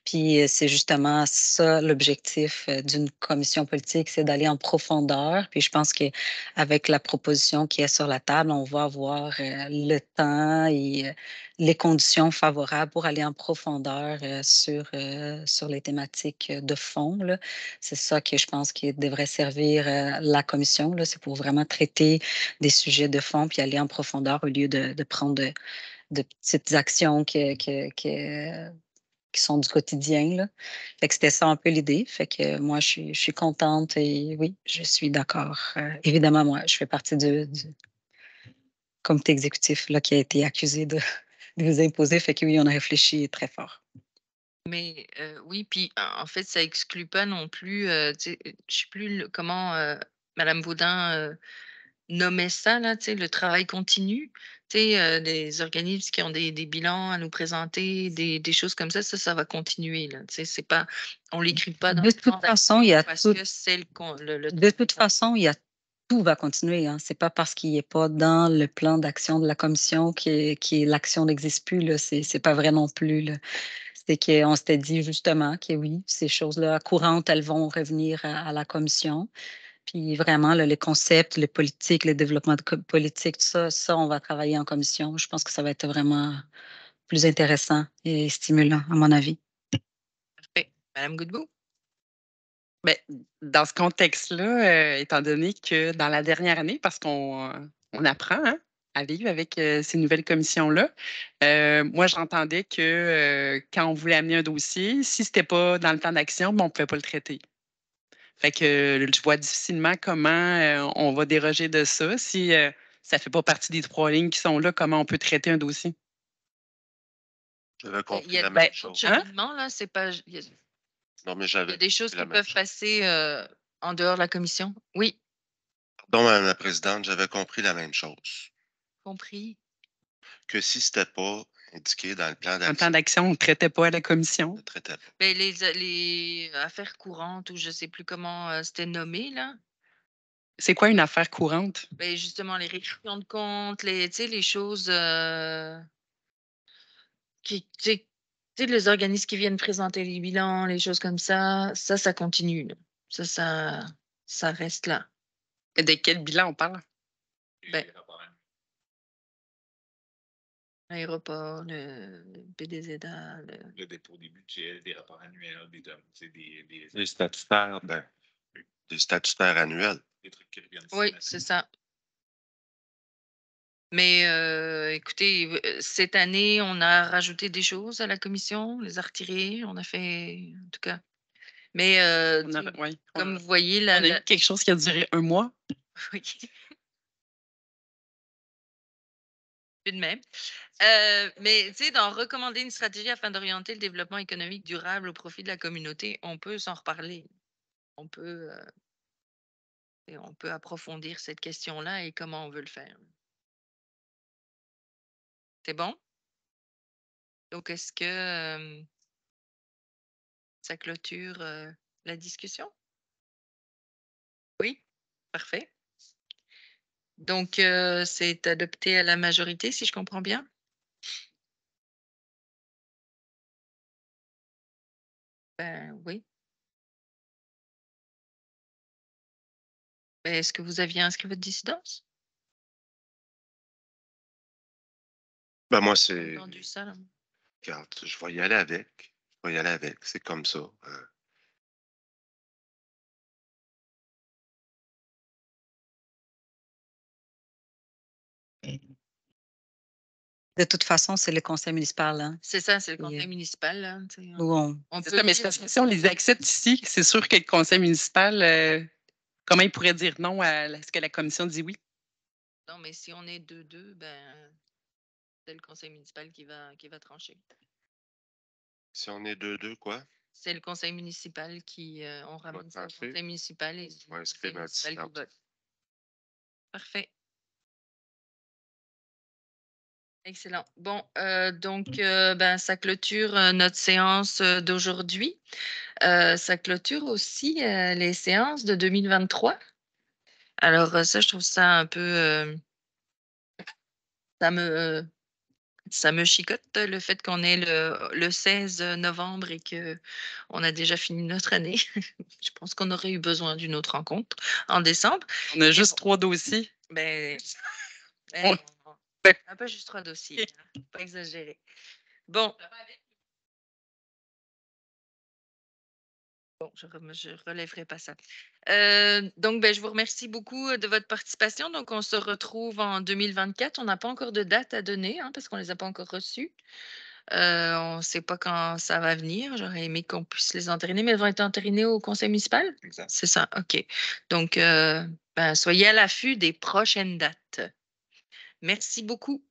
Puis c'est justement ça l'objectif d'une commission politique, c'est d'aller en profondeur. Puis je pense qu'avec la proposition qui est sur la table, on va avoir le temps et les conditions favorables pour aller en profondeur sur les thématiques de fond. Là. C'est ça que je pense qui devrait servir la commission. Là. C'est pour vraiment traiter des sujets de fond puis aller en profondeur au lieu de prendre de petites actions qui sont du quotidien. Là. Fait que c'était ça un peu l'idée. Fait que moi, je suis contente et oui, je suis d'accord. Évidemment, moi, je fais partie du comité exécutif là, qui a été accusé de vous imposer. Fait que oui, on a réfléchi très fort. Mais oui, puis en fait, ça exclut pas non plus, tu sais, je sais plus comment Madame Baudin nommait ça, là, tu sais, le travail continu. Tu sais, des organismes qui ont des bilans à nous présenter, des choses comme ça va continuer. Là, tu sais, c'est pas, on l'écrit pas dans De le toute plan façon, il y a parce tout. que c'est le De toute façon, tout va continuer. Hein. C'est pas parce qu'il n'est pas dans le plan d'action de la commission que l'action n'existe plus. Là. C'est pas vrai non plus. Là. C'est qu'on s'était dit justement que oui, ces choses-là courantes, elles vont revenir à la commission. Puis vraiment, là, les concepts, les politiques, le développement politique, tout ça, on va travailler en commission. Je pense que ça va être vraiment plus intéressant et stimulant, à mon avis. parfait. Madame Godbout? Ben, dans ce contexte-là, étant donné que dans la dernière année, parce on apprend hein, à vivre avec ces nouvelles commissions-là, moi, j'entendais que quand on voulait amener un dossier, si c'était pas dans le plan d'action, ben, on pouvait pas le traiter. Fait que je vois difficilement comment on va déroger de ça si ça fait pas partie des 3 lignes qui sont là, comment on peut traiter un dossier. J'avais Il compris y a la des même cours de chose. Hein? cheminement, là, c'est pas. Non, mais Il y j'avais a des choses compris la qui même peuvent chose. passer en dehors de la commission. Oui, Pardon, Madame la Présidente, j'avais compris la même chose. compris. Que si c'était pas indiqué dans le plan Un plan d'action, d'action, on ne traitait pas à la on commission. ne traitait pas. Ben, les affaires courantes, ou je sais plus comment c'était nommé, là. C'est quoi une affaire courante? Ben, justement, les réductions de comptes, tu sais, les choses tu sais, les organismes qui viennent présenter les bilans, les choses comme ça continue. Là. Ça reste là. De quel bilan on parle? Ben, l'aéroport, le PDZA, Le dépôt des budgets, des rapports annuels, Des statutaires, des statutaires annuels. des trucs qui reviennent Oui, systématiquement. c'est ça. Mais écoutez, cette année, on a rajouté des choses à la commission, on les a retirées, on a fait, en tout cas. Mais comme vous voyez, on a eu quelque chose qui a duré 1 mois. Oui. Plus de même. Mais tu sais, d'en recommander une stratégie afin d'orienter le développement économique durable au profit de la communauté, on peut s'en reparler. On peut approfondir cette question-là et comment on veut le faire. C'est bon? Donc, est-ce que ça clôture la discussion? Oui? Parfait. Donc, c'est adopté à la majorité, si je comprends bien? Ben oui. Ben, est-ce que vous aviez inscrit votre dissidence? Ben moi, J'ai c'est. entendu ça, là. Regarde, je vais y aller avec. Je vais y aller avec. C'est comme ça. De toute façon, c'est le conseil municipal. Hein, C'est ça, c'est le conseil municipal. Là, où on C'est peut ça, mais dire- parce que si on les accepte ici, c'est sûr que le conseil municipal, comment il pourrait dire non à ce que la commission dit oui? Non, mais si on est 2-2, ben, c'est le conseil municipal qui va trancher. Si on est 2-2, quoi? C'est le conseil municipal qui. On ramène ça au conseil municipal et c'est le conseil municipal qui vote. Parfait. Excellent. Bon, donc, ben, ça clôture notre séance d'aujourd'hui. Ça clôture aussi les séances de 2023. Alors, ça, je trouve ça un peu. Ça me chicote le fait qu'on est le 16 novembre et qu'on a déjà fini notre année. Je pense qu'on aurait eu besoin d'une autre rencontre en décembre. On a juste 3 dossiers. Ben, On- un peu juste 3 dossiers, hein, pas exagérer. Bon. Bon, je relèverai pas ça. Donc, ben, je vous remercie beaucoup de votre participation. Donc, on se retrouve en 2024. On n'a pas encore de date à donner hein, parce qu'on ne les a pas encore reçues. On ne sait pas quand ça va venir. J'aurais aimé qu'on puisse les entériner, mais elles vont être entérinées au conseil municipal? Exact. C'est ça, OK. Donc, ben, soyez à l'affût des prochaines dates. Merci beaucoup.